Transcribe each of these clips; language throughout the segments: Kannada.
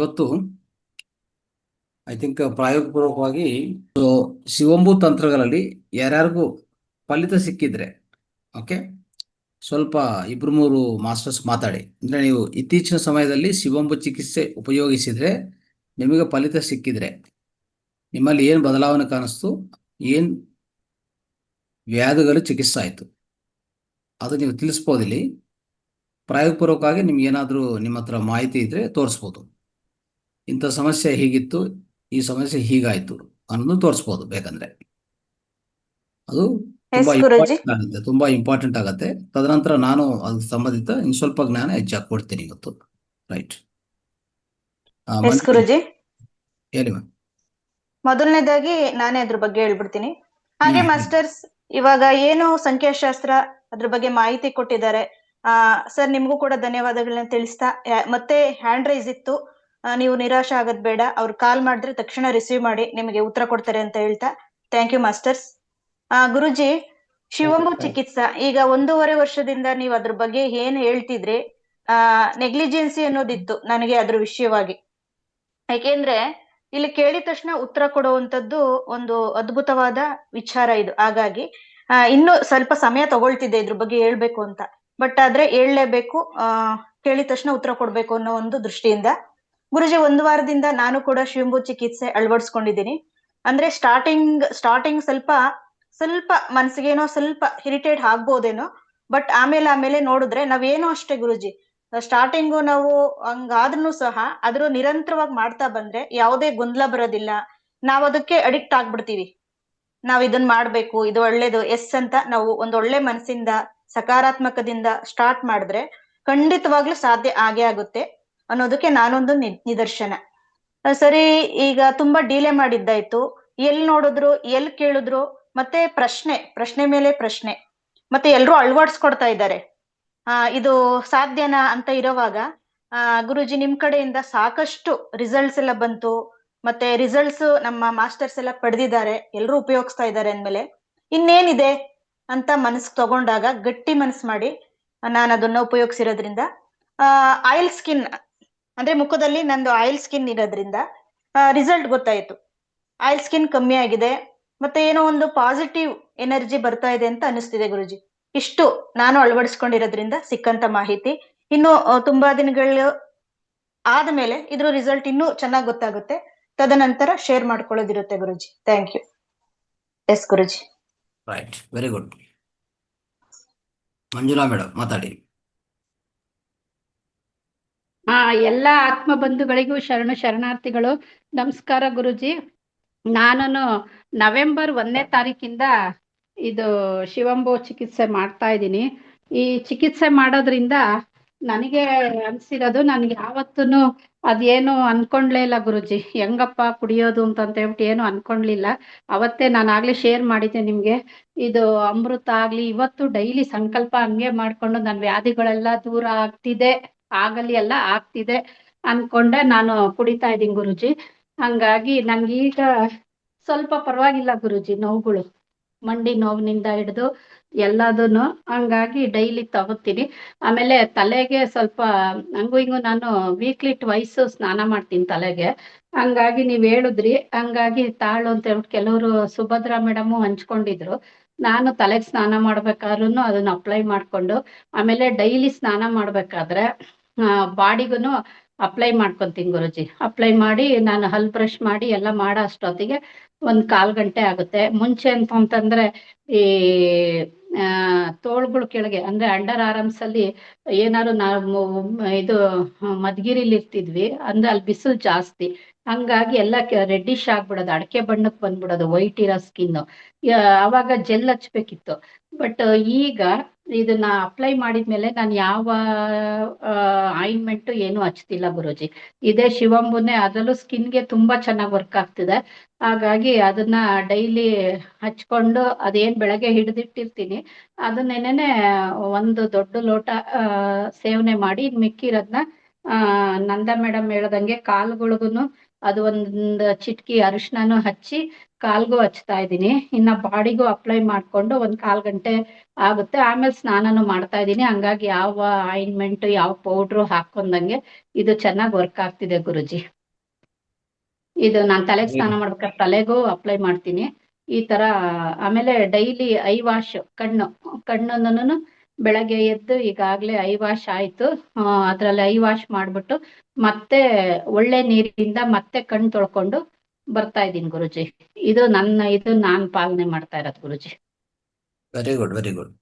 ಇವತ್ತು ಐ ಥಿಂಕ್ ಪ್ರಾಯೋಗಪೂರ್ವಕವಾಗಿ ಶಿವಂಬು ತಂತ್ರಗಳಲ್ಲಿ ಯಾರ್ಯಾರಿಗೂ ಫಲಿತ ಸಿಕ್ಕಿದ್ರೆ ಓಕೆ ಸ್ವಲ್ಪ ಇಬ್ರು ಮೂರು ಮಾಸ್ಟರ್ಸ್ ಮಾತಾಡಿ. ಅಂದರೆ ನೀವು ಇತ್ತೀಚಿನ ಸಮಯದಲ್ಲಿ ಶಿವಂಬು ಚಿಕಿತ್ಸೆ ಉಪಯೋಗಿಸಿದ್ರೆ ನಿಮಗೆ ಫಲಿತ ಸಿಕ್ಕಿದ್ರೆ ನಿಮ್ಮಲ್ಲಿ ಏನು ಬದಲಾವಣೆ ಕಾಣಿಸ್ತು, ಏನು ವ್ಯಾಧಿಗಳು ಚಿಕಿತ್ಸೆ ಆಯಿತು ಅದು ನೀವು ತಿಳಿಸ್ಬೋದಿಲ್ಲಿ. ಪ್ರಾಯೋಗಪೂರ್ವಕವಾಗಿ ನಿಮ್ಗೆ ಏನಾದರೂ ನಿಮ್ಮ ಹತ್ರ ಮಾಹಿತಿ ಇದ್ರೆ ತೋರಿಸ್ಬೋದು. ಇಂಥ ಸಮಸ್ಯೆ ಹೀಗಿತ್ತು, ಈ ಸಮಸ್ಯೆ ಹೀಗಾಯ್ತು ಅನ್ನೋದು ತೋರಿಸ್ಬೋದು. ಬೇಕಂದ್ರೆ ಅದು ತುಂಬಾ ಇಂಪಾರ್ಟೆಂಟ್ ಆಗುತ್ತೆ. ತದನಂತರ ನಾನು ಅದಕ್ಕೆ ಸಂಬಂಧಿತ ಇನ್ನು ಸ್ವಲ್ಪ ಜ್ಞಾನ ಹೆಚ್ಚಾಗಿ ಕೊಡ್ತೀನಿ ಇವತ್ತು. ರೈಟ್ ಹೇಳಿ ಮ್ಯಾಮ್. ಮೊದಲನೇದಾಗಿ ನಾನೇ ಅದ್ರ ಬಗ್ಗೆ ಹೇಳ್ಬಿಡ್ತೀನಿ. ಹಾಗೆ ಮಾಸ್ಟರ್ಸ್, ಇವಾಗ ಏನು ಸಂಖ್ಯಾಶಾಸ್ತ್ರ ಅದ್ರ ಬಗ್ಗೆ ಮಾಹಿತಿ ಕೊಟ್ಟಿದ್ದಾರೆ. ಸರ್ ನಿಮ್ಗೂ ಕೂಡ ಧನ್ಯವಾದಗಳನ್ನ ತಿಳಿಸ್ತಾ, ಮತ್ತೆ ಹ್ಯಾಂಡ್ ರೈಸ್ ಇತ್ತು, ನೀವು ನಿರಾಶೆ ಆಗೋದ್ ಬೇಡ, ಅವ್ರು ಕಾಲ್ ಮಾಡಿದ್ರೆ ತಕ್ಷಣ ರಿಸೀವ್ ಮಾಡಿ, ನಿಮಗೆ ಉತ್ತರ ಕೊಡ್ತಾರೆ ಅಂತ ಹೇಳ್ತಾ ಥ್ಯಾಂಕ್ ಯು ಮಾಸ್ಟರ್ಸ್. ಗುರುಜಿ, ಶಿವಂಬು ಚಿಕಿತ್ಸಾ ಈಗ 1.5 ವರ್ಷದಿಂದ ನೀವು ಅದ್ರ ಬಗ್ಗೆ ಏನ್ ಹೇಳ್ತಿದ್ರಿ, ನೆಗ್ಲಿಜೆನ್ಸಿ ಅನ್ನೋದಿತ್ತು ನನಗೆ ಅದ್ರ ವಿಷಯವಾಗಿ. ಯಾಕೆಂದ್ರೆ ಇಲ್ಲಿ ಕೇಳಿದ ತಕ್ಷಣ ಉತ್ತರ ಕೊಡುವಂತದ್ದು ಒಂದು ಅದ್ಭುತವಾದ ವಿಚಾರ ಇದು. ಹಾಗಾಗಿ ಇನ್ನು ಸ್ವಲ್ಪ ಸಮಯ ತಗೊಳ್ತಿದ್ದೆ ಇದ್ರ ಬಗ್ಗೆ ಹೇಳ್ಬೇಕು ಅಂತ, ಬಟ್ ಆದ್ರೆ ಹೇಳ್ಲೇಬೇಕು, ಕೇಳಿದ ತಕ್ಷಣ ಉತ್ತರ ಕೊಡ್ಬೇಕು ಅನ್ನೋ ಒಂದು ದೃಷ್ಟಿಯಿಂದ. ಗುರುಜಿ, 1 ವಾರದಿಂದ ನಾನು ಕೂಡ ಶಿವಂಬು ಚಿಕಿತ್ಸೆ ಅಳವಡಿಸ್ಕೊಂಡಿದ್ದೀನಿ. ಅಂದ್ರೆ ಸ್ಟಾರ್ಟಿಂಗ್ ಸ್ವಲ್ಪ ಮನ್ಸಿಗೇನೋ ಸ್ವಲ್ಪ ಇರಿಟೇಟ್ ಆಗ್ಬೋದೇನೋ, ಬಟ್ ಆಮೇಲೆ ನೋಡಿದ್ರೆ ನಾವೇನೋ ಅಷ್ಟೇ ಗುರುಜಿ. ಸ್ಟಾರ್ಟಿಂಗು ನಾವು ಹಂಗಾದ್ರೂ ಸಹ ಅದ್ರ ನಿರಂತರವಾಗಿ ಮಾಡ್ತಾ ಬಂದ್ರೆ ಯಾವುದೇ ಗೊಂದಲ ಬರೋದಿಲ್ಲ. ನಾವ್ ಅದಕ್ಕೆ ಅಡಿಕ್ಟ್ ಆಗ್ಬಿಡ್ತೀವಿ. ನಾವ್ ಇದನ್ ಮಾಡ್ಬೇಕು, ಇದು ಒಳ್ಳೇದು ಎಸ್ ಅಂತ ನಾವು ಒಳ್ಳೆ ಮನಸ್ಸಿಂದ ಸಕಾರಾತ್ಮಕದಿಂದ ಸ್ಟಾರ್ಟ್ ಮಾಡಿದ್ರೆ ಖಂಡಿತವಾಗ್ಲೂ ಸಾಧ್ಯ ಆಗೇ ಆಗುತ್ತೆ ಅನ್ನೋದಕ್ಕೆ ನಾನೊಂದು ನಿದರ್ಶನ. ಸರಿ, ಈಗ ತುಂಬಾ ಡಿಲೇ ಮಾಡಿದ್ದಾಯ್ತು. ಎಲ್ ನೋಡಿದ್ರು, ಎಲ್ ಕೇಳಿದ್ರು, ಮತ್ತೆ ಪ್ರಶ್ನೆ ಮೇಲೆ ಪ್ರಶ್ನೆ, ಮತ್ತೆ ಎಲ್ರು ಅಳವಡಿಸ್ಕೊಡ್ತಾ ಇದ್ದಾರೆ. ಇದು ಸಾಧ್ಯನಾ ಅಂತ ಇರೋವಾಗ ಗುರುಜಿ ನಿಮ್ ಕಡೆಯಿಂದ ಸಾಕಷ್ಟು ರಿಸಲ್ಟ್ಸ್ ಎಲ್ಲ ಬಂತು. ಮತ್ತೆ ರಿಸಲ್ಟ್ಸ್ ನಮ್ಮ ಮಾಸ್ಟರ್ಸ್ ಎಲ್ಲ ಪಡೆದಿದ್ದಾರೆ, ಎಲ್ರು ಉಪಯೋಗಿಸ್ತಾ ಇದ್ದಾರೆ ಅಂದ್ಮೇಲೆ ಇನ್ನೇನಿದೆ ಅಂತ ಮನಸ್ಸು ತಗೊಂಡಾಗ ಗಟ್ಟಿ ಮನಸ್ಸು ಮಾಡಿ ನಾನು ಅದನ್ನ ಉಪಯೋಗಿಸಿರೋದ್ರಿಂದ ಆಯಿಲ್ ಸ್ಕಿನ್ ಅಂದ್ರೆ ಮುಖದಲ್ಲಿ ನಂದು ಆಯಿಲ್ ಸ್ಕಿನ್ ಇರೋದ್ರಿಂದ ರಿಸಲ್ಟ್ ಗೊತ್ತಾಯ್ತು. ಆಯಿಲ್ ಸ್ಕಿನ್ ಕಮ್ಮಿ ಆಗಿದೆ, ಮತ್ತೆ ಏನೋ ಒಂದು ಪಾಸಿಟಿವ್ ಎನರ್ಜಿ ಬರ್ತಾ ಇದೆ ಅಂತ ಅನಿಸ್ತಿದೆ ಗುರುಜಿ. ಇಷ್ಟು ನಾನು ಅಳವಡಿಸ್ಕೊಂಡಿರೋದ್ರಿಂದ ಸಿಕ್ಕಂತ ಮಾಹಿತಿ. ಇನ್ನು ತುಂಬಾ ದಿನಗಳು ಆದ್ಮೇಲೆ ಇದ್ರ ರಿಸಲ್ಟ್ ಇನ್ನೂ ಚೆನ್ನಾಗಿ ಗೊತ್ತಾಗುತ್ತೆ. ತದನಂತರ ಶೇರ್ ಮಾಡ್ಕೊಳ್ಳೋದಿರುತ್ತೆ Guruji. Thank you. Yes Guruji. Right, very good. Manjula madam ಮಾತಾಡಿ. ಎಲ್ಲ ಆತ್ಮ ಬಂಧುಗಳಿಗೂ ಶರಣಾರ್ಥಿಗಳು. ನಮಸ್ಕಾರ ಗುರುಜಿ. ನಾನು ನವೆಂಬರ್ 1ನೇ ತಾರೀಕಿಂದ ಇದು ಶಿವಂಬು ಚಿಕಿತ್ಸೆ ಮಾಡ್ತಾ ಇದ್ದೀನಿ. ಈ ಚಿಕಿತ್ಸೆ ಮಾಡೋದ್ರಿಂದ ನನಗೆ ಅನ್ಸಿರೋದು, ನನ್ಗೆ ಯಾವತ್ತೂ ಅದೇನು ಅನ್ಕೊಂಡ್ಲೇ ಇಲ್ಲ ಗುರುಜಿ. ಹೆಂಗಪ್ಪ ಕುಡಿಯೋದು ಅಂತ ಹೇಳ್ಬಿಟ್ಟು ಏನು ಅನ್ಕೊಂಡ್ಲಿಲ್ಲ. ಅವತ್ತೇ ನಾನು ಆಗ್ಲೇ ಶೇರ್ ಮಾಡಿದ್ದೆ ನಿಮ್ಗೆ. ಇದು ಅಮೃತ ಆಗ್ಲಿ, ಇವತ್ತು ಡೈಲಿ ಸಂಕಲ್ಪ ಹಂಗೆ ಮಾಡ್ಕೊಂಡು ನನ್ನ ವ್ಯಾಧಿಗಳೆಲ್ಲ ದೂರ ಆಗಲಿ ಎಲ್ಲ ಆಗ್ತಿದೆ ಅನ್ಕೊಂಡೆ ನಾನು ಕುಡಿತಾ ಇದ್ದೀನಿ ಗುರುಜಿ. ಹಂಗಾಗಿ ನನ್ಗೀಗ ಸ್ವಲ್ಪ ಪರವಾಗಿಲ್ಲ ಗುರುಜಿ. ನೋವುಗಳು, ಮಂಡಿ ನೋವಿನಿಂದ ಹಿಡಿದು ಎಲ್ಲದನ್ನು ಹಂಗಾಗಿ ಡೈಲಿ ತಗೋತೀನಿ. ಆಮೇಲೆ ತಲೆಗೆ ಸ್ವಲ್ಪ ಹಂಗು ಹಿಂಗು ನಾನು ವೀಕ್ಲಿ ಟ್ವೈಸ್ ಸ್ನಾನ ಮಾಡ್ತೀನಿ ತಲೆಗೆ. ಹಂಗಾಗಿ ನೀವ್ ಹೇಳಿದ್ರಿ, ಹಂಗಾಗಿ ತಾಳು ಅಂತ ಹೇಳ್ಬಿಟ್ಟು ಕೆಲವರು ಸುಭದ್ರಾ ಮೇಡಮು ಹಂಚ್ಕೊಂಡಿದ್ರು. ನಾನು ತಲೆಗೆ ಸ್ನಾನ ಮಾಡ್ಬೇಕಾದ್ರೂ ಅದನ್ನ ಅಪ್ಲೈ ಮಾಡ್ಕೊಂಡು, ಆಮೇಲೆ ಡೈಲಿ ಸ್ನಾನ ಮಾಡ್ಬೇಕಾದ್ರೆ ಬಾಡಿಗೂ ಅಪ್ಲೈ ಮಾಡ್ಕೊಂತೀನಿ ಗುರುಜಿ. ಅಪ್ಲೈ ಮಾಡಿ ನಾನು ಹಲ್ ಬ್ರಷ್ ಮಾಡಿ ಎಲ್ಲ ಮಾಡೋ ಅಷ್ಟೊತ್ತಿಗೆ 1/4 ಗಂಟೆ ಆಗುತ್ತೆ. ಮುಂಚೆ ಅಂತಂದ್ರೆ ಈ ತೋಳ್ಗಳು ಕೆಳಗೆ ಅಂದ್ರೆ ಅಂಡರ್ ಆರ್ಮ್ಸ್ ಅಲ್ಲಿ ಏನಾದ್ರು ನಾವು ಇದು ಮದ್ಗಿರಿಲಿ ಇರ್ತಿದ್ವಿ ಅಂದ್ರೆ ಅಲ್ಲಿ ಬಿಸಿಲು ಜಾಸ್ತಿ, ಹಂಗಾಗಿ ಎಲ್ಲ ರೆಡ್ಡಿಶ್ ಆಗ್ಬಿಡೋದು, ಅಡಕೆ ಬಣ್ಣಕ್ಕೆ ಬಂದ್ಬಿಡೋದು, ವೈಟ್ ಇರೋ ಸ್ಕಿನ್. ಅವಾಗ ಜೆಲ್ ಹಚ್ಬೇಕಿತ್ತು. ಬಟ್ ಈಗ ಇದನ್ನ ಅಪ್ಲೈ ಮಾಡಿದ್ಮೇಲೆ ನಾನು ಯಾವ ಆಯಿಂಟ್ಮೆಂಟ್ ಏನು ಹಚ್ತಿಲ್ಲ ಗುರುಜಿ. ಇದೇ ಶಿವಂಬುನೇ, ಅದರಲ್ಲೂ ಸ್ಕಿನ್ಗೆ ತುಂಬಾ ಚೆನ್ನಾಗಿ ವರ್ಕ್ ಆಗ್ತಿದೆ. ಹಾಗಾಗಿ ಅದನ್ನ ಡೈಲಿ ಹಚ್ಕೊಂಡು ಅದೇನ್ ಬೆಳಗ್ಗೆ ಹಿಡಿದಿಟ್ಟಿರ್ತೀನಿ ಅದನ್ನೇನೆ ಒಂದು ದೊಡ್ಡ ಲೋಟ ಸೇವನೆ ಮಾಡಿ, ಮಿಕ್ಕಿರೋದ್ನ ನಂದ ಮೇಡಮ್ ಹೇಳ್ದಂಗೆ ಕಾಲುಗಳಿಗೂ ಅದು ಒಂದು ಚಿಟ್ಕಿ ಅರಿಶಿನನು ಹಚ್ಚಿ ಕಾಲ್ಗೂ ಹಚ್ತಾ ಇದ್ದೀನಿ. ಇನ್ನ ಬಾಡಿಗೂ ಅಪ್ಲೈ ಮಾಡ್ಕೊಂಡು 1/4 ಗಂಟೆ ಆಗುತ್ತೆ. ಆಮೇಲೆ ಸ್ನಾನನು ಮಾಡ್ತಾ ಇದ್ದೀನಿ. ಹಂಗಾಗಿ ಯಾವ ಆಯಿಂಟ್ಮೆಂಟ್ ಯಾವ ಪೌಡ್ರು ಹಾಕೊಂಡಂಗೆ ಇದು ಚೆನ್ನಾಗಿ ವರ್ಕ್ ಆಗ್ತಿದೆ ಗುರುಜಿ. ಇದು ನಾನು ತಲೆಗೆ ಸ್ನಾನ ಮಾಡ್ಬೇಕಾದ್ರೆ ತಲೆಗೂ ಅಪ್ಲೈ ಮಾಡ್ತೀನಿ ಈ ತರ. ಆಮೇಲೆ ಡೈಲಿ ಐ ವಾಶ್, ಕಣ್ಣನ್ನು ಬೆಳಗ್ಗೆ ಎದ್ದು ಈಗಾಗ್ಲೇ ಐ ವಾಶ್ ಆಯ್ತು, ಅದ್ರಲ್ಲಿ ಐ ವಾಶ್ ಮಾಡ್ಬಿಟ್ಟು ಮತ್ತೆ ಒಳ್ಳೆ ನೀರಿಂದ ಮತ್ತೆ ಕಣ್ಣು ತೊಳ್ಕೊಂಡು ಬರ್ತಾ ಇದ್ದೀನಿ ಗುರುಜಿ. ಇದು ನಾನು ಪಾಲನೆ ಮಾಡ್ತಾ ಇರೋದು Guruji. Very good, very good.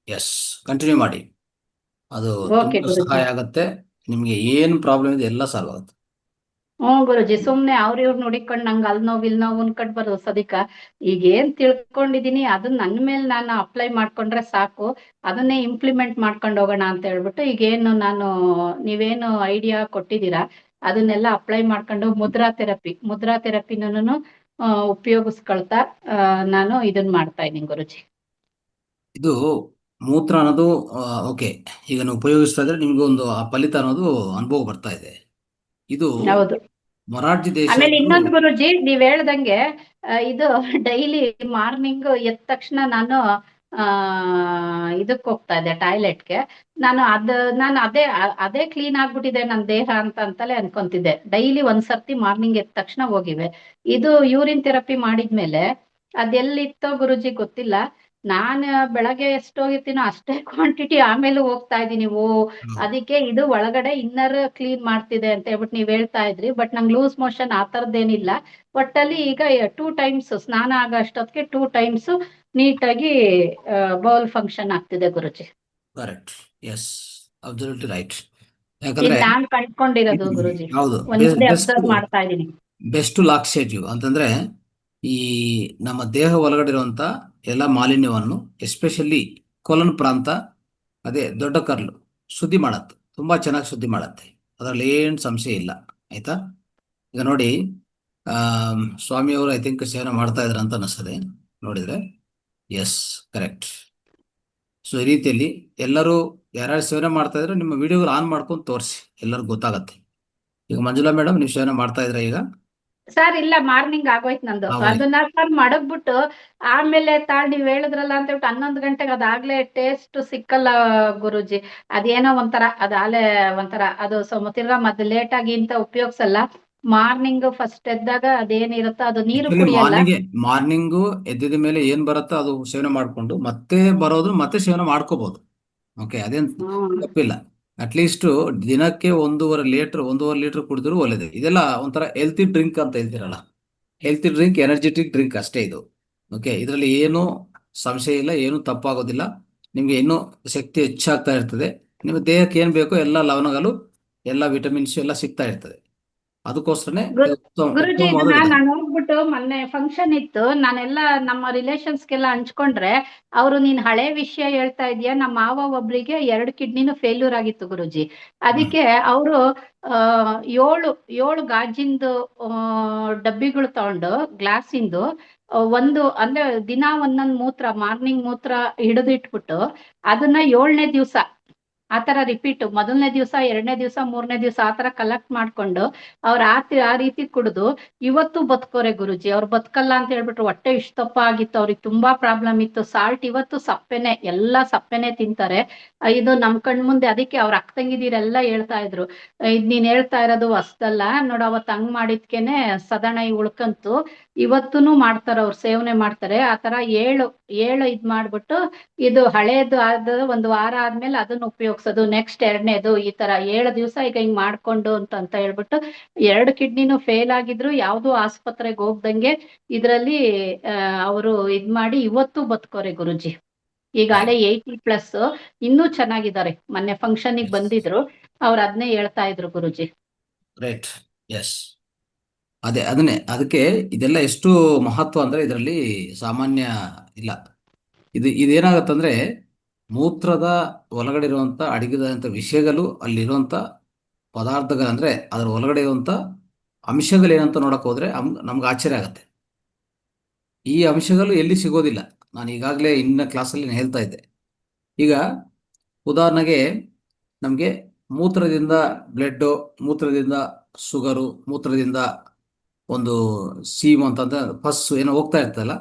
Yes, continue ಮಾಡಿ. ಅದು ಓಕೆ ತುಂಬಾ ಗುರುಜಿ. ಸಹಾಯ ಆಗುತ್ತೆ. ನಿಮ್ಗೆ ಏನು ಪ್ರಾಬ್ಲಮ್ ಇದೆ ಎಲ್ಲ ಸಾಲ್ವ್ ಆಗುತ್ತೆ. ಗುರುಜಿ, ಸುಮ್ನೆ ಇವ್ರು ನೋಡಿಕೊಂಡು ನಂಗೆ ಅಲ್ಲಿ ನೋವು ಇಲ್ಲಿ ನೋವು ಅನ್ಕೊಂಡ್ ಬರೋದು ಸದಿಕ. ಈಗ ಏನ್ ತಿಳ್ಕೊಂಡಿದೀನಿ ಅದನ್ನ ನನ್ನ ಮೇಲೆ ನಾನು ಅಪ್ಲೈ ಮಾಡ್ಕೊಂಡ್ರೆ ಸಾಕು, ಅದನ್ನೇ ಇಂಪ್ಲಿಮೆಂಟ್ ಮಾಡ್ಕೊಂಡು ಹೋಗೋಣ ಅಂತ ಹೇಳ್ಬಿಟ್ಟು ಈಗೇನು ನೀವೇನು ಐಡಿಯಾ ಕೊಟ್ಟಿದ್ದೀರಾ ಅದನ್ನೆಲ್ಲ ಅಪ್ಲೈ ಮಾಡ್ಕೊಂಡು ಮುದ್ರಾ ಥೆರಪಿನೂ ಉಪಯೋಗಿಸ್ಕೊಳ್ತಾ ನಾನು ಇದನ್ನ ಮಾಡ್ತಾ ಇದ್ದೀನಿ ಗುರುಜಿ. ಇದು ಮೂತ್ರ ಅನ್ನೋದು ಓಕೆ, ಈಗ ನೀವು ಉಪಯೋಗಿಸ್ತಾ ಇದ್ರೆ ನಿಮ್ಗೆ ಒಂದು ಆ ಫಲಿತ ಅನ್ನೋದು ಅನುಭವ ಬರ್ತಾ ಇದೆ. ಇದು ಹೌದು. ಮೊರಾರ್ಜಿ ಆಮೇಲೆ ದೇಸಾಯಿ ಇನ್ನೊಂದು ಗುರುಜಿ, ನೀವ್ ಹೇಳ್ದಂಗೆ ಇದು ಡೈಲಿ ಮಾರ್ನಿಂಗ್ ಎದ್ದ ತಕ್ಷಣ ನಾನು ಇದಕ್ ಹೋಗ್ತಾ ಇದ್ದೆ ಟಾಯ್ಲೆಟ್ಗೆ. ನಾನು ಅದೇ ಕ್ಲೀನ್ ಆಗ್ಬಿಟ್ಟಿದೆ ನನ್ನ ದೇಹ ಅಂತಲೇ ಅನ್ಕೊಂತಿದ್ದೆ. ಡೈಲಿ ಒಂದ್ಸರ್ತಿ ಮಾರ್ನಿಂಗ್ ಎದ್ದ ತಕ್ಷಣ ಹೋಗಿವೆ. ಇದು ಯೂರಿನ್ ಥೆರಪಿ ಮಾಡಿದ್ಮೇಲೆ ಅದೆಲ್ಲಿತ್ತೋ ಗುರುಜಿ ಗೊತ್ತಿಲ್ಲ, ನಾನು ಬೆಳಗ್ಗೆ ಎಷ್ಟು ಹೋಗಿರ್ತೀನೋ ಅಷ್ಟೇ ಕ್ವಾಂಟಿಟಿ ಆಮೇಲೆ ಹೋಗ್ತಾ ಇದ್ದೀನಿ. ಅದಕ್ಕೆ ಇದು ಒಳಗಡೆ ಇನ್ನರ್ ಕ್ಲೀನ್ ಮಾಡ್ತಿದೆ ಅಂತ ಹೇಳ್ಬಿಟ್ಟು ನೀವ್ ಹೇಳ್ತಾ ಇದ್ರಿ. ಬಟ್ ನಂಗೆ ಲೂಸ್ ಮೋಷನ್ ಆ ಥರದ್ದೇನಿಲ್ಲ. ಒಟ್ಟಲ್ಲಿ ಈಗ 2 ಟೈಮ್ಸ್ ಸ್ನಾನ ಆಗೋ ಅಷ್ಟೊತ್ತಿಗೆ 2 ಟೈಮ್ಸ್ ನೀಟಾಗಿ ಬೌಲ್ ಫಂಕ್ಷನ್ ಆಗ್ತಿದೆ Guruji. Correct. Yes, absolutely right. ಇದು ಯಾಕಂದ್ರೆ ನಾನ್ ಕಂಡ್ಕೊಂಡಿರೋದು ಗುರುಜಿ, ಹೌದು, ಒಂದೇ ಅಬ್ಸರ್ವ್ ಮಾಡ್ತಾ ಇದ್ದೀನಿ. ಬೆಸ್ಟ್ ಲಾಕ್ಸೇಟಿವ್ ಅಂತಂದ್ರೆ ಈ ನಮ್ಮ ದೇಹ ಒಳಗಡೆ ಇರುವಂತ ಎಲ್ಲ ಮಾಲಿನ್ಯವನ್ನು, ಎಸ್ಪೆಷಲಿ ಕೊಲನ್ ಪ್ರಾಂತ, ಅದೇ ದೊಡ್ಡ ಕರ್ಲು ಶುದ್ಧಿ ಮಾಡತ್ತೆ, ತುಂಬಾ ಚೆನ್ನಾಗಿ ಶುದ್ಧಿ ಮಾಡತ್ತೆ. ಅದರಲ್ಲಿ ಏನು ಸಂಶಯ ಇಲ್ಲ. ಆಯ್ತಾ? ಈಗ ನೋಡಿ, ಸ್ವಾಮಿಯವರು ಐ ಥಿಂಕ್ ಸೇವನೆ ಮಾಡ್ತಾ ಇದ್ರ ಅಂತ ಅನಿಸ್ತದೆ ನೋಡಿದ್ರೆ. S, correct. ಸೊ ಈ ರೀತಿಯಲ್ಲಿ ಎಲ್ಲರೂ ಯಾರ್ಯಾರು ಸೇವನೆ ಮಾಡ್ತಾ ಇದ್ರೆ ನಿಮ್ಮ ವಿಡಿಯೋಗಳು ಆನ್ ಮಾಡ್ಕೊಂಡು ತೋರಿಸಿ, ಎಲ್ಲರಿಗೂ ಗೊತ್ತಾಗತ್ತೆ. ಈಗ ಮಂಜುಳಾ ಮೇಡಮ್, ನೀವು ಸೇವನೆ ಮಾಡ್ತಾ ಇದ್ರ ಈಗ? ಸರ್ ಇಲ್ಲ, ಮಾರ್ನಿಂಗ್ ಆಗೋಯ್ತು ನಂದು. ಅದನ್ನ ಸರ್ ಮಡಗ್ಬಿಟ್ಟು ಆಮೇಲೆ ನೀವ್ ಹೇಳಿದ್ರಲ್ಲ ಅಂತ ಹೇಳ್ಬಿಟ್ಟು 11 ಗಂಟೆಗೆ ಅದಾಗ್ಲೇ ಟೇಸ್ಟ್ ಸಿಕ್ಕಲ್ಲ ಗುರುಜಿ. ಅದೇನೋ ಒಂಥರ ಅದಾಲೆ ಒಂಥರ ಅದು ತಿರ್ಗಾ ಮತ್ತೆ ಲೇಟ್ ಆಗಿ ಅಂತ ಉಪಯೋಗಿಸಲ್ಲ. ಮಾರ್ನಿಂಗ್ ಫಸ್ಟ್ ಎದ್ದಾಗ ಅದೇನಿರುತ್ತೋ ಅದು ನೀರು ಕುಡಿಯಲ್ಲ. ಮಾರ್ನಿಂಗು ಎದ್ದಿದ ಮೇಲೆ ಏನ್ ಬರುತ್ತೋ ಅದು ಸೇವನೆ ಮಾಡ್ಕೊಂಡು ಮತ್ತೆ ಬರೋದು ಮತ್ತೆ ಸೇವನೆ ಮಾಡ್ಕೋಬಹುದು. ಓಕೆ, ಅದೇನ್ ತಪ್ಪಿಲ್ಲ. ಅಟ್ಲೀಸ್ಟ್ ದಿನಕ್ಕೆ 1.5 ಲೀಟರ್ ಕುಡಿದ್ರು ಒಳ್ಳೇದು. ಇದೆಲ್ಲ ಒಂಥರ ಹೆಲ್ತಿ ಡ್ರಿಂಕ್ ಅಂತ ಹೇಳ್ತಿರಲ್ಲ, ಹೆಲ್ತಿ ಡ್ರಿಂಕ್, ಎನರ್ಜೆಟಿಕ್ ಡ್ರಿಂಕ್ ಅಷ್ಟೇ ಇದು. ಓಕೆ, ಇದರಲ್ಲಿ ಏನು ಸಂಶಯ ಇಲ್ಲ, ಏನು ತಪ್ಪಾಗೋದಿಲ್ಲ. ನಿಮ್ಗೆ ಇನ್ನೂ ಶಕ್ತಿ ಹೆಚ್ಚಾಗ್ತಾ ಇರ್ತದೆ. ನಿಮ್ಮ ದೇಹಕ್ಕೆ ಏನ್ ಬೇಕೋ ಎಲ್ಲ ಲವಣಗಳು, ಎಲ್ಲ ವಿಟಮಿನ್ಸ್ ಎಲ್ಲ ಸಿಗ್ತಾ ಇರ್ತದೆ. ಅದಕ್ಕೋಸ್ಕರನೇ ಗುರುಜಿ, ನಾನು ಹೋಗ್ಬಿಟ್ಟು ಮೊನ್ನೆ ಫಂಕ್ಷನ್ ಇತ್ತು, ನಾನೆಲ್ಲ ನಮ್ಮ ರಿಲೇಷನ್ಸ್ಗೆಲ್ಲ ಹಂಚ್ಕೊಂಡ್ರೆ ಅವರು ನೀನ್ ಹಳೆ ವಿಷಯ ಹೇಳ್ತಾ ಇದೀಯ, ನಮ್ಮ ಮಾವ ಒಬ್ರಿಗೆ 2 ಕಿಡ್ನಿನೂ ಫೇಲ್ಯೂರ್ ಆಗಿತ್ತು ಗುರುಜಿ. ಅದಕ್ಕೆ ಅವರು 7 ಗಾಜಿಂದು ಡಬ್ಬಿಗಳು ತಗೊಂಡು ಗ್ಲಾಸಿಂದು ಒಂದು ಅಂದ್ರೆ ದಿನ ಒಂದೊಂದು ಮೂತ್ರ, ಮಾರ್ನಿಂಗ್ ಮೂತ್ರ ಹಿಡಿದಿಟ್ಬಿಟ್ಟು ಅದನ್ನ 7ನೇ ದಿವಸ ಆತರ ರಿಪೀಟ್, ಮೊದಲನೇ ದಿವಸ, 2ನೇ ದಿವಸ, 3ನೇ ದಿವಸ ಆತರ ಕಲೆಕ್ಟ್ ಮಾಡ್ಕೊಂಡು ಅವ್ರ ಆ ರೀತಿ ಕುಡಿದು ಇವತ್ತು ಬದುಕೋರೆ ಗುರುಜಿ. ಅವ್ರು ಬದುಕಲ್ಲ ಅಂತ ಹೇಳ್ಬಿಟ್ರು. ಹೊಟ್ಟೆ ಇಷ್ಟಪ್ಪ ಆಗಿತ್ತು, ಅವ್ರಿಗೆ ತುಂಬಾ ಪ್ರಾಬ್ಲಮ್ ಇತ್ತು. ಸಾಲ್ಟ್ ಇವತ್ತು ಸಪ್ಪೆನೆ, ಎಲ್ಲ ಸಪ್ಪೆನೆ ತಿಂತಾರೆ. ಇದು ನಮ್ ಕಣ್ ಮುಂದೆ. ಅದಕ್ಕೆ ಅವ್ರ ಅಕ್ಕ ತಂಗಿದೀರೆಲ್ಲ ಹೇಳ್ತಾ ಇದ್ರು, ಇದ್ ನೀನ್ ಹೇಳ್ತಾ ಇರೋದು ಹೊಸ್ದಲ್ಲ ನೋಡು, ಅವತ್ ಹಂಗ್ ಮಾಡಿದ್ಕೇನೆ ಸದಣ ಉಳ್ಕಂತು, ಇವತ್ತೂನು ಮಾಡ್ತಾರ, ಅವ್ರು ಸೇವನೆ ಮಾಡ್ತಾರೆ. ಆತರ 7 ಇದ್ ಮಾಡ್ಬಿಟ್ಟು ಇದು ಹಳೇದು ಆದ 1 ವಾರ ಆದ್ಮೇಲೆ ಅದನ್ನ ಉಪಯೋಗಿಸೋದು, ನೆಕ್ಸ್ಟ್ 2ನೇದು, ಈ ತರ 7 ದಿವಸ ಈಗ ಹಿಂಗ್ ಮಾಡ್ಕೊಂಡು ಅಂತ ಹೇಳ್ಬಿಟ್ಟು 2 ಕಿಡ್ನಿನೂ ಫೇಲ್ ಆಗಿದ್ರು, ಯಾವ್ದು ಆಸ್ಪತ್ರೆಗೆ ಹೋಗ್ದಂಗೆ ಇದ್ರಲ್ಲಿ ಅವರು ಇದ್ ಮಾಡಿ ಇವತ್ತು ಬದುಕೋರೆ ಗುರುಜಿ. ಈಗ ಅಲ್ಲೇ 80+ ಇನ್ನೂ ಚೆನ್ನಾಗಿದ್ದಾರೆ. ಮೊನ್ನೆ ಫಂಕ್ಷನ್ ಬಂದಿದ್ರು, ಅವ್ರು ಅದನ್ನೇ ಹೇಳ್ತಾ ಇದ್ರು ಗುರುಜಿ. ರೈಟ್. ಎಸ್, ಅದಕ್ಕೆ ಇದೆಲ್ಲ ಎಷ್ಟು ಮಹತ್ವ ಅಂದ್ರೆ ಇದರಲ್ಲಿ ಸಾಮಾನ್ಯ ಇಲ್ಲ. ಇದೇನಾಗತ್ತಂದ್ರೆ ಮೂತ್ರದ ಒಳಗಡೆ ಇರುವಂತ ಅಡಗಿದಂಥ ವಿಷಯಗಳು, ಅಲ್ಲಿರುವಂತ ಪದಾರ್ಥಗಳಂದ್ರೆ ಅದರ ಒಳಗಡೆ ಇರುವಂತ ಅಂಶಗಳೇನಂತ ನೋಡಕ್ ಹೋದ್ರೆ ನಮ್ಗೆ ಆಶ್ಚರ್ಯ ಆಗತ್ತೆ. ಈ ಅಂಶಗಳು ಎಲ್ಲಿ ಸಿಗೋದಿಲ್ಲ. ನಾನು ಈಗಾಗಲೇ ಇನ್ನ ಕ್ಲಾಸಲ್ಲಿ ಹೇಳ್ತಾ ಇದ್ದೆ. ಈಗ ಉದಾಹರಣೆಗೆ ನಮಗೆ ಮೂತ್ರದಿಂದ ಬ್ಲಡ್, ಮೂತ್ರದಿಂದ ಶುಗರು, ಮೂತ್ರದಿಂದ ಒಂದು ಸೀಮ್ ಅಂತಂದ್ರೆ ಪಸ್ಸು ಏನೋ ಹೋಗ್ತಾ ಇರ್ತಲ್ಲ,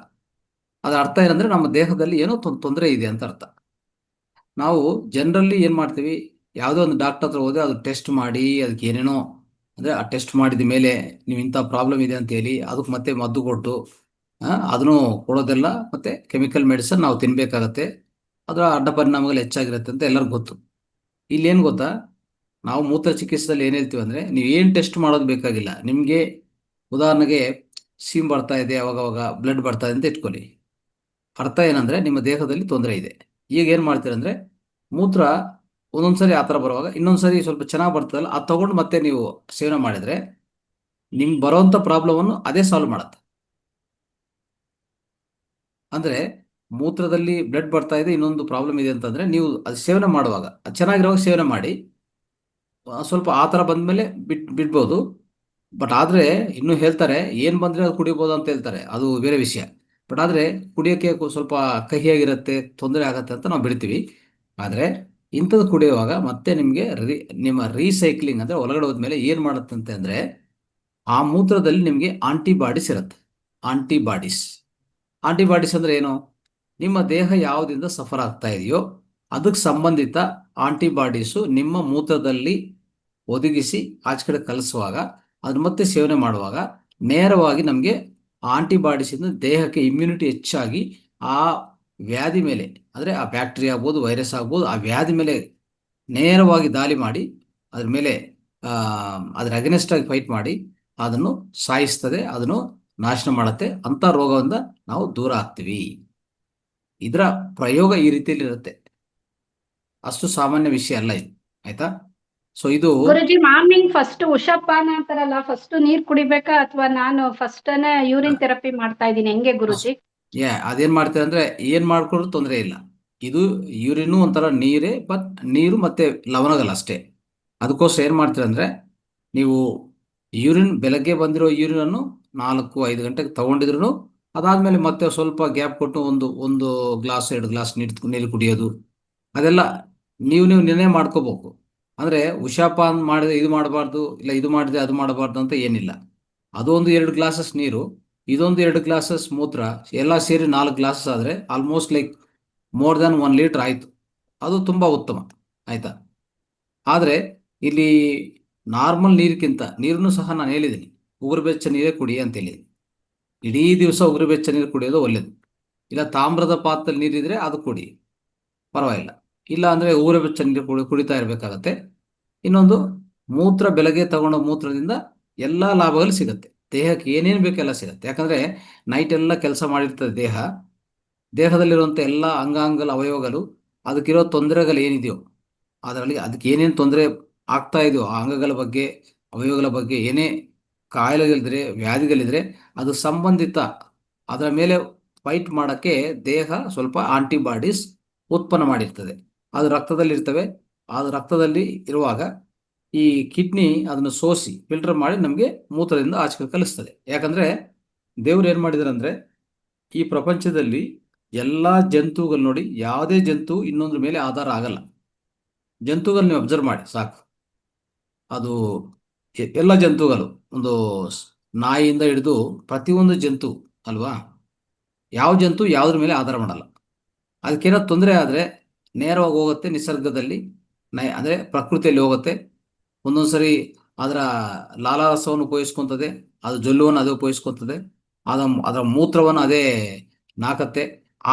ಅದರ ಅರ್ಥ ಏನಂದ್ರೆ ನಮ್ಮ ದೇಹದಲ್ಲಿ ಏನೋ ತೊಂದರೆ ಇದೆ ಅಂತ ಅರ್ಥ. ನಾವು ಜನರಲ್ಲಿ ಏನ್ ಮಾಡ್ತೀವಿ, ಯಾವುದೋ ಒಂದು ಡಾಕ್ಟರ್ ಹತ್ರ ಹೋದ್ರೆ ಅದು ಟೆಸ್ಟ್ ಮಾಡಿ ಅದಕ್ಕೆ ಏನೇನೋ ಅಂದರೆ ಆ ಟೆಸ್ಟ್ ಮಾಡಿದ ಮೇಲೆ ನೀವು ಇಂಥ ಪ್ರಾಬ್ಲಮ್ ಇದೆ ಅಂತ ಹೇಳಿ ಅದಕ್ಕೆ ಮತ್ತೆ ಮದ್ದು ಕೊಟ್ಟು ಅದನ್ನು ಕೊಡೋದೆಲ್ಲ ಮತ್ತೆ ಕೆಮಿಕಲ್ ಮೆಡಿಸನ್ ನಾವು ತಿನ್ನಬೇಕಾಗತ್ತೆ. ಅದರ ಅಡ್ಡ ಪರಿಣಾಮಗಳು ಹೆಚ್ಚಾಗಿರುತ್ತೆ ಅಂತ ಎಲ್ಲರಿಗೂ ಗೊತ್ತು. ಇಲ್ಲೇನು ಗೊತ್ತಾ, ನಾವು ಮೂತ್ರ ಚಿಕಿತ್ಸೆಯಲ್ಲಿ ಏನು ಹೇಳ್ತೀವಿ ಅಂದರೆ, ನೀವು ಏನು ಟೆಸ್ಟ್ ಮಾಡೋದು ಬೇಕಾಗಿಲ್ಲ. ನಿಮಗೆ ಉದಾಹರಣೆಗೆ ಸೀಮ್ ಬರ್ತಾ ಇದೆ, ಅವಾಗವಾಗ ಬ್ಲಡ್ ಬರ್ತಾ ಇದೆ ಅಂತ ಇಟ್ಕೊಳ್ಳಿ. ಅರ್ಥ ಏನಂದರೆ ನಿಮ್ಮ ದೇಹದಲ್ಲಿ ತೊಂದರೆ ಇದೆ. ಈಗ ಏನು ಮಾಡ್ತೀರಂದರೆ, ಮೂತ್ರ ಒಂದೊಂದ್ಸರಿ ಆ ಥರ ಬರುವಾಗ ಇನ್ನೊಂದ್ಸರಿ ಸ್ವಲ್ಪ ಚೆನ್ನಾಗಿ ಬರ್ತದಲ್ಲ, ಅದು ತಗೊಂಡು ಮತ್ತೆ ನೀವು ಸೇವನೆ ಮಾಡಿದರೆ ನಿಮ್ಗೆ ಬರೋವಂಥ ಪ್ರಾಬ್ಲಮನ್ನು ಅದೇ ಸಾಲ್ವ್ ಮಾಡುತ್ತೆ. ಅಂದರೆ ಮೂತ್ರದಲ್ಲಿ ಬ್ಲಡ್ ಬರ್ತಾ ಇದೆ, ಇನ್ನೊಂದು ಪ್ರಾಬ್ಲಮ್ ಇದೆ ಅಂತಂದರೆ ನೀವು ಅದು ಸೇವನೆ ಮಾಡುವಾಗ ಅದು ಚೆನ್ನಾಗಿರುವಾಗ ಸೇವನೆ ಮಾಡಿ, ಸ್ವಲ್ಪ ಆ ಥರ ಬಂದಮೇಲೆ ಬಿಡ್ಬೋದು. ಬಟ್ ಆದರೆ ಇನ್ನೂ ಹೇಳ್ತಾರೆ, ಏನು ಬಂದರೆ ಅದು ಕುಡಿಬೋದು ಅಂತ ಹೇಳ್ತಾರೆ, ಅದು ಬೇರೆ ವಿಷಯ. ಬಟ್ ಆದರೆ ಕುಡಿಯೋಕ್ಕೆ ಸ್ವಲ್ಪ ಕಹಿಯಾಗಿರುತ್ತೆ, ತೊಂದರೆ ಆಗತ್ತೆ ಅಂತ ನಾವು ಬಿಡ್ತೀವಿ. ಆದರೆ ಇಂಥದ್ದು ಕುಡಿಯುವಾಗ ಮತ್ತೆ ನಿಮಗೆ ನಿಮ್ಮ ರೀಸೈಕ್ಲಿಂಗ್ ಅಂದರೆ ಒಳಗಡೆ ಹೋದ್ಮೇಲೆ ಏನು ಮಾಡುತ್ತಂತೆ ಅಂದರೆ, ಆ ಮೂತ್ರದಲ್ಲಿ ನಿಮಗೆ ಆಂಟಿಬಾಡೀಸ್ ಇರುತ್ತೆ. ಆಂಟಿಬಾಡೀಸ್ ಆಂಟಿಬಾಡೀಸ್ ಅಂದರೆ ಏನು? ನಿಮ್ಮ ದೇಹ ಯಾವುದರಿಂದ ಸಫರ್ ಆಗ್ತಾ ಇದೆಯೋ ಅದಕ್ಕೆ ಸಂಬಂಧಿತ ಆಂಟಿಬಾಡೀಸು ನಿಮ್ಮ ಮೂತ್ರದಲ್ಲಿ ಒದಗಿಸಿ ಆಚೆ ಕಡೆ ಕಲಿಸುವಾಗ, ಅದನ್ನ ಮತ್ತೆ ಸೇವನೆ ಮಾಡುವಾಗ ನೇರವಾಗಿ ನಮಗೆ ಆಂಟಿಬಾಡೀಸಿಂದ ದೇಹಕ್ಕೆ ಇಮ್ಯುನಿಟಿ ಹೆಚ್ಚಾಗಿ ಆ ವ್ಯಾಧಿ ಮೇಲೆ, ಅಂದರೆ ಆ ಬ್ಯಾಕ್ಟೀರಿಯಾ ಆಗ್ಬೋದು, ವೈರಸ್ ಆಗ್ಬೋದು, ಆ ವ್ಯಾಧಿ ಮೇಲೆ ನೇರವಾಗಿ ದಾಳಿ ಮಾಡಿ ಅದ್ರ ಮೇಲೆ ಅದ್ರ ಅಗೇನೆಸ್ಟ್ ಆಗಿ ಫೈಟ್ ಮಾಡಿ ಅದನ್ನು ಸಾಯಿಸ್ತದೆ, ಅದನ್ನು ನಾಶನ ಮಾಡುತ್ತೆ. ಅಂಥ ರೋಗದಿಂದ ನಾವು ದೂರ ಆಗ್ತೀವಿ. ಇದರ ಪ್ರಯೋಗ ಈ ರೀತಿಯಲ್ಲಿ ಇರುತ್ತೆ. ಅಷ್ಟು ಸಾಮಾನ್ಯ ವಿಷಯ ಅಲ್ಲ ಇದು, ಆಯ್ತಾ? ಸೊ ಇದು ಗುರುಜಿ, ಮಾರ್ನಿಂಗ್ ಫಸ್ಟ್ ಉಷಾಪಾನ ಅಂತಾರಲ್ಲ, ಫಸ್ಟ್ ನೀರ್ ಕುಡಿಬೇಕಾ ಅಥವಾ ನಾನು ಫಸ್ಟ್ ಯೂರಿನ್ ಥೆರಪಿ ಮಾಡ್ತಾ ಇದ್ದೀನಿ, ಹೆಂಗೆ ಗುರುಜಿ? ಅದೇನ್ ಮಾಡ್ತಾರೆ ಅಂದ್ರೆ, ಏನ್ ಮಾಡ್ಕೊಂಡ್ರು ತೊಂದರೆ ಇಲ್ಲ. ಇದು ಯೂರಿನು ಒಂಥರ ನೀರೇ, ಬಟ್ ನೀರು ಮತ್ತೆ ಲವಣಗಲ್ಲ ಅಷ್ಟೇ. ಅದಕ್ಕೋಸ್ಕರ ಏನ್ ಮಾಡ್ತಾರೆ ಅಂದ್ರೆ, ನೀವು ಯೂರಿನ್ ಬೆಳಗ್ಗೆ ಬಂದಿರೋ ಯೂರಿನನ್ನು 4-5 ಗಂಟೆಗೆ ತಗೊಂಡಿದ್ರು, ಅದಾದ್ಮೇಲೆ ಮತ್ತೆ ಸ್ವಲ್ಪ ಗ್ಯಾಪ್ ಕೊಟ್ಟು ಒಂದು ಗ್ಲಾಸ್ 2 ಗ್ಲಾಸ್ ನೀರು ಕುಡಿಯೋದು, ಅದೆಲ್ಲ ನೀವು ನಿರ್ಣಯ ಮಾಡ್ಕೋಬೇಕು. ಅಂದ್ರೆ ಉಷಾಪಾನ್ ಮಾಡಿದ್ರೆ ಇದು ಮಾಡಬಾರ್ದು, ಇಲ್ಲ ಇದು ಮಾಡಿದ್ರೆ ಅದು ಮಾಡಬಾರ್ದು ಅಂತ ಏನಿಲ್ಲ. ಅದು ಒಂದು 2 ಗ್ಲಾಸಸ್ ನೀರು, ಇದೊಂದು 2 ಗ್ಲಾಸಸ್ ಮೂತ್ರ, ಎಲ್ಲ ಸೇರಿ 4 ಗ್ಲಾಸಸ್ ಆದರೆ almost like more than 1 litre ಆಯಿತು. ಅದು ತುಂಬ ಉತ್ತಮ, ಆಯಿತಾ? ಆದರೆ ಇಲ್ಲಿ ನಾರ್ಮಲ್ ನೀರಿಗಿಂತ ನೀರನ್ನು ಸಹ ನಾನು ಹೇಳಿದ್ದೀನಿ, ಉಗುರು ಬೆಚ್ಚ ನೀರೇ ಕುಡಿ ಅಂತ ಹೇಳಿದ್ದೀನಿ. ಇಡೀ ದಿವಸ ಉಗುರು ಬೆಚ್ಚ ನೀರು ಕುಡಿಯೋದು ಒಳ್ಳೆಯದು. ಇಲ್ಲ ತಾಮ್ರದ ಪಾತ್ರೆಯಲ್ಲಿ ನೀರಿದ್ರೆ ಅದು ಕುಡಿ, ಪರವಾಗಿಲ್ಲ. ಇಲ್ಲ ಅಂದರೆ ಉಗುರು ಬೆಚ್ಚ ನೀರು ಕುಡಿತಾ ಇರಬೇಕಾಗತ್ತೆ. ಇನ್ನೊಂದು, ಮೂತ್ರ ಬೆಳಗ್ಗೆ ತಗೊಂಡ ಮೂತ್ರದಿಂದ ಎಲ್ಲ ಲಾಭಗಳು ಸಿಗುತ್ತೆ. ದೇಹಕ್ಕೆ ಏನೇನು ಬೇಕೆಲ್ಲ ಸಿಗುತ್ತೆ. ಯಾಕಂದರೆ ನೈಟ್ ಎಲ್ಲ ಕೆಲಸ ಮಾಡಿರ್ತದೆ ದೇಹದಲ್ಲಿರುವಂಥ ಎಲ್ಲ ಅಂಗಾಂಗಗಳ ಅವಯವಗಳು, ಅದಕ್ಕಿರೋ ತೊಂದರೆಗಳು ಏನಿದೆಯೋ ಅದರಲ್ಲಿ ಅದಕ್ಕೆ ಏನೇನು ತೊಂದರೆ ಆಗ್ತಾ ಇದೆಯೋ ಆ ಅಂಗಗಳ ಬಗ್ಗೆ, ಅವಯವಗಳ ಬಗ್ಗೆ ಏನೇ ಕಾಯಿಲೆಗಳಿದ್ರೆ, ವ್ಯಾಧಿಗಳಿದ್ರೆ, ಅದು ಸಂಬಂಧಿತ ಅದರ ಮೇಲೆ ಫೈಟ್ ಮಾಡೋಕ್ಕೆ ದೇಹ ಸ್ವಲ್ಪ ಆಂಟಿಬಾಡೀಸ್ ಉತ್ಪನ್ನ ಮಾಡಿರ್ತದೆ. ಅದು ರಕ್ತದಲ್ಲಿರ್ತವೆ. ಅದು ರಕ್ತದಲ್ಲಿ ಇರುವಾಗ ಈ ಕಿಡ್ನಿ ಅದನ್ನು ಸೋಸಿ ಫಿಲ್ಟರ್ ಮಾಡಿ ನಮಗೆ ಮೂತ್ರದಿಂದ ಆಚೆ ಕಲಿಸ್ತದೆ. ಯಾಕಂದರೆ ದೇವ್ರು ಏನು ಮಾಡಿದಾರೆ ಅಂದರೆ, ಈ ಪ್ರಪಂಚದಲ್ಲಿ ಎಲ್ಲ ಜಂತುಗಳು ನೋಡಿ, ಯಾವುದೇ ಜಂತು ಇನ್ನೊಂದ್ರ ಮೇಲೆ ಆಧಾರ ಆಗಲ್ಲ. ಜಂತುಗಳು ನೀವು ಅಬ್ಸರ್ವ್ ಮಾಡಿ ಸಾಕು. ಅದು ಎಲ್ಲ ಜಂತುಗಳು, ಒಂದು ನಾಯಿಯಿಂದ ಹಿಡಿದು ಪ್ರತಿಯೊಂದು ಜಂತು ಅಲ್ವಾ, ಯಾವ ಜಂತು ಯಾವುದ್ರ ಮೇಲೆ ಆಧಾರ ಮಾಡಲ್ಲ. ಅದಕ್ಕೇನೋ ತೊಂದರೆ ಆದರೆ ನೇರವಾಗಿ ಹೋಗುತ್ತೆ ನಿಸರ್ಗದಲ್ಲಿ, ಅಂದರೆ ಪ್ರಕೃತಿಯಲ್ಲಿ ಹೋಗುತ್ತೆ. ಒಂದೊಂದು ಸರಿ ಅದರ ಲಾಲಾರಸವನ್ನು ಉಪಯೋಗಿಸ್ಕೊತದೆ, ಅದು ಜೊಲ್ಲುವನ್ನು ಅದೇ ಉಪಯೋಗಿಸ್ಕೊತದೆ, ಅದರ ಮೂತ್ರವನ್ನು ಅದೇ ನಾಕತ್ತೆ.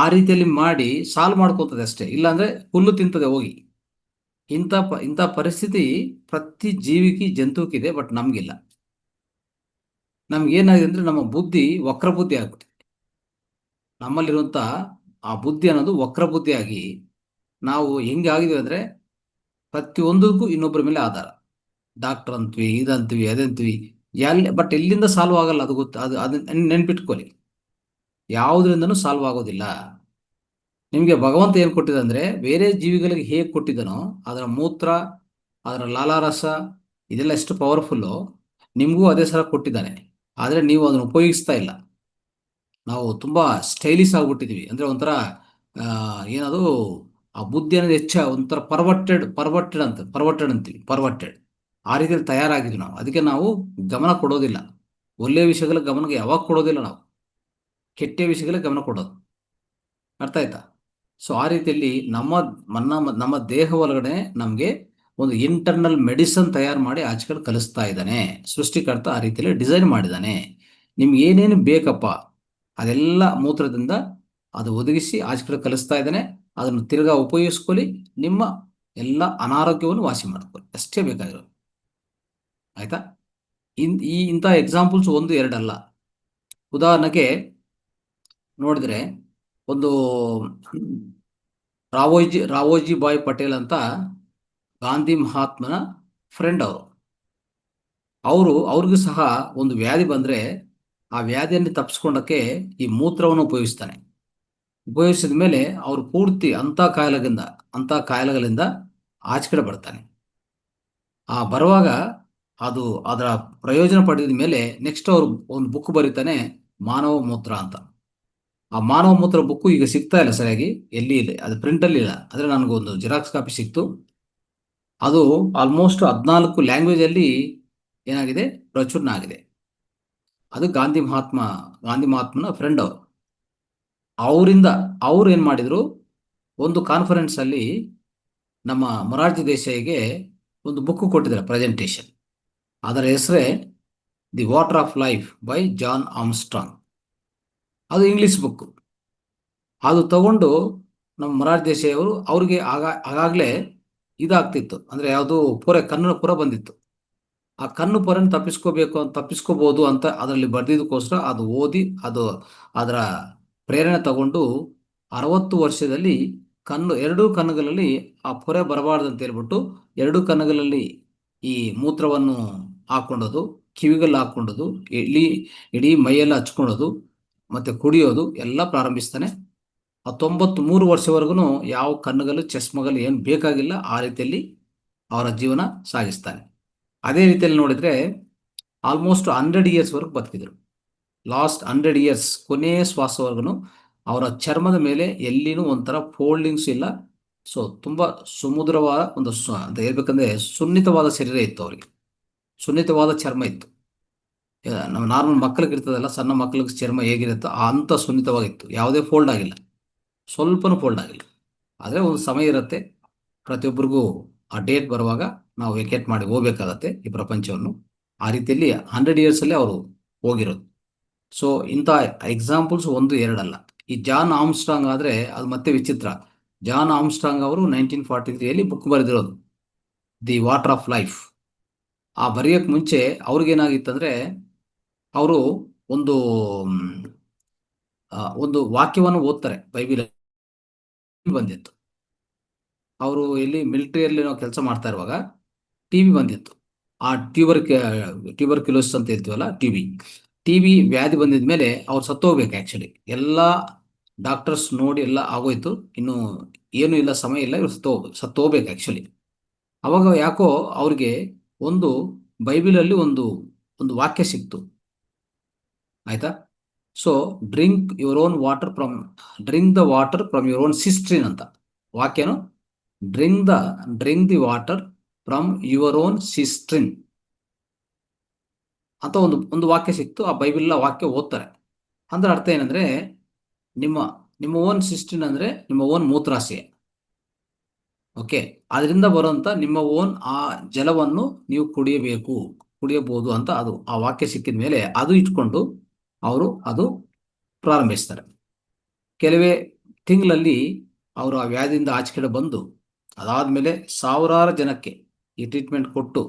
ಆ ರೀತಿಯಲ್ಲಿ ಮಾಡಿ ಸಾಲ್ವ್ ಮಾಡ್ಕೊತದೆ ಅಷ್ಟೇ. ಇಲ್ಲಾಂದರೆ ಹುಲ್ಲು ತಿಂತದೆ ಹೋಗಿ. ಇಂಥ ಪರಿಸ್ಥಿತಿ ಪ್ರತಿ ಜೀವಿಗೆ, ಜಂತುಕ್ಕಿದೆ, ಬಟ್ ನಮಗಿಲ್ಲ. ನಮ್ಗೇನಾಗಿದೆ ಅಂದರೆ, ನಮ್ಮ ಬುದ್ಧಿ ವಕ್ರ ಬುದ್ಧಿ ಆಗ್ಬಿಟ್ಟಿದೆ. ನಮ್ಮಲ್ಲಿರುವಂಥ ಆ ಬುದ್ಧಿ ಅನ್ನೋದು ವಕ್ರ ಬುದ್ಧಿಯಾಗಿ ನಾವು ಹೆಂಗೆ ಆಗಿದ್ದೀವಿ ಅಂದರೆ, ಪ್ರತಿಯೊಂದಕ್ಕೂ ಇನ್ನೊಬ್ಬರ ಮೇಲೆ ಆಧಾರ. ಡಾಕ್ಟರ್ ಅಂತೀವಿ, ಇದಂತೀವಿ, ಅದಂತೀವಿ, ಬಟ್ ಎಲ್ಲಿಂದ ಸಾಲ್ವ್ ಆಗಲ್ಲ. ಅದು ಗೊತ್ತು, ಅದು ನೆನ್ಪಿಟ್ಕೊಳ್ಳಿ, ಯಾವುದರಿಂದನೂ ಸಾಲ್ವ್ ಆಗೋದಿಲ್ಲ. ನಿಮಗೆ ಭಗವಂತ ಏನು ಕೊಟ್ಟಿದೆ ಅಂದರೆ, ಬೇರೆ ಜೀವಿಗಳಿಗೆ ಹೇಗೆ ಕೊಟ್ಟಿದ್ದಾನೋ ಅದರ ಮೂತ್ರ, ಅದರ ಲಾಲಾರಸ, ಇದೆಲ್ಲ ಎಷ್ಟು ಪವರ್ಫುಲ್ಲು, ನಿಮಗೂ ಅದೇ ಸಲ ಕೊಟ್ಟಿದ್ದಾನೆ. ಆದರೆ ನೀವು ಅದನ್ನು ಉಪಯೋಗಿಸ್ತಾ ಇಲ್ಲ. ನಾವು ತುಂಬ ಸ್ಟೈಲಿಶ್ ಆಗಿಬಿಟ್ಟಿದ್ದೀವಿ. ಅಂದರೆ ಒಂಥರ ಏನದು, ಆ ಬುದ್ಧಿ ಅನ್ನೋದು ಒಂಥರ ಪರ್ವರ್ಟೆಡ್ ಅಂತೀವಿ, ಪರ್ವರ್ಟೆಡ್. ಆ ರೀತಿಯಲ್ಲಿ ತಯಾರಾಗಿದ್ವಿ ನಾವು. ಅದಕ್ಕೆ ನಾವು ಗಮನ ಕೊಡೋದಿಲ್ಲ. ಒಳ್ಳೆಯ ವಿಷಯಗಳಿಗೆ ಗಮನ ಯಾವಾಗ ಕೊಡೋದಿಲ್ಲ ನಾವು, ಕೆಟ್ಟ ವಿಷಯಗಳಿಗೆ ಗಮನ ಕೊಡೋದು. ಅರ್ಥ ಆಯ್ತಾ? ಸೊ ಆ ರೀತಿಯಲ್ಲಿ ನಮ್ಮ ದೇಹ ಒಳಗಡೆ ನಮಗೆ ಒಂದು ಇಂಟರ್ನಲ್ ಮೆಡಿಸನ್ ತಯಾರು ಮಾಡಿ ಆಚೆ ಕಡೆ ಕಲಿಸ್ತಾ ಇದ್ದಾನೆ. ಸೃಷ್ಟಿಕರ್ತ ಆ ರೀತಿಯಲ್ಲಿ ಡಿಸೈನ್ ಮಾಡಿದ್ದಾನೆ. ನಿಮ್ಗೆ ಏನೇನು ಬೇಕಪ್ಪ ಅದೆಲ್ಲ ಮೂತ್ರದಿಂದ ಅದು ಒದಗಿಸಿ ಆಚೆ ಕಡೆ ಕಲಿಸ್ತಾ ಇದ್ದಾನೆ. ಅದನ್ನು ತಿರ್ಗಾ ಉಪಯೋಗಿಸ್ಕೊಳ್ಳಿ, ನಿಮ್ಮ ಎಲ್ಲ ಅನಾರೋಗ್ಯವನ್ನು ವಾಸಿ ಮಾಡ್ಕೊಳ್ಳಿ, ಅಷ್ಟೇ ಬೇಕಾಗಿರೋದು. ಆಯ್ತಾ? ಇಂಥ ಎಕ್ಸಾಂಪಲ್ಸ್ ಒಂದು ಎರಡಲ್ಲ. ಉದಾಹರಣೆಗೆ ನೋಡಿದ್ರೆ ಒಂದು ರಾವೋಜಿ ಭಾಯ್ ಪಟೇಲ್ ಅಂತ ಗಾಂಧಿ ಮಹಾತ್ಮನ ಫ್ರೆಂಡ್ ಅವ್ರಿಗೂ ಸಹ ಒಂದು ವ್ಯಾಧಿ ಬಂದ್ರೆ ಆ ವ್ಯಾಧಿಯನ್ನು ತಪ್ಪಿಸ್ಕೊಂಡಕ್ಕೆ ಈ ಮೂತ್ರವನ್ನು ಉಪಯೋಗಿಸಿದ ಮೇಲೆ ಅವರು ಪೂರ್ತಿ ಅಂಥ ಕಾಯಿಲೆಗಳಿಂದ ಆಚೆ ಕಡೆ ಬರ್ತಾನೆ. ಆ ಬರುವಾಗ ಅದರ ಪ್ರಯೋಜನ ಪಡೆದ ಮೇಲೆ ನೆಕ್ಸ್ಟ್ ಅವರು ಒಂದು ಬುಕ್ ಬರೀತಾನೆ, ಮಾನವ ಮೂತ್ರ ಅಂತ. ಆ ಮಾನವ ಮೂತ್ರ ಬುಕ್ಕು ಈಗ ಸಿಗ್ತಾ ಇಲ್ಲ ಸರಿಯಾಗಿ, ಎಲ್ಲಿ ಇಲ್ಲ, ಅದು ಪ್ರಿಂಟಲ್ಲಿ ಇಲ್ಲ. ಆದರೆ ನನಗೊಂದು ಜೆರಾಕ್ಸ್ ಕಾಪಿ ಸಿಕ್ತು. ಅದು ಆಲ್ಮೋಸ್ಟ್ 14 ಲ್ಯಾಂಗ್ವೇಜಲ್ಲಿ ಏನಾಗಿದೆ, ಪ್ರಚುರಣ ಆಗಿದೆ. ಅದು ಗಾಂಧಿ ಮಹಾತ್ಮನ ಫ್ರೆಂಡ್ ಅವ್ರು ಏನು ಮಾಡಿದ್ರು, ಒಂದು ಕಾನ್ಫರೆನ್ಸ್ ಅಲ್ಲಿ ನಮ್ಮ ಮೊರಾರ್ಜಿ ದೇಸಾಯಿಗೆ ಒಂದು ಬುಕ್ ಕೊಟ್ಟಿದ್ದಾರೆ ಪ್ರೆಸೆಂಟೇಷನ್. ಅದರ ಹೆಸರೇ the water of life by John Armstrong. ಅದು ಇಂಗ್ಲಿಷ್ ಬುಕ್. ಅದು ತಗೊಂಡು ನಮ್ಮ ಮೊರಾರ್ಜಿ ದೇಸಾಯಿ ಅವ್ರಿಗೆ ಆಗಾಗಲೇ ಇದಾಗ್ತಿತ್ತು, ಅಂದರೆ ಯಾವುದು ಕಣ್ಣು ಪುರ ಬಂದಿತ್ತು. ಆ ಕಣ್ಣು ಪೊರೆನ ತಪ್ಪಿಸ್ಕೋಬಹುದು ಅಂತ ಅದರಲ್ಲಿ ಬರೆದಿದ್ದಕ್ಕೋಸ್ಕರ ಅದು ಓದಿ ಅದರ ಪ್ರೇರಣೆ ತಗೊಂಡು 60 ವರ್ಷದಲ್ಲಿ ಎರಡೂ ಕಣ್ಣುಗಳಲ್ಲಿ ಆ ಪೊರೆ ಬರಬಾರ್ದು ಅಂತ ಹೇಳ್ಬಿಟ್ಟು ಎರಡೂ ಕಣ್ಣುಗಳಲ್ಲಿ ಈ ಮೂತ್ರವನ್ನು ಹಾಕೊಂಡೋದು, ಕಿವಿಗೆಲ್ಲ ಹಾಕೊಂಡೋದು, ಇಡೀ ಮೈಯೆಲ್ಲ ಹಚ್ಕೊಳ್ಳೋದು ಮತ್ತೆ ಕುಡಿಯೋದು ಎಲ್ಲ ಪ್ರಾರಂಭಿಸ್ತಾನೆ. 93 ವರ್ಷವರೆಗೂ ಯಾವ ಕಣ್ಣುಗಳು ಚಸ್ಮಗಳು ಏನು ಬೇಕಾಗಿಲ್ಲ, ಆ ರೀತಿಯಲ್ಲಿ ಅವರ ಜೀವನ ಸಾಗಿಸ್ತಾನೆ. ಅದೇ ರೀತಿಯಲ್ಲಿ ನೋಡಿದ್ರೆ ಆಲ್ಮೋಸ್ಟ್ 100 ಇಯರ್ಸ್ ವರೆಗೂ ಬದುಕಿದ್ರು. ಲಾಸ್ಟ್ 100 ಇಯರ್ಸ್ ಕೊನೆ ಶ್ವಾಸವರೆಗೂ ಅವರ ಚರ್ಮದ ಮೇಲೆ ಎಲ್ಲಿನೂ ಒಂಥರ ಫೋಲ್ಡಿಂಗ್ಸ್ ಇಲ್ಲ. ಸೊ ತುಂಬ ಸುಮಧುರವಾದ ಅಂತ ಹೇಳ್ಬೇಕಂದ್ರೆ ಸುನ್ನಿತವಾದ ಶರೀರ ಇತ್ತು ಅವರಿಗೆ, ಸುನ್ನಿತವಾದ ಚರ್ಮ ಇತ್ತು. ನಮ್ಮ ನಾರ್ಮಲ್ ಮಕ್ಕಳಿಗೆ ಇರ್ತದಲ್ಲ, ಸಣ್ಣ ಮಕ್ಕಳಿಗೆ ಚರ್ಮ ಹೇಗಿರುತ್ತೋ ಅಂಥ ಸುನ್ನಿತವಾಗಿತ್ತು, ಯಾವುದೇ ಫೋಲ್ಡ್ ಆಗಿಲ್ಲ, ಸ್ವಲ್ಪನೂ ಫೋಲ್ಡ್ ಆಗಿಲ್ಲ. ಆದರೆ ಒಂದು ಸಮಯ ಇರುತ್ತೆ, ಪ್ರತಿಯೊಬ್ಬರಿಗೂ ಆ ಡೇಟ್ ಬರುವಾಗ ನಾವು ವೆಕೇಟ್ ಮಾಡಿ ಹೋಗ್ಬೇಕಾಗತ್ತೆ ಈ ಪ್ರಪಂಚವನ್ನು. ಆ ರೀತಿಯಲ್ಲಿ 100 ಇಯರ್ಸಲ್ಲಿ ಅವರು ಹೋಗಿರೋದು. ಸೊ ಇಂಥ ಎಕ್ಸಾಂಪಲ್ಸ್ ಒಂದು ಎರಡಲ್ಲ. ಈ ಜಾನ್ ಆರ್ಮ್ಸ್ಟ್ರಾಂಗ್ ಆದರೆ ಅದು ಮತ್ತೆ ವಿಚಿತ್ರ. ಜಾನ್ ಆರ್ಮ್ಸ್ಟ್ರಾಂಗ್ ಅವರು 1943 ಬುಕ್ ಬರೆದಿರೋದು ದಿ ವಾಟರ್ ಆಫ್ ಲೈಫ್. ಆ ಬರೆಯೋಕ್ಕೆ ಮುಂಚೆ ಅವ್ರಿಗೇನಾಗಿತ್ತಂದರೆ ಅವರು ಒಂದು ವಾಕ್ಯವನ್ನು ಓದ್ತಾರೆ, ಬೈಬಲ್ ಬಂದಿತ್ತು. ಅವರು ಇಲ್ಲಿ ಮಿಲಿಟರಿಯಲ್ಲಿ ನಾವು ಕೆಲಸ ಮಾಡ್ತಾ ಇರುವಾಗ ಟಿವಿ ಬಂದಿತ್ತು. ಆ ಟ್ಯೂಬರ್ಕ್ಯುಲೋಸಿಸ್ ಅಂತ ಹೇಳ್ತೀವಲ್ಲ, ಟಿವಿ ವ್ಯಾಧಿ ಬಂದಿದ ಮೇಲೆ ಅವ್ರು ಸತ್ತೋಗ್ಬೇಕು. ಆ್ಯಕ್ಚುಲಿ ಎಲ್ಲ ಡಾಕ್ಟರ್ಸ್ ನೋಡಿ ಎಲ್ಲ ಆಗೋಯ್ತು, ಇನ್ನು ಏನೂ ಇಲ್ಲ, ಸಮಯ ಇಲ್ಲ, ಇವ್ರು ಸತ್ತೋಗ್ಬೇಕು ಆ್ಯಕ್ಚುಲಿ. ಅವಾಗ ಯಾಕೋ ಅವ್ರಿಗೆ ಒಂದು ಬೈಬಲಲ್ಲಿ ಒಂದು ವಾಕ್ಯ ಸಿಕ್ತು. ಆಯ್ತಾ? So drink the water from your own cistern ಅಂತ ವಾಕ್ಯನು, drink the water from your own cistern ಅಂತ ಒಂದು ವಾಕ್ಯ ಸಿಕ್ತು. ಆ ಬೈಬಲ್ ವಾಕ್ಯ ಓದ್ತಾರೆ. ಅಂದ್ರೆ ಅರ್ಥ ಏನಂದ್ರೆ, ನಿಮ್ಮ ಓನ್ ಸಿಸ್ಟ್ರಿನ್ ಅಂದ್ರೆ ನಿಮ್ಮ ಓನ್ ಮೂತ್ರಾಶಯ. ಓಕೆ, ಅದರಿಂದ ಬರುವಂತ ನಿಮ್ಮ ಓನ್ ಆ ಜಲವನ್ನು ನೀವು ಕುಡಿಯಬಹುದು ಅಂತ ಅದು ಆ ವಾಕ್ಯ ಸಿಕ್ಕಿದ ಮೇಲೆ ಅದು ಇಟ್ಕೊಂಡು ಅವರು ಅದು ಪ್ರಾರಂಭಿಸ್ತಾರೆ. ಕೆಲವೇ ತಿಂಗಳಲ್ಲಿ ಅವರು ಆ ವ್ಯಾಧಿಯಿಂದ ಆಚೆ ಕಡೆ ಬಂದು, ಅದಾದ್ಮೇಲೆ ಸಾವಿರಾರು ಜನಕ್ಕೆ ಈ ಟ್ರೀಟ್ಮೆಂಟ್ ಕೊಟ್ಟು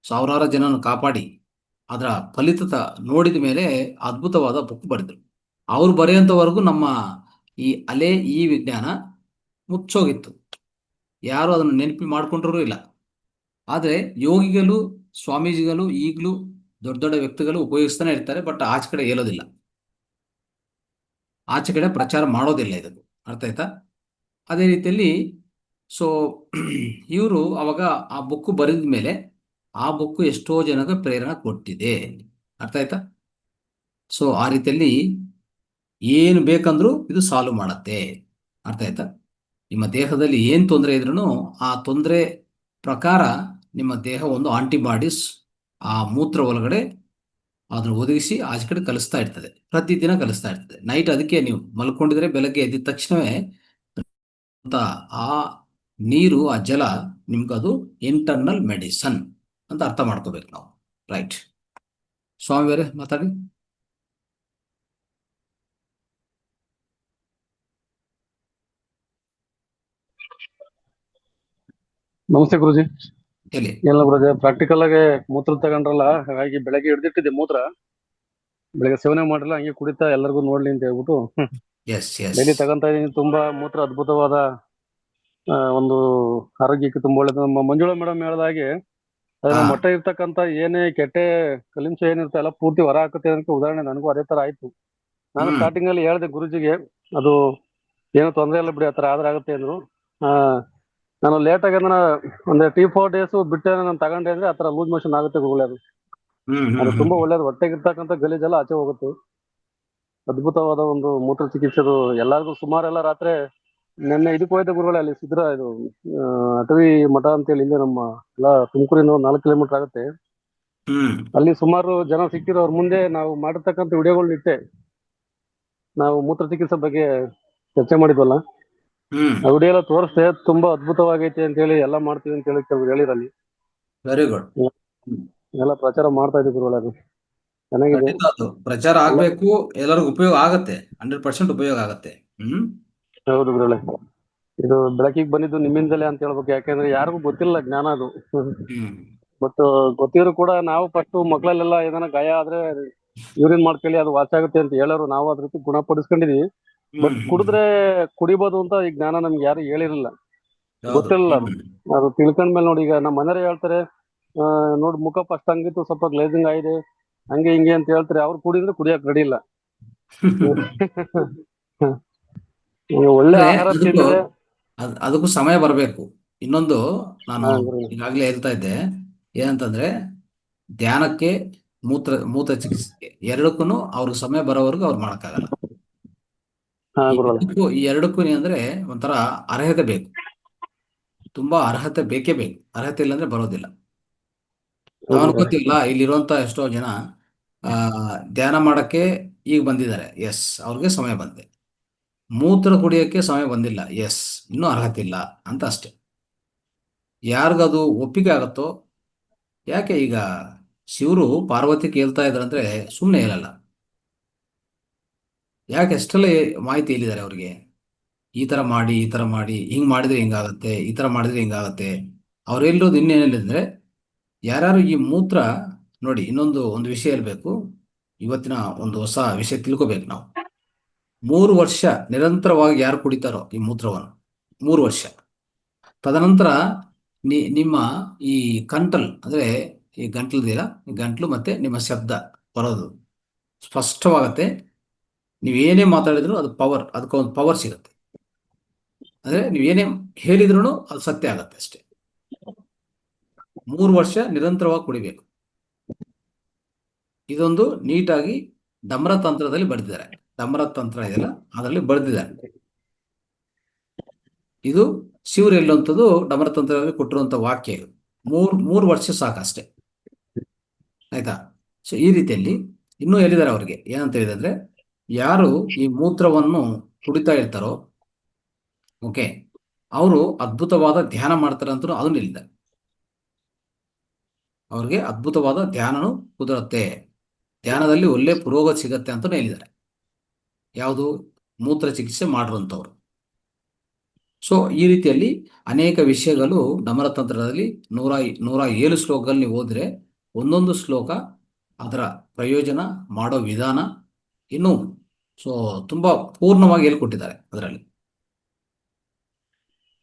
ಸಾವಿರಾರು ಜನನ ಕಾಪಾಡಿ ಅದರ ಫಲಿತ ನೋಡಿದ ಮೇಲೆ ಅದ್ಭುತವಾದ ಬುಕ್ ಬರೆದರು. ಅವ್ರು ಬರೆಯುವಂಥವರೆಗೂ ನಮ್ಮ ಈ ವಿಜ್ಞಾನ ಮುಚ್ಚೋಗಿತ್ತು, ಯಾರು ಅದನ್ನು ನೆನಪು ಮಾಡ್ಕೊಂಡ್ರೂ ಇಲ್ಲ. ಆದರೆ ಯೋಗಿಗಳು, ಸ್ವಾಮೀಜಿಗಳು ಈಗಲೂ ದೊಡ್ಡ ದೊಡ್ಡ ವ್ಯಕ್ತಿಗಳು ಉಪಯೋಗಿಸ್ತಾನೆ ಇರ್ತಾರೆ, ಬಟ್ ಆಚೆ ಕಡೆ ಹೇಳೋದಿಲ್ಲ, ಆಚೆ ಕಡೆ ಪ್ರಚಾರ ಮಾಡೋದಿಲ್ಲ. ಇದನ್ನು ಅರ್ಥ ಆಯ್ತಾ? ಅದೇ ರೀತಿಯಲ್ಲಿ ಸೊ ಇವರು ಅವಾಗ ಆ ಬುಕ್ ಬರೆದ ಮೇಲೆ ಆ ಬುಕ್ ಎಷ್ಟೋ ಜನಕ್ಕೆ ಪ್ರೇರಣೆ ಕೊಟ್ಟಿದೆ. ಅರ್ಥ ಆಯ್ತಾ? ಸೊ ಆ ರೀತಿಯಲ್ಲಿ ಏನು ಬೇಕಂದ್ರೂ ಇದು ಸಾಲ್ವ್ ಮಾಡತ್ತೆ. ಅರ್ಥ ಆಯ್ತಾ? ನಿಮ್ಮ ದೇಹದಲ್ಲಿ ಏನು ತೊಂದರೆ ಇದ್ರೂ ಆ ತೊಂದರೆ ಪ್ರಕಾರ ನಿಮ್ಮ ದೇಹ ಒಂದು ಆಂಟಿಬಾಡೀಸ್ ಆ ಮೂತ್ರ ಒಳಗಡೆ ಅದನ್ನು ಒದಗಿಸಿ ಆಚೆ ಕಡೆ ಕಲಿಸ್ತಾ ಇರ್ತದೆ, ಪ್ರತಿದಿನ ಕಲಿಸ್ತಾ ಇರ್ತದೆ. ನೈಟ್ ಅದಕ್ಕೆ ನೀವು ಮಲ್ಕೊಂಡಿದ್ರೆ ಬೆಳಗ್ಗೆ ಎದ್ದ ತಕ್ಷಣವೇ ಆ ನೀರು, ಆ ಜಲ ನಿಮ್ಗದು ಇಂಟರ್ನಲ್ ಮೆಡಿಸನ್ ಅಂತ ಅರ್ಥ ಮಾಡ್ಕೋಬೇಕು ನಾವು. ರೈಟ್, ಸ್ವಾಮಿಯವರೇ ಮಾತಾಡಿ. ನಮಸ್ತೆ ಗುರುಜಿ. ಹೇಳಿ. ಎಲ್ಲ ಗುರುಜಿ, ಪ್ರಾಕ್ಟಿಕಲ್ ಆಗಿ ಮೂತ್ರ ತಗೊಂಡ್ರಲ್ಲ, ಹಾಗಾಗಿ ಬೆಳಗ್ಗೆ ಹಿಡ್ದಿಟ್ಟಿದ್ದೆ ಮೂತ್ರ. ಬೆಳಗ್ಗೆ ಸೇವನೆ ಮಾಡಿಲ್ಲ, ಹಂಗೆ ಕುಡಿತಾ ಎಲ್ಲರಿಗೂ ನೋಡ್ಲಿ ಅಂತ ಹೇಳ್ಬಿಟ್ಟು ಎಸ್ ಎಸ್ ಡೈಲಿ ತಗೊಂತಾ ಇದೀನಿ. ತುಂಬಾ ಮೂತ್ರ ಅದ್ಭುತವಾದ ಒಂದು ಆರೋಗ್ಯಕ್ಕೆ ತುಂಬಾ ಒಳ್ಳೇದು. ನಮ್ಮ ಮಂಜುಳಾ ಮೇಡಮ್ ಹೇಳ್ದ ಹಾಗೆ ಹಾ ಮೊಟ್ಟೆ ಇರ್ತಕ್ಕಂತ ಏನೇ ಕೆಟ್ಟ ಕಲಿಂಶ ಏನಿರುತ್ತೆ ಎಲ್ಲ ಪೂರ್ತಿ ಹೊರ ಹಾಕುತ್ತೆ ಅಂತ ಉದಾಹರಣೆ ನನಗೂ ಅದೇ ತರ ಆಯ್ತು. ನಾನು ಹ್ಮ್ ಸ್ಟಾರ್ಟಿಂಗ್ ಅಲ್ಲಿ ಹೇಳ್ದೆ ಗುರುಜಿಗೆ, ಅದು ಏನು ತೊಂದರೆ ಇಲ್ಲ ಬಿಡಿ, ಆತರ ಆದ್ರೆ ಆಗುತ್ತೆ ಅಂದ್ರು. ನಾನು ಲೇಟ್ ಆಗಿ ಅದನ್ನ ಒಂದು 3-4 ಡೇಸ್ ಬಿಟ್ಟೆ ನಾನು ತಗೊಂಡೆ ಅಂದ್ರೆ ಆತರ ಲೂಸ್ ಮೋಷನ್ ಆಗುತ್ತೆ ಗುರುಗಳೇ. ಅದು ಹ್ಮ್ ಅದು ಹ್ಮ್ ತುಂಬಾ ಹ್ಮ್ ಒಳ್ಳೇದು. ಹೊಟ್ಟೆಗಿರ್ತಕ್ಕಂಥ ಗಲೀಜೆಲ್ಲ ಆಚೆ ಹೋಗುತ್ತೆ. ಅದ್ಭುತವಾದ ಒಂದು ಮೂತ್ರ ಚಿಕಿತ್ಸೆ. ಅದು ಎಲ್ಲರಿಗೂ ಸುಮಾರೆಲ್ಲ ರಾತ್ರಿ ನೆನ್ನೆ ಇದಕ್ಕೆ ಹೋಯ್ತು ಗುರುಗಳೇ, ಅಲ್ಲಿ ಇದು ಅಟವಿ ಮಠ ಅಂತೇಳಿ ಇಲ್ಲೇ ನಮ್ಮ ಎಲ್ಲ ತುಮಕೂರಿನ 4 ಕಿಲೋಮೀಟರ್ ಆಗುತ್ತೆ. ಹ್ಮ್ ಅಲ್ಲಿ ಸುಮಾರು ಜನ ಸಿಕ್ಕಿರೋ. ಅವ್ರ ಮುಂದೆ ನಾವು ಮಾಡಿರ್ತಕ್ಕಂಥ ವಿಡಿಯೋಗಳನ್ನ ಇಟ್ಟೆ. ನಾವು ಮೂತ್ರ ಚಿಕಿತ್ಸೆ ಬಗ್ಗೆ ಚರ್ಚೆ ಮಾಡಿದ್ವಲ್ಲ, ಹ್ಮ್ ಆ ವಿಡಿಯೋ ಎಲ್ಲ ತೋರಿಸ್ದೆ. ತುಂಬಾ ಅದ್ಭುತವಾಗೈತೆ ಅಂತ ಹೇಳಿ ಎಲ್ಲ ಮಾಡ್ತೀವಿ ಅಂತ ಹೇಳಿ ಕೆಲವ್ರು ಹೇಳಿರಲ್ಲಿ. Very good. ಎಲ್ಲ ಪ್ರಚಾರ ಮಾಡ್ತಾ ಇದ್ದೀವಿ ಗುರುಗಳೇ. ಅದು ಚೆನ್ನಾಗಿದೆ. ಖಂಡಿತ ಅದು ಪ್ರಚಾರ ಆಗ್ಬೇಕು, ಎಲ್ಲರಿಗೂ ಉಪಯೋಗ ಆಗತ್ತೆ, 100% ಉಪಯೋಗ ಆಗತ್ತೆ. ಹೌದು ಗುರುಗಳೇ, ಇದು ಬೆಳಕಿಗೆ ಬಂದಿದ್ದು ನಿಮ್ಮಿಂದಲೇ ಅಂತ ಹೇಳ್ಬೇಕು. ಯಾಕಂದ್ರೆ ಯಾರಿಗೂ ಗೊತ್ತಿಲ್ಲ ಜ್ಞಾನ ಅದು. ಹ್ಮ್ ಬಟ್ ಗೊತ್ತಿದ್ರು ಕೂಡ ನಾವು ಫಸ್ಟ್ ಮಕ್ಕಳಲ್ಲೆಲ್ಲ ಏನಾರ ಗಾಯ ಆದ್ರೆ ಯೂರಿನ್ ಮಾಡ್ಕೊಳ್ಳಿ, ಅದು ವಾಚ್ ಆಗುತ್ತೆ ಅಂತ ಹೇಳೋರು. ನಾವು ಅದ್ರ ರೀತಿ ಗುಣಪಡಿಸ್ಕೊಂಡಿದೀವಿ. ಬಟ್ ಕುಡಿದ್ರೆ ಕುಡಿಬೋದು ಅಂತ ಈ ಜ್ಞಾನ ನಮ್ಗೆ ಯಾರು ಹೇಳಿರಲಿಲ್ಲ, ಹೌದು. ಗೊತ್ತಿರಲಿಲ್ಲ. ಅದು ಅದು ತಿಳ್ಕೊಂಡ್ಮೇಲೆ ನೋಡಿ, ಈಗ ನಮ್ಮ ಮನೆಯವ್ರು ಹೇಳ್ತಾರೆ, ನೋಡಿ ಮುಖ ಫಸ್ಟ್ ಹಂಗಿತ್ತು, ಸ್ವಲ್ಪ ಗ್ಲೇಸಿಂಗ್ ಆಗಿದೆ, ಹಂಗೆ ಹಿಂಗೆ ಅಂತ ಹೇಳ್ತಾರೆ. ಅವ್ರು ಕುಡಿದ್ರೆ ಕುಡಿಯಕ್ ರೆಡಿ ಇಲ್ಲ. ಒಳ್ಳೆ ಅಂದ್ರೆ ಆಹಾರ ಅದಕ್ಕೂ ತಿಂದ್ರೆ ಅದಕ್ಕೂ ಸಮಯ ಬರಬೇಕು. ಇನ್ನೊಂದು ನಾನು ಗುರುಗಳೇ. ಈಗಾಗಲೇ ಹೇಳ್ತಾ ಇದ್ದೆ, ಏನಂತಂದ್ರೆ ಧ್ಯಾನಕ್ಕೆ, ಮೂತ್ರ ಚಿಕಿತ್ಸೆಗೆ ಎರಡಕ್ಕೂ ಅವ್ರಿಗೆ ಸಮಯ ಬರೋವರೆಗೂ ಅವ್ರು ಮಾಡೋಕ್ಕಾಗಲ್ಲ. ಗುರುಗಳೇ. ಈ ಎರಡಕ್ಕೂ ಏನಂದ್ರೆ ಒಂಥರ ಅರ್ಹತೆ ಬೇಕು, ತುಂಬಾ ಅರ್ಹತೆ ಬೇಕೇ ಬೇಕು. ಅರ್ಹತೆ ಇಲ್ಲಾಂದ್ರೆ ಬರೋದಿಲ್ಲ. ನಾವು ಅನ್ಕೋತೀವಲ್ಲ, ಇಲ್ಲಿರುವಂತ ಎಷ್ಟೋ ಜನ ಧ್ಯಾನ ಮಾಡಕ್ಕೆ ಈಗ ಬಂದಿದ್ದಾರೆ, ಎಸ್ ಅವ್ರಿಗೆ ಸಮಯ ಬಂದಿದೆ. ಮೂತ್ರ ಕುಡಿಯೋಕ್ಕೆ ಸಮಯ ಬಂದಿಲ್ಲ, ಎಸ್ ಇನ್ನೂ ಅರ್ಹತೆ ಇಲ್ಲ ಅಂತ ಅಷ್ಟೆ. ಯಾರಿಗದು ಒಪ್ಪಿಗೆ ಆಗತ್ತೋ, ಯಾಕೆ ಈಗ ಶಿವರು ಪಾರ್ವತಿ ಕೇಳ್ತಾ ಇದ್ರಂದ್ರೆ ಸುಮ್ಮನೆ ಹೇಳಲ್ಲ. ಯಾಕೆ ಎಷ್ಟೆಲ್ಲ ಮಾಹಿತಿ ಹೇಳಿದ್ದಾರೆ ಅವ್ರಿಗೆ, ಈ ಥರ ಮಾಡಿ, ಈ ಥರ ಮಾಡಿ, ಹಿಂಗೆ ಮಾಡಿದ್ರೆ ಹಿಂಗಾಗತ್ತೆ, ಈ ಥರ ಮಾಡಿದ್ರೆ ಹಿಂಗಾಗತ್ತೆ. ಅವ್ರೆಲ್ಲೋದು ಇನ್ನೇನಿದ್ರೆ, ಯಾರ್ಯಾರು ಈ ಮೂತ್ರ ನೋಡಿ, ಒಂದು ವಿಷಯ ಹೇಳ್ಬೇಕು, ಇವತ್ತಿನ ಒಂದು ಹೊಸ ವಿಷಯ ತಿಳ್ಕೊಬೇಕು ನಾವು. 3 ವರ್ಷ ನಿರಂತರವಾಗಿ ಯಾರು ಕುಡಿತಾರೋ ಈ ಮೂತ್ರವನ್ನು, 3 ವರ್ಷ, ತದನಂತರ ನಿಮ್ಮ ಈ ಕಂಟಲ್ ಅಂದ್ರೆ ಈ ಗಂಟ್ಲು ಮತ್ತೆ ನಿಮ್ಮ ಶಬ್ದ ಬರೋದು ಸ್ಪಷ್ಟವಾಗತ್ತೆ. ನೀವೇನೇ ಮಾತಾಡಿದ್ರು ಅದು ಪವರ್, ಅದಕ್ಕೊಂದು ಪವರ್ ಸಿಗುತ್ತೆ. ಅಂದ್ರೆ ನೀವೇನೇ ಹೇಳಿದ್ರು ಅದು ಸತ್ಯ ಆಗತ್ತೆ ಅಷ್ಟೇ. 3 ವರ್ಷ ನಿರಂತರವಾಗಿ ಕುಡಿಬೇಕು. ಇದೊಂದು ನೀಟಾಗಿ ಡಮರ ತಂತ್ರದಲ್ಲಿ ಬರೆದಿದ್ದಾರೆ. ಡಮರ ತಂತ್ರ ಇದೆಯಲ್ಲ, ಅದರಲ್ಲಿ ಬರೆದಿದ್ದಾರೆ. ಇದು ಶಿವರು ಎಲ್ಲುವಂಥದ್ದು ಡಮರ ತಂತ್ರದಲ್ಲಿ ಕೊಟ್ಟಿರುವಂಥ ವಾಕ್ಯ. ಇದು 3 ವರ್ಷ ಸಾಕಷ್ಟೇ, ಆಯ್ತಾ? ಸೊ ಈ ರೀತಿಯಲ್ಲಿ ಇನ್ನೂ ಹೇಳಿದ್ದಾರೆ ಅವ್ರಿಗೆ. ಏನಂತ ಹೇಳಿದ್ರೆ, ಯಾರು ಈ ಮೂತ್ರವನ್ನು ಕುಡಿತಾ ಇರ್ತಾರೋ, ಓಕೆ, ಅವರು ಅದ್ಭುತವಾದ ಧ್ಯಾನ ಮಾಡ್ತಾರೆ ಅಂತ ಅದನ್ನು ಹೇಳಿದ್ದಾರೆ. ಅವ್ರಿಗೆ ಅದ್ಭುತವಾದ ಧ್ಯಾನನು ಕುದುರುತ್ತೆ, ಧ್ಯಾನದಲ್ಲಿ ಒಳ್ಳೆ ಪುರೋಗತಿ ಸಿಗತ್ತೆ ಅಂತ ಹೇಳಿದ್ದಾರೆ. ಯಾವುದು? ಮೂತ್ರ ಚಿಕಿತ್ಸೆ ಮಾಡಿರುವಂಥವ್ರು. ಸೊ ಈ ರೀತಿಯಲ್ಲಿ ಅನೇಕ ವಿಷಯಗಳು ಡಮರ ತಂತ್ರದಲ್ಲಿ 107 ಶ್ಲೋಕಗಳು ನೀವು ಓದಿದ್ರೆ, ಒಂದೊಂದು ಶ್ಲೋಕ ಅದರ ಪ್ರಯೋಜನ ಮಾಡೋ ವಿಧಾನ ಇನ್ನೂ ಸೊ ತುಂಬಾ ಪೂರ್ಣವಾಗಿ ಹೇಳ್ಕೊಟ್ಟಿದ್ದಾರೆ ಅದರಲ್ಲಿ.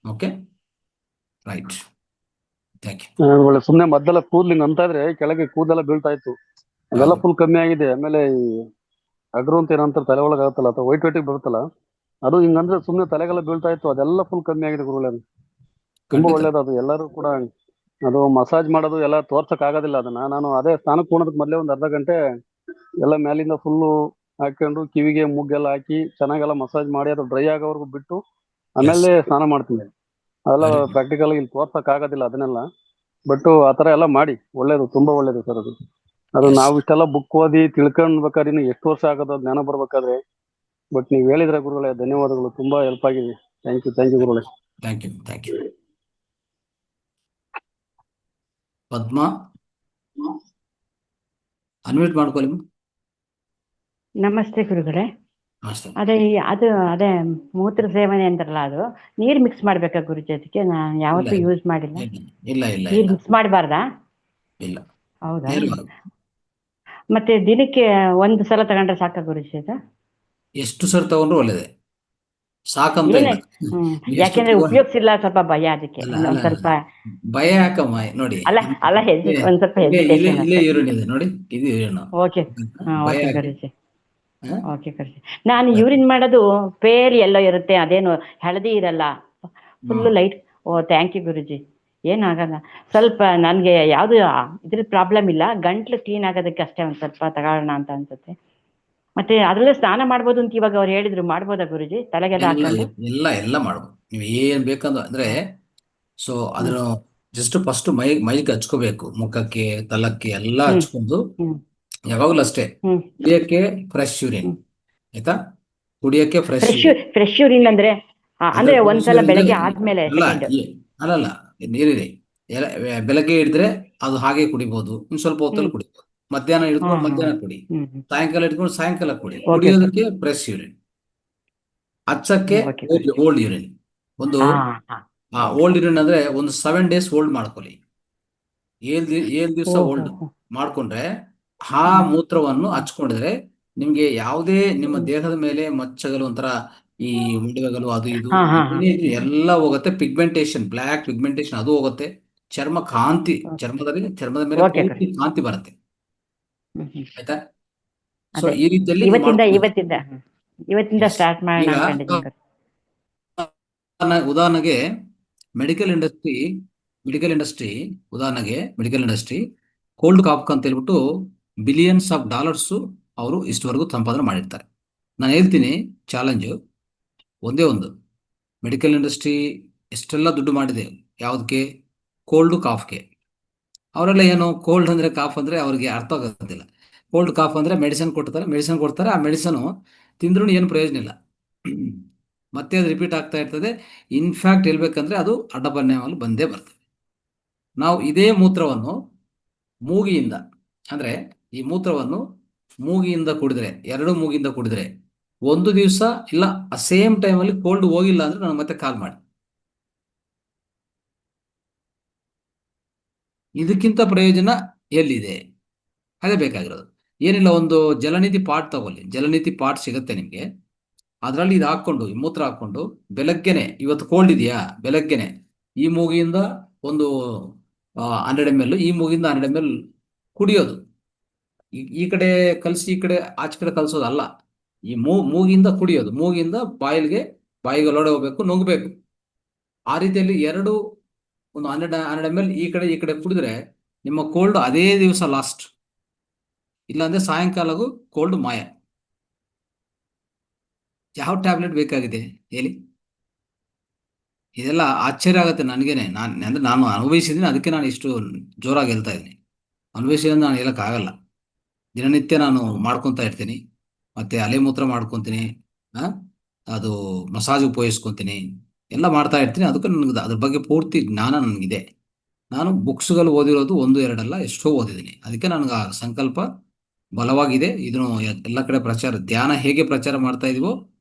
Okay, right, thank you. ಸುಮ್ನೆ ಮದ್ದೆಲ್ಲ ಕೂದ್ಲಿಂಗ್ ಅಂತ ಇದ್ರೆ ಕೆಳಗೆ ಕೂದಲೆಲ್ಲ ಬೀಳ್ತಾ ಇತ್ತು, ಅದೆಲ್ಲ ಫುಲ್ ಕಮ್ಮಿ ಆಗಿದೆ. ಆಮೇಲೆ ಈ ಅಗ್ರು ಅಂತ ಏನಂತಾರೆ ತಲೆ ಒಳಗಾಗುತ್ತಲ್ಲ, ಅಥವಾ ವೈಟ್ ಬರುತ್ತಲ್ಲ, ಅದು ಹಿಂಗಂದ್ರೆ ಸುಮ್ನೆ ತಲೆಗೆಲ್ಲ ಬೀಳ್ತಾ ಇತ್ತು, ಅದೆಲ್ಲ ಫುಲ್ ಕಮ್ಮಿ ಆಗಿದೆ ಗುರುಗಳೇ. ತುಂಬಾ ಒಳ್ಳೇದು ಅದು. ಎಲ್ಲರೂ ಕೂಡ ಅದು ಮಸಾಜ್ ಮಾಡೋದು ಎಲ್ಲ ತೋರ್ಸಕ್ ಆಗೋದಿಲ್ಲ ಅದನ್ನ. ನಾನು ಅದೇ ಸ್ನಾನಕ್ಕೆ ಹೋಗೋದಕ್ಕೆ ಮೊದಲೇ ಒಂದು ಅರ್ಧ ಗಂಟೆ ಎಲ್ಲ ಮೇಲಿಂದ ಫುಲ್ಲು ಹಾಕೊಂಡು ಕಿವಿಗೆ ಮುಗ್ಗೆಲ್ಲ ಹಾಕಿ ಚೆನ್ನಾಗೆಲ್ಲ ಮಸಾಜ್ ಮಾಡಿ ಅದು ಡ್ರೈ ಆಗೋವರೆಗೂ ಬಿಟ್ಟು ಆಮೇಲೆ ಸ್ನಾನ ಮಾಡ್ತೀನಿ. ಅದೆಲ್ಲ ಪ್ರಾಕ್ಟಿಕಲ್ ಇಲ್ಲಿ ತೋರ್ಸಕ್ ಆಗೋದಿಲ್ಲ ಅದನ್ನೆಲ್ಲ. ಬಟ್ ಆತರ ಎಲ್ಲ ಮಾಡಿ ಒಳ್ಳೇದು, ತುಂಬಾ ಒಳ್ಳೇದು ಸರ್ ಅದು. ಅದು ನಾವು ಇಷ್ಟೆಲ್ಲ ಬುಕ್ ಓದಿ ತಿಳ್ಕೊಂಡ್ಬೇಕಾದ್ರೆ ಇನ್ನು ಎಷ್ಟು ವರ್ಷ ಆಗೋದು ಜ್ಞಾನ ಬರ್ಬೇಕಾದ್ರೆ. ಬಟ್ ನೀವು ಹೇಳಿದ್ರೆ ಗುರುಗಳೇ, ಧನ್ಯವಾದಗಳು, ತುಂಬಾ ಹೆಲ್ಪ್ ಆಗಿದೆ. ಥ್ಯಾಂಕ್ ಯು ಗುರುಗಳೇ. Thank you. ಪದ್ಮ ಅನ್ಮ್ಯೂಟ್ ಮಾಡ್ಕೊಳ್ಳಿ. ನಮಸ್ತೆ ಗುರುಗಳೇ. ನಮಸ್ತೆ. ಅದೇ ಮೂತ್ರ ಸೇವನೆ ಅಂತಾರಲ್ಲ, ಅದು ನೀರ್ ಮಿಕ್ಸ್ ಮಾಡ್ಬೇಕಾ ಗುರುಜಿ? ಅದಕ್ಕೆ ನಾನು ಯಾವತ್ತೂ ಇಲ್ಲ, ಯೂಸ್ ಮಾಡಿಲ್ಲ. ಇಲ್ಲ ಇಲ್ಲ ನೀರ್ ಇಲ್ಲ ಮಿಕ್ಸ್ ಮಾಡಬಾರ್ದಾ? ಇಲ್ಲ, ಹೌದಾ? ನೇರವಾಗಿ ಮತ್ತೆ ದಿನಕ್ಕೆ ಒಂದು ಸಲ ತಗೊಂಡ್ರೆ ಸಾಕಾ ಗುರುಜಿ ಅದು? ಎಷ್ಟು ಸರ್ ತಗೊಂಡ್ರು ಒಳ್ಳೇದೇ, ಸಾಕಂತ ಏನೇ ಇಲ್ಲ. ನೀವು ಎಷ್ಟು ಯಾಕೆಂದ್ರೆ ಉಪಯೋಗಿಸಿಲ್ಲ, ಸ್ವಲ್ಪ ಭಯ, ಅದಕ್ಕೆ ಅಲ್ಲ ಒಂದ್ ಅಲ್ಲ ಸ್ವಲ್ಪ. ಭಯ ಯಾಕಮ್ಮ, ನೋಡಿ ಅಲ್ಲ ಅಲ್ಲ ಒಂದ್ ಸ್ವಲ್ಪ ಇಲ್ಲೇ ಹೆಸಿಟೇಷನ್ ಇಲ್ಲೇ ಅಷ್ಟೇ. ಯೂರಿನ್ ಇದೆ ನೋಡಿ, ಇದು ಯೂರಿನ್. ಓಕೆ. ಭಯ ಓಕೆ ಯಾಕೆ? ಗುರುಜಿ. ಓಕೆ ಗುರುಜಿ. ನಾನು ಯೂರಿನ್ ಮಾಡೋದು ಪೇಲ್ ಎಲ್ಲೋ ಇರುತ್ತೆ, ಅದೇನು ಹಳದಿ ಇರಲ್ಲ, full light. Oh thank you Guruji. ಏನಾಗಲ್ಲ. ಸ್ವಲ್ಪ ನನಗೆ ಯಾವುದು ಇದ್ರ ಪ್ರಾಬ್ಲಮ್ ಇಲ್ಲ, ಗಂಟ್ಲು ಕ್ಲೀನ್ ಆಗೋದಕ್ಕೆ ಅಷ್ಟೇ ಒಂದು ಸ್ವಲ್ಪ ತಗೊಳ್ಳೋಣ ಅಂತ ಅನ್ಸುತ್ತೆ. ಮತ್ತೆ ಅದರಲ್ಲೇ ಸ್ನಾನ ಮಾಡ್ಬೋದು ಅಂತ ಇವಾಗ ಅವ್ರು ಹೇಳಿದ್ರು, ಮಾಡ್ಬೋದಾ ಗುರುಜಿ ತಲೆಗೆಲ್ಲ ಎಲ್ಲ ಹಾಕೊಂಡು? ಎಲ್ಲ ಮಾಡ್ಬೋದು, ನೀವು ಏನ್ ಬೇಕಂದ್ರೆ ಅಂದ್ರೆ. ಸೊ ಅದ್ರ ಜಸ್ಟ್ ಫಸ್ಟ್ ಮೈಗೆ ಹಚ್ಕೋಬೇಕು, ಮುಖಕ್ಕೆ ತಲಕ್ಕೆ ಎಲ್ಲ ಹಚ್ಕೊಂಡು. ಹ್ಮ್ ಯಾವಾಗಲೂ ಅಷ್ಟೇ, ಹ್ಮ್ ಕುಡಿಯಕ್ಕೆ ಫ್ರೆಶ್ ಯೂರಿನ್, ಹ್ಮ್ ಆಯ್ತಾ? ಕುಡಿಯಕ್ಕೆ fresh fresh urine. Fresh urine ಅಂದ್ರೆ ಅಂದ್ರೆ ಅಂದ್ರೆ ಫ್ರೆಶ್ ಒಂದ್ಸಲ ಯೂರಿನ್ ಬೆಳಗ್ಗೆ ಆದ್ಮೇಲೆ ಅಲ್ಲ, ಸೆಕೆಂಡ್? ಅಲ್ಲಲ್ಲ, ನೀರಿದೆ. ಬೆಳಗ್ಗೆ ಹಿಡಿದ್ರೆ ಅದು ಹಾಗೆ ಕುಡಿಬಹುದು, ಇನ್ನು ಸ್ವಲ್ಪ ಹೊತ್ತಲ್ಲಿ ಹ್ಮ್ ಕುಡಿಬಹುದು. ಮಧ್ಯಾಹ್ನ ಹಾ ಹಿಡ್ಕೊಂಡು ಹಾ ಮಧ್ಯಾಹ್ನ ಕುಡಿ, ಹ್ಮ್ ಸಾಯಂಕಾಲ ಇಟ್ಕೊಂಡು ಸಾಯಂಕಾಲ ಕುಡಿ. ಓಕೆ ಕುಡಿಯೋದಕ್ಕೆ ಫ್ರೆಶ್ ಯೂರಿನ್, ಹಚ್ಚಕ್ಕೆ ಓಕೆ ಗುರುಜಿ. Old urine. ಒಂದು ಹಾ ಹಾ ಓಲ್ಡ್ ಯೂರಿನ್ ಅಂದ್ರೆ ಒಂದು 7 days ಹೋಲ್ಡ್ ಮಾಡ್ಕೊಳ್ಳಿ. 7 ದಿವಸ ಓ ಹೋ ಹೋಲ್ಡ್ ಹೋ ಮಾಡ್ಕೊಂಡ್ರೆ ಆ ಹ್ಮ್ ಮೂತ್ರವನ್ನು ಹಚ್ಕೊಂಡಿದ್ರೆ ನಿಮ್ಗೆ ಯಾವುದೇ ನಿಮ್ಮ ಹ್ಮ್ ದೇಹದ ಮೇಲೆ ಮಚ್ಚಗಳು, ಒಂಥರ ಈ ಮೊಡವೆಗಳು, ಅದು ಇದು ಹಾ ಹಾ ಹಾ ಏನೇ ಇದ್ರೂ ಎಲ್ಲ ಹೋಗುತ್ತೆ. ಪಿಗ್ಮೆಂಟೇಶನ್, ಬ್ಲ್ಯಾಕ್ ಪಿಗ್ಮೆಂಟೇಶನ್ ಅದು ಹೋಗುತ್ತೆ. ಚರ್ಮ ಕಾಂತಿ, ಚರ್ಮದ ಮೇಲೆ ಓಕೆ ಪೂರ್ತಿ ಗುರುಜಿ. ಕಾಂತಿ ಬರುತ್ತೆ, ಹ್ಮ್ ಹ್ಮ್ ಆಯ್ತಾ? ಸೊ ಅದೇ ಈ ರೀತಿಯಲ್ಲಿ ನೀವು ಇವತ್ತಿಂದ ಮಾಡ್ಕೋಬೇಕು. ಇವತ್ತಿಂದ ಇವತ್ತಿಂದ Yes. ಸ್ಟಾರ್ಟ್ ಮಾಡೋಣ ಈಗ ಅನ್ಕೊಂಡಿದ್ದೀನಿ ಗುರು. ಉದಾಹರಣೆಗೆ medical industry medical industry cold ಕಾಪ್ ಅಂತ ಹೇಳ್ಬಿಟ್ಟು ಬಿಲಿಯನ್ಸ್ ಆಫ್ ಡಾಲರ್ಸ್ ಅವರು ಇಷ್ಟವರೆಗೂ ಸಂಪಾದನೆ ಮಾಡಿರ್ತಾರೆ. ನಾನು ಹೇಳ್ತೀನಿ, ಚಾಲೆಂಜು ಒಂದೇ ಒಂದು. ಮೆಡಿಕಲ್ ಇಂಡಸ್ಟ್ರಿ ಎಷ್ಟೆಲ್ಲ ದುಡ್ಡು ಮಾಡಿದೆ, ಯಾವುದಕ್ಕೆ? ಕೋಲ್ಡ್ ಕಾಫ್ಗೆ. ಅವರೆಲ್ಲ ಏನು, ಕೋಲ್ಡ್ ಅಂದ್ರೆ ಕಾಫ್ ಅಂದ್ರೆ ಅವ್ರಿಗೆ ಅರ್ಥ ಆಗೋದಿಲ್ಲ. ಕೋಲ್ಡ್ ಕಾಫ್ ಅಂದ್ರೆ ಮೆಡಿಸಿನ್ ಕೊಡ್ತಾರೆ, ಆ ಮೆಡಿಸನ್ ತಿಂದ್ರೂ ಏನು ಪ್ರಯೋಜನ ಇಲ್ಲ. ಮತ್ತೆ ಅದು ರಿಪೀಟ್ ಆಗ್ತಾ ಇರ್ತದೆ. ಇನ್ಫ್ಯಾಕ್ಟ್ ಹೇಳ್ಬೇಕಂದ್ರೆ ಅದು ಅಡ್ಡಪರಿಣಾಮಗಳು ಬಂದೇ ಬರ್ತದೆ. ನಾವು ಇದೇ ಮೂತ್ರವನ್ನು ಮೂಗಿಯಿಂದ, ಅಂದ್ರೆ ಈ ಮೂತ್ರವನ್ನು ಮೂಗಿಯಿಂದ ಕುಡಿದ್ರೆ, 2 ಮೂಗಿಯಿಂದ ಕುಡಿದ್ರೆ, ಒಂದು ದಿವಸ ಇಲ್ಲ ಸೇಮ್ ಟೈಮಲ್ಲಿ ಕೋಲ್ಡ್ ಹೋಗಿಲ್ಲ ಅಂದ್ರೆ ನನಗೆ ಮತ್ತೆ ಕಾಲ್ ಮಾಡಿ. ಇದಕ್ಕಿಂತ ಪ್ರಯೋಜನ ಎಲ್ಲಿದೆ? ಅದೇ ಬೇಕಾಗಿರೋದು. ಏನಿಲ್ಲ, ಒಂದು ಜಲನಿಧಿ ಪಾಟ್ ತಗೊಳ್ಳಿ, ಜಲನಿಧಿ ಪಾಟ್ ಸಿಗುತ್ತೆ ನಿಮಗೆ. ಅದರಲ್ಲಿ ಇದು ಹಾಕ್ಕೊಂಡು, ಈ ಮೂತ್ರ ಹಾಕ್ಕೊಂಡು, ಬೆಳಗ್ಗೆನೆ, ಇವತ್ತು ಕೋಲ್ಡ್ ಇದೆಯಾ, ಬೆಳಗ್ಗೆನೆ ಈ ಮೂಗಿಯಿಂದ ಒಂದು 100 ml, ಈ ಮೂಗಿಂದ 100 ml ಕುಡಿಯೋದು. ಈ ಕಡೆ ಕಲಸಿ, ಈ ಕಡೆ ಆಚೆ ಕಡೆ ಕಲಸೋದು ಅಲ್ಲ, ಈ ಮೂಗಿಂದ ಕುಡಿಯೋದು. ಮೂಗಿಂದ ಬಾಯಿಗೆ ಒಳಗಡೆ ಹೋಗ್ಬೇಕು, ನುಂಗ್ಬೇಕು. ಆ ರೀತಿಯಲ್ಲಿ ಒಂದು 100 ml ಈ ಕಡೆ ಕುಡಿದ್ರೆ ನಿಮ್ಮ ಕೋಲ್ಡ್ ಅದೇ ದಿವಸ ಲಾಸ್ಟ್. ಇಲ್ಲಾಂದ್ರೆ ಸಾಯಂಕಾಲಗೂ ಕೋಲ್ಡ್ ಮಾಯ. ಯಾವ ಟ್ಯಾಬ್ಲೆಟ್ ಬೇಕಾಗಿದೆ ಹೇಳಿ? ಇದೆಲ್ಲ ಆಶ್ಚರ್ಯ ಆಗುತ್ತೆ ನನಗೇನೆ. ನಾನು ಅನುಭವಿಸಿದ್ದೀನಿ, ಅದಕ್ಕೆ ನಾನು ಇಷ್ಟು ಜೋರಾಗಿ ಹೇಳ್ತಾ ಇದ್ದೀನಿ. ಅನುಭವಿಸಿದ್ರೆ ನಾನು ಹೇಳೋಕ್ಕಾಗಲ್ಲ. ದಿನನಿತ್ಯ ನಾನು ಮಾಡ್ಕೊತಾ ಇರ್ತೀನಿ, ಮತ್ತೆ ಅಲೆಮೂತ್ರ ಮಾಡ್ಕೊತೀನಿ, ಅದು ಮಸಾಜ್ ಉಪಯೋಗಿಸ್ಕೊತೀನಿ, ಎಲ್ಲ ಮಾಡ್ತಾ ಇರ್ತೀನಿ. ಅದಕ್ಕೆ ನನಗೆ ಅದ್ರ ಬಗ್ಗೆ ಪೂರ್ತಿ ಜ್ಞಾನ ನನಗಿದೆ. ನಾನು ಬುಕ್ಸ್ಗಳು ಓದಿರೋದು 1-2 ಅಲ್ಲ, ಎಷ್ಟೋ ಓದಿದ್ದೀನಿ. ಅದಕ್ಕೆ ನನಗೆ ಆ ಸಂಕಲ್ಪ ಬಲವಾಗಿದೆ. ಇದನ್ನು ಎಲ್ಲ ಕಡೆ ಪ್ರಚಾರ, ಧ್ಯಾನ ಹೇಗೆ ಪ್ರಚಾರ ಮಾಡ್ತಾ ಇದೀವೋ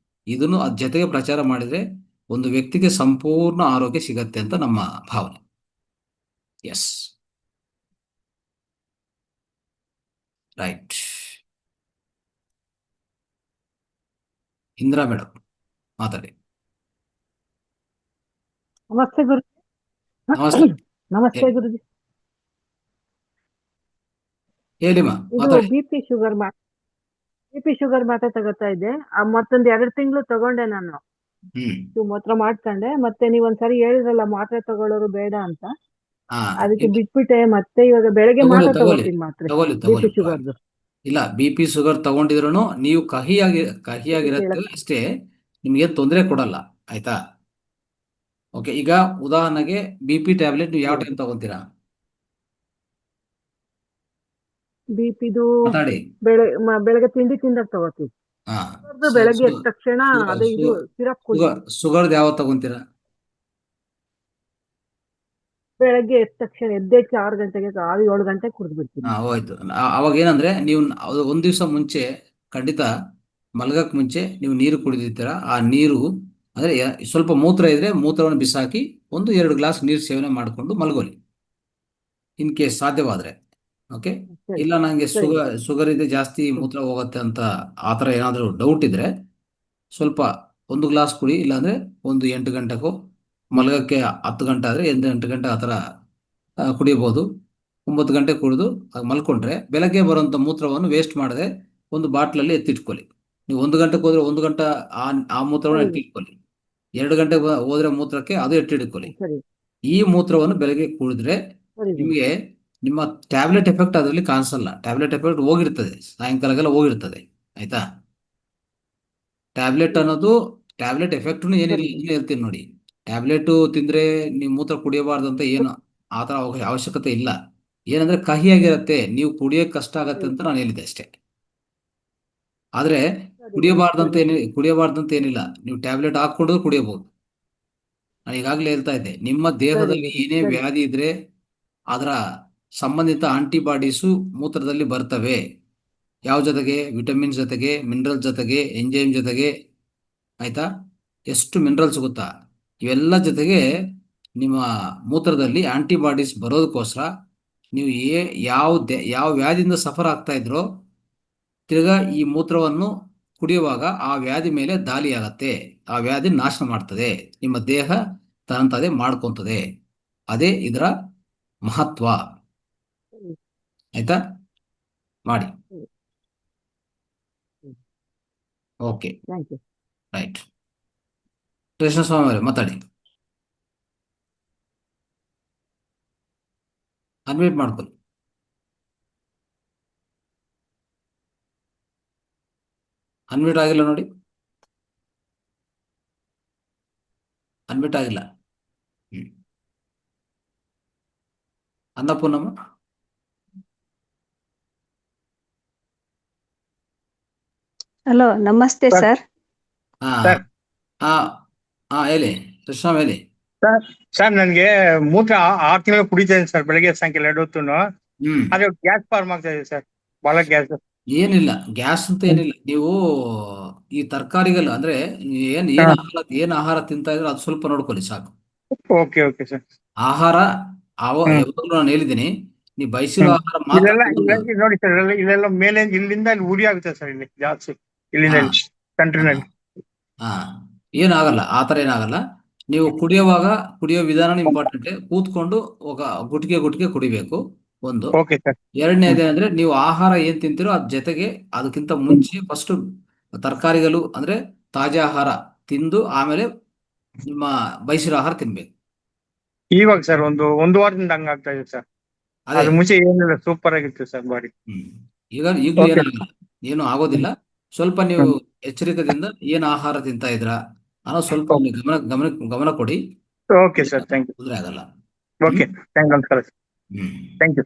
ಇದನ್ನು ಅದ್ರ ಜೊತೆಗೆ ಪ್ರಚಾರ ಮಾಡಿದ್ರೆ ಒಂದು ವ್ಯಕ್ತಿಗೆ ಸಂಪೂರ್ಣ ಆರೋಗ್ಯ ಸಿಗತ್ತೆ ಅಂತ ನಮ್ಮ ಭಾವನೆ. S, right. ಇಂದಿರಾ ಮೇಡಮ್ ಮಾತಾಡಿ. ನಮಸ್ತೆ ಗುರು. ನಮಸ್ತೆ. ನಮಸ್ತೆ ಗುರುಜಿ. ಹೇಳಿಮ್ಮ, ಇದು ಮಾತಾಡಿ. ಬಿಪಿ ಶುಗರ್ ಮಾತ್ರೆ ತಗೋತಾ ಇದ್ದೆ. ಮತ್ತೊಂದ್ 2 ತಿಂಗಳು ತಗೊಂಡೆ ನಾನು. ಮೂತ್ರ ಮಾಡ್ಕೊಂಡೆ. ಮತ್ತೆ ನೀವ್ ಒಂದ್ಸರಿ ಹೇಳಿದ್ರಲ್ಲ ಮಾತ್ರೆ ತಗೊಳ್ಳೋರು ಬೇಡ ಅಂತ, ಅದಕ್ಕೆ ಬಿಟ್ಬಿಟ್ಟೆ. ಮತ್ತೆ ಇವಾಗ ಬೆಳಗ್ಗೆ ಮಾತ್ರ ತಗೋತೀನಿ ಮಾತ್ರೆ, ಬಿಪಿ ಶುಗರ್ದು. ಇಲ್ಲ, BP ಶುಗರ್ ತಗೊಂಡಿದ್ರು ನೀವು ಕಹಿಯಾಗಿರತ್ತೆ ಅಷ್ಟೇ, ನಿಮ್ಗೆ ತೊಂದರೆ ಕೊಡಲ್ಲ, ಆಯ್ತಾ? ಓಕೆ, ಈಗ ಉದಾಹರಣೆಗೆ BP ಟ್ಯಾಬ್ಲೆಟ್ ನೀವು ಯಾವ ಟೈಮ್ ತಗೊಂತೀರಾ? ಬಿಪಿದು ಮಾತಾಡಿ. ಬೆಳಗ್ಗೆ ತಿಂಡಿ ತಿಂದಾಗ ತಗೋತೀವಿ. ಬೆಳಗ್ಗೆ ಎದ್ದ ತಕ್ಷಣ ಅದೇ ಇದು ಸಿರಪ್ ಶುಗರ್ ಯಾವತ್ತು ತಗೊಂತೀರಾ? ಬೆಳಗ್ಗೆ ಎದ್ದ ತಕ್ಷಣ ಎದ್ದೇಕ್ಕೆ 6 ಗಂಟೆಗೆ 7 ಗಂಟೆಗೆ ಕುಡಿದು ಬಿಡ್ತೀನಿ. ಹೋಯ್ತು. ಅವಾಗ ಏನಂದ್ರೆ ನೀವು ಅದು ಒಂದ್ ದಿವಸ ಮುಂಚೆ ಖಂಡಿತ ಮಲಗಕ್ ಮುಂಚೆ ನೀವು ನೀರು ಕುಡಿದಿರ್ತೀರ. ಆ ನೀರು ಅಂದ್ರೆ ಸ್ವಲ್ಪ ಮೂತ್ರ ಇದ್ರೆ ಮೂತ್ರವನ್ನು ಬಿಸಾಕಿ 1-2 ಗ್ಲಾಸ್ ನೀರು ಸೇವನೆ ಮಾಡಿಕೊಂಡು ಮಲಗೋಲಿ, ಇನ್ ಕೇಸ್ ಸಾಧ್ಯವಾದ್ರೆ. ಓಕೆ. ಸರಿ ಇಲ್ಲ ನಂಗೆ ಸರಿ ಶುಗರ್ ಇದೆ, ಜಾಸ್ತಿ ಮೂತ್ರ ಹೋಗುತ್ತೆ ಅಂತ ಆ ಥರ ಏನಾದರೂ ಡೌಟ್ ಇದ್ರೆ ಸ್ವಲ್ಪ 1 ಗ್ಲಾಸ್ ಕುಡಿ. ಇಲ್ಲಾಂದ್ರೆ 8 ಗಂಟೆಗೋ, ಮಲಗಕ್ಕೆ 10 ಗಂಟೆ ಆದರೆ 8 ಗಂಟೆ ಆ ಥರ ಕುಡಿಯಬಹುದು. 9 ಗಂಟೆ ಕುಡಿದು ಮಲ್ಕೊಂಡ್ರೆ ಬೆಳಗ್ಗೆ ಬರುವಂಥ ಮೂತ್ರವನ್ನು ವೇಸ್ಟ್ ಮಾಡದೆ ಒಂದು ಬಾಟ್ಲಲ್ಲಿ ಎತ್ತಿಟ್ಕೊಳ್ಳಿ. ನೀವು 1 ಗಂಟೆಗೆ ಹೋದ್ರೆ 1 ಗಂಟೆ ಆ ಮೂತ್ರವನ್ನು ಸರಿ ಎತ್ತಿಟ್ಕೊಳ್ಳಿ. 2 ಗಂಟೆಗೆ ಹೋದ್ರೆ ಮೂತ್ರಕ್ಕೆ ಅದು ಎತ್ತಿಟ್ಕೊಳ್ಳಿ. ಸರಿ ಈ ಮೂತ್ರವನ್ನು ಬೆಳಗ್ಗೆ ಕುಡಿದ್ರೆ ಸರಿ ಗುರುಜಿ. ನಿಮಗೆ ನಿಮ್ಮ ಟ್ಯಾಬ್ಲೆಟ್ ಎಫೆಕ್ಟ್ ಅದರಲ್ಲಿ ಕಾಣಿಸಲ್ಲ. ಟ್ಯಾಬ್ಲೆಟ್ ಎಫೆಕ್ಟ್ ಹೋಗಿರ್ತದೆ, ಸಾಯಂಕಾಲಗೆಲ್ಲ ಹೋಗಿರ್ತದೆ. ಆಯ್ತಾ? ಟ್ಯಾಬ್ಲೆಟ್ ಅನ್ನೋದು ಟ್ಯಾಬ್ಲೆಟ್ ಎಫೆಕ್ಟ್ ಏನಿಲ್ಲ, ಸರಿ ಇದನ್ನ ಹೇಳ್ತೀನಿ ನೋಡಿ. ಟ್ಯಾಬ್ಲೆಟ್ ತಿಂದ್ರೆ ನೀವು ಮೂತ್ರ ಕುಡಿಯಬಾರ್ದು ಅಂತ ಏನು ಆ ಥರ ಅವಶ್ಯಕತೆ ಇಲ್ಲ. ಏನಂದ್ರೆ ಕಹಿಯಾಗಿರತ್ತೆ, ನೀವು ಕುಡಿಯೋಕೆ ಕಷ್ಟ ಆಗತ್ತೆ ಅಂತ ನಾನು ಹೇಳಿದೆ ಅಷ್ಟೇ. ಆದ್ರೆ ಸರಿ ಗುರುಜಿ. ಸರಿ ಕುಡಿಯಬಾರ್ದಂತ ಏನಿಲ್ಲ. ನೀವು ಟ್ಯಾಬ್ಲೆಟ್ ಹಾಕೊಂಡು ಕುಡಿಯಬಹುದು. ನಾನು ಈಗಾಗಲೇ ಹೇಳ್ತಾ ಇದ್ದೆ, ನಿಮ್ಮ ಸರಿ ದೇಹದಲ್ಲಿ ಗುರುಜಿ. ಏನೇ ಸರಿ ವ್ಯಾಧಿ ಇದ್ರೆ ಅದರ ಸಂಬಂಧಿತ ಆಂಟಿಬಾಡೀಸು ಮೂತ್ರದಲ್ಲಿ ಬರ್ತವೆ. ಯಾವ ಜೊತೆಗೆ? ವಿಟಮಿನ್ಸ್ ಜೊತೆಗೆ, ಮಿನರಲ್ ಜೊತೆಗೆ, ಎಂಜೈಮ್ ಜೊತೆಗೆ. ಆಯ್ತಾ? ಎಷ್ಟು ಮಿನರಲ್ಸ್ ಗೊತ್ತಾ? ಇವೆಲ್ಲ ಜೊತೆಗೆ ನಿಮ್ಮ ಮೂತ್ರದಲ್ಲಿ ಆಂಟಿಬಾಡೀಸ್ ಬರೋದಕ್ಕೋಸ್ಕರ ನೀವು ಯಾವ ವ್ಯಾಧಿಯಿಂದ ಸಫರ್ ಆಗ್ತಾ ಇದ್ರೋ ತಿರ್ಗಾ ಈ ಮೂತ್ರವನ್ನು ಕುಡಿಯುವಾಗ ಆ ವ್ಯಾಧಿ ಮೇಲೆ ದಾಳಿಯಾಗತ್ತೆ. ಆ ವ್ಯಾಧಿ ನಾಶ ಮಾಡ್ತದೆ, ನಿಮ್ಮ ದೇಹ ತನ್ನಂತದೇ ಮಾಡ್ಕೊಂತದೆ. ಅದೇ ಇದರ ಮಹತ್ವ. ಸರಿ ಆಯ್ತಾ? ಮಾಡಿ. ಸರಿ. Okay, thank you. Right. Krishnaswamy ಅವರೇ ಮಾತಾಡಿ, ಅನ್ಮ್ಯೂಟ್ ಮಾಡ್ಕೊಳ್ಳಿ. ಅನ್ಮ್ಯೂಟ್ ಆಗಿಲ್ಲ ನೋಡಿ, ಅನ್ಮ್ಯೂಟ್ ಆಗಿಲ್ಲ. ಅನ್ನಪೂರ್ಣಮ್ಮ, ಹಲೋ, ನಮಸ್ತೆ ಸರ್ ಸರ್. ಹಾ ಸರ್ ಹಾ ಹಾ ಹೇಳಿ ಕೃಷ್ಣ, ಹೇಳಿ. ಸರ್ ಸರ್ ನನ್ಗೆ ಮೂತ್ರ 6 ತಿಂಗಳು ಕುಡಿತಾ ಇದೆ ಸರ್, ಬೆಳಗ್ಗೆ ಸಾಯಂಕಾಲ 2 ಹೊತ್ತುನು. ಹ್ಮ್ ಆದ್ರೆ ಗ್ಯಾಸ್ ಫಾರ್ಮ್ ಆಗ್ತಾ ಇದೆ ಸರ್, ಬಹಳ ಗ್ಯಾಸ್. ಏನಿಲ್ಲ, ಗ್ಯಾಸ್ ಅಂತ ಏನಿಲ್ಲ. ನೀವು ಈ ತರಕಾರಿಗಳು ಅಂದ್ರೆ ಏನ್ ಆಹಾರ ತಿಂತಾ ಇದ್ರೆ ಅದು ಸ್ವಲ್ಪ ನೋಡ್ಕೊಳ್ಳಿ ಸಾಕು. Okay okay sir. ಆಹಾರ ಯಾವಾಗಲೂ ನಾನು ಹೇಳಿದ್ದೀನಿ, ನೀವು ಬಯಸಿರೋ ಆಹಾರ ಮಾತ್ರ ಇಲ್ಲೆಲ್ಲ ನೋಡಿ ಸರ್, ಇಲ್ಲೆಲ್ಲ ಮೇಲೆ ಇಲ್ಲಿಂದ ಇಲ್ಲಿ ಉರಿ ಆಗುತ್ತೆ ಸರ್, ಇಲ್ಲಿ ಜಾಸ್ತಿ ಇಲ್ಲಿಂದ ಹಾ ಇಲ್ಲಿ ಕಂಟ್ರಿನಲ್ಲಿ. ಹಾ ಏನಾಗಲ್ಲ, ಆ ಥರ ಏನಾಗಲ್ಲ. ನೀವು ಕುಡಿಯೋ ವಿಧಾನ ಇಂಪಾರ್ಟೆಂಟ್. ಕೂತ್ಕೊಂಡು ಗುಟಿಗೆ ಕುಡಿಬೇಕು ಒಂದು. Okay sir. ಎರಡನೇದೇನಂದ್ರೆ, ನೀವು ಆಹಾರ ಏನ್ ತಿಂತೀರೋ ಅದ್ ಜೊತೆಗೆ ಅದಕ್ಕಿಂತ ಮುಂಚೆ ಫಸ್ಟ್ ತರಕಾರಿಗಳು ಅಂದ್ರೆ ತಾಜಾ ಆಹಾರ ತಿಂದು ಆಮೇಲೆ ನಿಮ್ಮ ಬಯಸಿರೋ ಆಹಾರ ತಿನ್ಬೇಕು. ಇವಾಗ ಸರ್ ಒಂದು ವಾರದಿಂದ ಹಂಗಾಗ್ತಾ ಇದೆ ಸರ್. ಅದೇ ಅದು ಮುಂಚೆ ಏನಿಲ್ಲ, ಸೂಪರ್ ಆಗಿತ್ತು ಸರ್ ಬಾಡಿ. ಈಗಲೂ ಓಕೆ. ಏನಾಗಲ್ಲ, ಏನು ಆಗೋದಿಲ್ಲ. ಸ್ವಲ್ಪ ನೀವು ಎಚ್ಚರಿಕೆದಿಂದ ಏನ್ ಆಹಾರ ತಿಂತಾ ಇದ್ರ ಅನ್ನೋ ಸ್ವಲ್ಪ ನೀವು ಗಮನ ಕೊಡಿ. Okay sir, thank you. ತೊಂದರೆ ಆಗಲ್ಲ. ಓಕೆ, ನಮಸ್ಕಾರ ಸರ್. Thank you.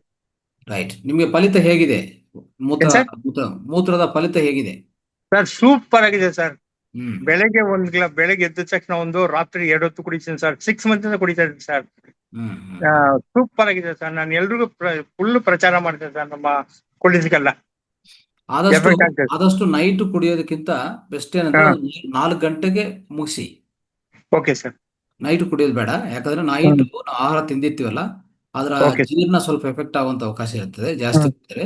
ರೈಟ್. ನಿಮ್ಗೆ ಫಲಿತ ಹೇಗಿದೆ? ಏನ್ ಸರ್? ಮೂತ್ರದ ಫಲಿತ ಹೇಗಿದೆ? ಸರ್ ಸೂಪರ್ ಆಗಿದೆ ಸರ್. ಹ್ಮ್ ಬೆಳಗ್ಗೆ ಬೆಳಗ್ಗೆ ಎದ್ದ ತಕ್ಷಣ ರಾತ್ರಿ 2 ಹೊತ್ತು ಕುಡಿತೀನಿ ಸರ್. 6 ಮಂತ್ ಇಂದ ಕುಡಿತಾ ಇದ್ದೀನಿ ಸರ್. ಹ್ಮ್ ಹ್ಮ್. ಸೂಪರ್ ಆಗಿದೆ ಸರ್. ನಾನು ಎಲ್ರಿಗೂ ಫುಲ್ ಪ್ರಚಾರ ಮಾಡ್ತೇನೆ ಸರ್, ನಮ್ಮ ಕುಡಿಲಿಕ್ಕೆಲ್ಲ ಎಫೆಕ್ಟ್ ಆಗ್ತದೆ. ಆದಷ್ಟು ನೈಟ್ ಕುಡಿಯೋದಕ್ಕಿಂತ ಬೆಸ್ಟ್ ಏನಂದ್ರೆ 4 ಗಂಟೆಗೆ ಮುಗಿಸಿ. Okay sir. ನೈಟ್ ಕುಡಿಯೋದು ಬೇಡ, ಯಾಕಂದ್ರೆ ನೈಟ್ ಆಹಾರ ತಿಂದಿರ್ತೀವಲ್ಲ ಅದರ Okay. ಜೀರ್ಣ ಸ್ವಲ್ಪ ಎಫೆಕ್ಟ್ ಆಗುವಂತ ಅವಕಾಶ ಇರ್ತದೆ ಜಾಸ್ತಿ ಕುಡಿದ್ರೆ.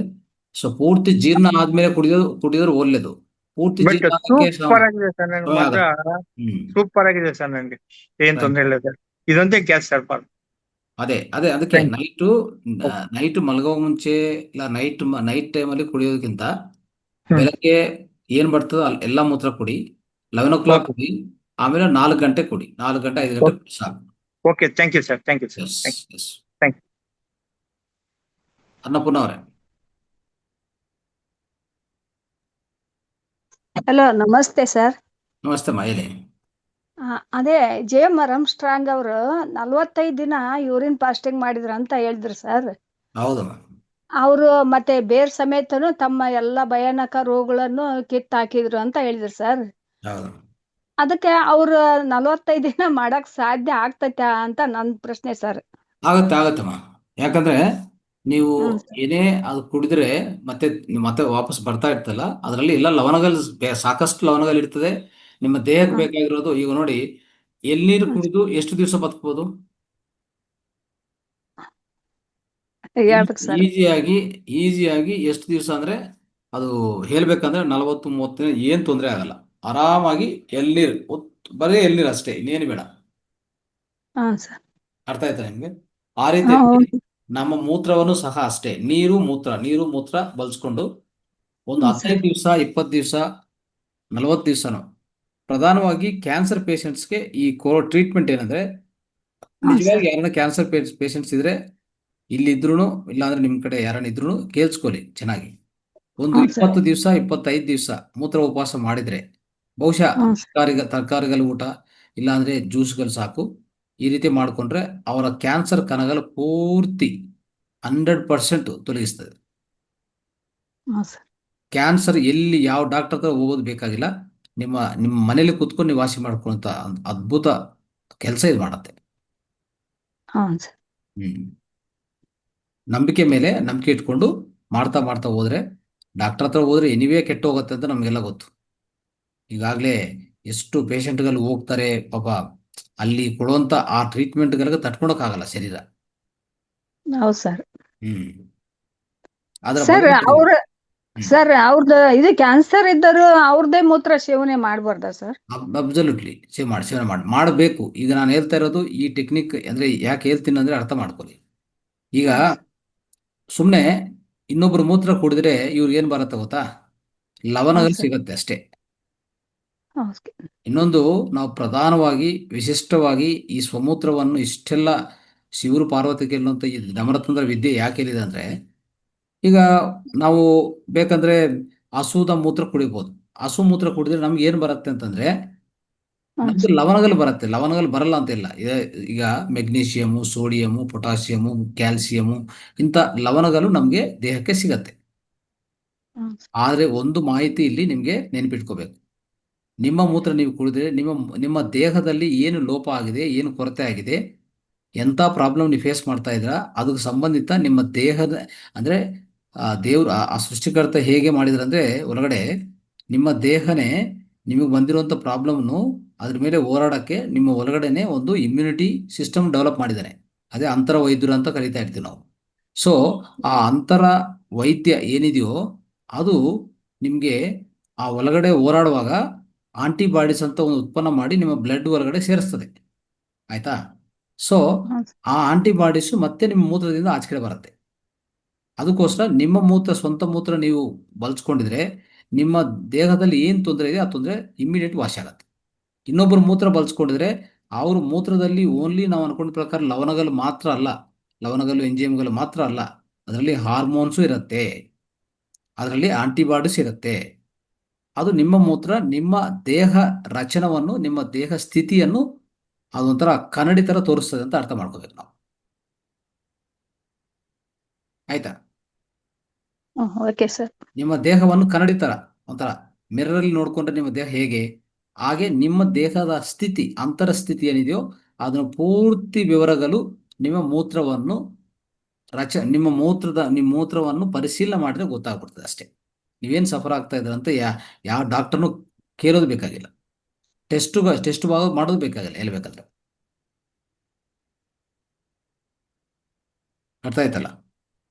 ಸೊ ಪೂರ್ತಿ ಜೀರ್ಣ ಆದ್ಮೇಲೆ ಕುಡಿಯೋದು ಒಳ್ಳೇದು. ಪೂರ್ತಿ ಬಟ್ ಜೀರ್ಣ ಆಗಕ್ಕೆ ಸೂಪರ್ ಆಗಿದೆ ಸರ್, ನನ್ಗೆ ಸಮಯ ಮಾತ್ರ ಹ್ಮ್ ಸೂಪರ್ ಆಗಿದೆ ಸರ್. ನನ್ಗೆ ಏನ್ ತೊಂದರೆ ಇಲ್ಲ ಸರ್. ಇದೊಂದೇ ಗ್ಯಾಸ್ ಸರ್ ಪಾರ್. ಅದೇ ಅದಕ್ಕೆ Thank ನೈಟ್ ಮಲಗೋ ಮುಂಚೆ ಇಲ್ಲ ನೈಟ್ ಟೈಮಲ್ಲಿ ಕುಡಿಯೋದಕ್ಕಿಂತ ಹ್ಮ್. ಬೆಳಗ್ಗೆ ಏನ್ ಬರ್ತದೋ ಎಲ್ಲ ಮೂತ್ರ ಕುಡಿ. 11 o'clock ಕುಡಿ, ಆಮೇಲೆ 4 ಗಂಟೆ ಕುಡಿ. 4 ಗಂಟೆ 5 ಗಂಟೆ ಕುಡಿ ಸಾಕು. Okay, thank you sir. Thank you sir. Yes. Thank you. Annapoorna ಅವರೇ, ಹಲೋ, ನಮಸ್ತೆ ಸರ್. ನಮಸ್ತೆ ಹೇಳಿ. ಅದೇ ಜೆ.ಎಂ. ಆರ್ಮ್ಸ್ಟ್ರಾಂಗ್ ಅವರು 45 ದಿನ ಯೂರಿನ್ ಫಾಸ್ಟಿಂಗ್ ಮಾಡಿದ್ರು ಅಂತ ಹೇಳಿದ್ರು ಸರ್. ಹೌದು. ಅವರು ಮತ್ತೆ ಬೇರ್ ಸಮೇತನು ತಮ್ಮ ಎಲ್ಲ ಭಯಾನಕ ರೋಗಗಳನ್ನು ಕಿತ್ತಾಕಿದ್ರು ಅಂತ ಹೇಳಿದ್ರು ಸರ್. ಹೌದು. ಅದಕ್ಕೆ ಅವ್ರು 45 ದಿನ ಮಾಡಕ್ ಸಾಧ್ಯ ಆಗ್ತೈತಾ ಅಂತ ನನ್ ಪ್ರಶ್ನೆ ಸರ್. ಆಗತ್ತೆ ಆಗತ್ತಮ್ಮ. ಯಾಕಂದ್ರೆ ನೀವು ಹ್ಮ್ ಸರ್. ಏನೇ ಅದು ಕುಡಿದ್ರೆ ಮತ್ತೆ ಮತ್ತೆ ವಾಪಸ್ ಬರ್ತಾ ಇರ್ತಲ್ಲ, ಅದರಲ್ಲಿ ಎಲ್ಲ ಲವಣಗಳು ಸಾಕಷ್ಟು ಲವಣಗಳು ಇರ್ತದೆ. ನಿಮ್ಮ ದೇಹಕ್ಕೆ ಹ್ಮ್ ಬೇಕಾಗಿರೋದು ಈಗ ನೋಡಿ, ಎಳ್ನೀರು ಹ್ಮ್ ಕುಡಿದು ಎಷ್ಟು ದಿವಸ ಬದುಕಬಹುದು? ಹೇಳ್ಬೇಕು ಸರ್. ಈಸಿಯಾಗಿ ಈಸಿಯಾಗಿ ಎಷ್ಟು ದಿವಸ ಅಂದ್ರೆ ಅದು ಹೇಳ್ಬೇಕಂದ್ರೆ 40-30 ದಿನ ಏನ್ ತೊಂದರೆ ಆಗಲ್ಲ. ಆರಾಮಾಗಿ ಎಳ್ನೀರು ಬರೀ ಎಳ್ನೀರು ಅಷ್ಟೇ, ಇನ್ನೇನು ಬೇಡ. ಹ್ಮ್ ಸರ್. ಅರ್ಥ ಆಯ್ತಾ ನಿಮ್ಗೆ? ಆ ರೀತಿ ಹ್ಮ್ ನಮ್ಮ ಮೂತ್ರವನ್ನು ಸಹ ಅಷ್ಟೇ, ನೀರು ಮೂತ್ರ ಬಳಸ್ಕೊಂಡು ಒಂದು ಹ್ಮ್ ಸರ್. 15 ದಿವಸ 20 ದಿವಸ 40 ದಿವಸನೋ. ಪ್ರಧಾನವಾಗಿ ಕ್ಯಾನ್ಸರ್ ಪೇಷಂಟ್ಸ್ಗೆ ಈ ಕೊಡೋ ಟ್ರೀಟ್ಮೆಂಟ್ ಏನಂದ್ರೆ, ಹ್ಮ್ ನಿಜವಾಗಿ ಸರ್. ಯಾರನ್ನ ಕ್ಯಾನ್ಸರ್ ಪೇಷಂಟ್ಸ್ ಇದ್ರೆ ಇಲ್ಲಿದ್ರು, ಇಲ್ಲಾಂದ್ರೆ ನಿಮ್ಮ ಕಡೆ ಯಾರನ್ನ ಇದ್ರು ಕೇಳಿಸ್ಕೊಳ್ಳಿ ಚೆನ್ನಾಗಿ. ಒಂದು ಹ್ಮ್ ಸರ್. 20 ದಿವಸ 25 ದಿವಸ ಮೂತ್ರ ಉಪವಾಸ ಮಾಡಿದ್ರೆ, ಬಹುಶಃ ಹ್ಮ್ ಸರ್. ತರಕಾರಿಗಳ ಊಟ ಇಲ್ಲಾಂದ್ರೆ ಜ್ಯೂಸ್ಗಳು ಸಾಕು. ಈ ರೀತಿ ಮಾಡಿಕೊಂಡ್ರೆ ಅವರ ಕ್ಯಾನ್ಸರ್ ಕಣಗಳು ಪೂರ್ತಿ 100% ತೊಲಗಿಸ್ತದೆ. ಹ್ಮ್ ಸರ್. ಕ್ಯಾನ್ಸರ್ ಎಲ್ಲಿ ಯಾವ ಡಾಕ್ಟರ್ ಹತ್ರ ಹೋಗೋದು ಬೇಕಾಗಿಲ್ಲ. ನಿಮ್ಮ ನಿಮ್ಮ ಮನೇಲಿ ಕೂತ್ಕೊಂಡು ನೀವು ವಾಸಿ ಮಾಡ್ಕೊಳ್ಳುವಂತ ಅದ್ಭುತ ಕೆಲಸ ಇದು ಮಾಡತ್ತೆ. ಹ್ಮ್ ಸರ್. ಹ್ಮ್ ನಂಬಿಕೆ ಮೇಲೆ ನಂಬಿಕೆ ಇಟ್ಕೊಂಡು ಮಾಡ್ತಾ ಮಾಡ್ತಾ ಹೋದ್ರೆ, ಡಾಕ್ಟರ್ ಹತ್ರ ಹೋದ್ರೆ ಎನಿವೇ ಕೆಟ್ಟು ಹೋಗುತ್ತೆ ಅಂತ ನಮಗೆಲ್ಲ ಗೊತ್ತು. ಈಗಾಗಲೇ ಎಷ್ಟು ಪೇಷಂಟ್ಗಳು ಹೋಗ್ತಾರೆ ಪಾಪ, ಅಲ್ಲಿ ಕೊಡುವಂತ ಆ ಟ್ರೀಟ್ಮೆಂಟ್ಗಳಿಗೆ ತಟ್ಕೊಳಕ್ಕಾಗಲ್ಲ ಶರೀರ. ಹೌದು ಸರ್. ಹ್ಮ್ ಅದರ ಸರ್ ಬಗ್ಗೆ ಅವ್ರ ಹ್ಮ್ ಸರ್ ಅವ್ರದ್ದು ಇದು ಕ್ಯಾನ್ಸರ್ ಇದ್ದರು ಅವ್ರದೇ ಮೂತ್ರ ಸೇವನೆ ಮಾಡಬಾರ್ದಾ ಸರ್? ಅಬ್ಸಲ್ಯೂಟ್ಲಿ ಸೇವನೆ ಮಾಡಬೇಕು. ಈಗ ನಾನು ಹೇಳ್ತಾ ಇರೋದು ಈ ಟೆಕ್ನಿಕ್ ಅಂದ್ರೆ ಯಾಕೆ ಹೇಳ್ತೀನಿ ಅಂದ್ರೆ ಅರ್ಥ ಮಾಡ್ಕೊಳ್ಳಿ. ಈಗ ಹ್ಮ್ ಸರ್. ಸುಮ್ಮನೆ ಇನ್ನೊಬ್ರು ಮೂತ್ರ ಕುಡಿದ್ರೆ ಇವ್ರಿಗೆ ಏನ್ ಬರುತ್ತೆ ಗೊತ್ತಾ? ಹ್ಮ್ ಲವಣಗಳು ಸರ್. ಸಿಗತ್ತೆ ಅಷ್ಟೇ. ಓಕೆ. ಇನ್ನೊಂದು, ನಾವು ಪ್ರಧಾನವಾಗಿ ವಿಶಿಷ್ಟವಾಗಿ ಈ ಸ್ವಮೂತ್ರವನ್ನು ಇಷ್ಟೆಲ್ಲ ಶಿವರು ಪಾರ್ವತಿ ಗೆಲ್ಲುವಂತ ಈ ನವರತ್ನದ ವಿದ್ಯೆ ಯಾಕೆ ಹೇಳಿದೆ ಅಂದ್ರೆ, ಈಗ ನಾವು ಬೇಕಂದ್ರೆ ಹಸುದ ಮೂತ್ರ ಕುಡಿಬೋದು. ಹಸು ಮೂತ್ರ ಕುಡಿದ್ರೆ ನಮ್ಗೆ ಏನ್ ಬರುತ್ತೆ ಅಂತಂದ್ರೆ, ಹ್ಮ್ ನಮ್ಗೆ ಸರ್. ಲವಣಗಳು ಬರುತ್ತೆ. ಲವಣಗಳು ಬರಲ್ಲ ಅಂತ ಇಲ್ಲ. ಈಗ ಮೆಗ್ನೀಷಿಯಮು, ಸೋಡಿಯಮು, ಪೊಟ್ಯಾಷಿಯಮು, ಕ್ಯಾಲ್ಸಿಯಮು ಇಂಥ ಲವಣಗಳು ನಮಗೆ ದೇಹಕ್ಕೆ ಸಿಗತ್ತೆ. ಹ್ಮ್ ಸರ್. ಆದರೆ ಒಂದು ಮಾಹಿತಿ ಇಲ್ಲಿ ನಿಮಗೆ ನೆನಪಿಟ್ಕೋಬೇಕು. ನಿಮ್ಮ ಮೂತ್ರ ನೀವು ಕುಡಿದ್ರೆ ನಿಮ್ಮ ದೇಹದಲ್ಲಿ ಏನು ಲೋಪ ಆಗಿದೆ, ಏನು ಕೊರತೆ ಆಗಿದೆ, ಎಂಥ ಪ್ರಾಬ್ಲಮ್ ನೀವು ಫೇಸ್ ಮಾಡ್ತಾ ಇದ್ದೀರಾ, ಅದಕ್ಕೆ ಸಂಬಂಧಿತ ನಿಮ್ಮ ದೇಹದ ಅಂದರೆ ದೇವ್ರು ಆ ಸೃಷ್ಟಿಕರ್ತ ಹೇಗೆ ಮಾಡಿದ್ರಂದ್ರೆ, ಒಳಗಡೆ ನಿಮ್ಮ ದೇಹನೇ ನಿಮಗೆ ಬಂದಿರುವಂಥ ಪ್ರಾಬ್ಲಮ್ನು ಅದ್ರ ಮೇಲೆ ಹೋರಾಡಕ್ಕೆ ನಿಮ್ಮ ಒಳಗಡೆನೆ ಒಂದು ಇಮ್ಯುನಿಟಿ ಸಿಸ್ಟಮ್ ಡೆವಲಪ್ ಮಾಡಿದ್ದಾನೆ. ಅದೇ ಅಂತರ ವೈದ್ಯರು ಅಂತ ಕರಿತಾ ಇರ್ತೀವಿ ನಾವು. ಸೊ ಆ ಅಂತರ ವೈದ್ಯ ಏನಿದೆಯೋ ಅದು ನಿಮಗೆ ಆ ಒಳಗಡೆ ಹೋರಾಡುವಾಗ ಆಂಟಿಬಾಡೀಸ್ ಅಂತ ಒಂದು ಉತ್ಪನ್ನ ಮಾಡಿ ನಿಮ್ಮ ಬ್ಲಡ್ ಒಳಗಡೆ ಸೇರಿಸ್ತದೆ. ಆಯ್ತಾ? ಸೊ ಹ್ಮ್ ಸರ್. ಆ ಆಂಟಿಬಾಡೀಸು ಮತ್ತೆ ನಿಮ್ಮ ಮೂತ್ರದಿಂದ ಆಚೆ ಕಡೆ ಬರುತ್ತೆ. ಅದಕ್ಕೋಸ್ಕರ ನಿಮ್ಮ ಮೂತ್ರ, ಸ್ವಂತ ಮೂತ್ರ ನೀವು ಬಳಸ್ಕೊಂಡಿದ್ರೆ ನಿಮ್ಮ ದೇಹದಲ್ಲಿ ಏನು ತೊಂದರೆ ಇದೆ ಆ ತೊಂದರೆ ಇಮ್ಮಿಡಿಯೇಟ್ ವಾಸಿ ಆಗುತ್ತೆ. ಇನ್ನೊಬ್ಬರು ಮೂತ್ರ ಬಳಸ್ಕೊಂಡಿದ್ರೆ ಅವ್ರ ಮೂತ್ರದಲ್ಲಿ ಓನ್ಲಿ ನಾವು ಅನ್ಕೊಂಡ ಪ್ರಕಾರ ಲವಣಗಳು ಮಾತ್ರ ಅಲ್ಲ, ಲವಣಗಳು ಎಂಜೈಮ್ಗಳು ಮಾತ್ರ ಅಲ್ಲ, ಅದರಲ್ಲಿ ಹಾರ್ಮೋನ್ಸು ಇರುತ್ತೆ, ಅದರಲ್ಲಿ ಆಂಟಿಬಾಡೀಸ್ ಇರುತ್ತೆ. ಅದು ನಿಮ್ಮ ಮೂತ್ರ ನಿಮ್ಮ ದೇಹ ರಚನವನ್ನು, ನಿಮ್ಮ ದೇಹ ಸ್ಥಿತಿಯನ್ನು ಅದೊಂಥರ ಕನ್ನಡಿ ಥರ ತೋರಿಸ್ತದೆ ಅಂತ ಅರ್ಥ ಮಾಡ್ಕೋಬೇಕು ನಾವು. ಆಯ್ತಾ? Okay sir. ನಿಮ್ಮ ದೇಹವನ್ನು ಕನ್ನಡಿ ಥರ ಒಂಥರ ಮಿರರಲ್ಲಿ ನೋಡ್ಕೊಂಡ್ರೆ ನಿಮ್ಮ ದೇಹ ಹೇಗೆ, ಹಾಗೆ ನಿಮ್ಮ ದೇಹದ ಸ್ಥಿತಿ, ಅಂತರ ಸ್ಥಿತಿ ಏನಿದೆಯೋ ಅದನ್ನು ಪೂರ್ತಿ ವಿವರಗಳು ನಿಮ್ಮ ಮೂತ್ರವನ್ನು ನಿಮ್ಮ ಮೂತ್ರವನ್ನು ಪರಿಶೀಲನೆ ಮಾಡಿದ್ರೆ ಗೊತ್ತಾಗ್ಬಿಡ್ತದೆ ಅಷ್ಟೇ. ನೀವೇನು ಸಫರ್ ಆಗ್ತಾ ಇದ್ರ ಅಂತ ಯಾವ ಡಾಕ್ಟರ್ನು ಕೇಳೋದು ಬೇಕಾಗಿಲ್ಲ, ಟೆಸ್ಟ್ ಮಾಡೋದು ಬೇಕಾಗಿಲ್ಲ ಹೇಳ್ಬೇಕಂದ್ರೆ. ಅರ್ಥ ಆಯ್ತಲ್ಲ?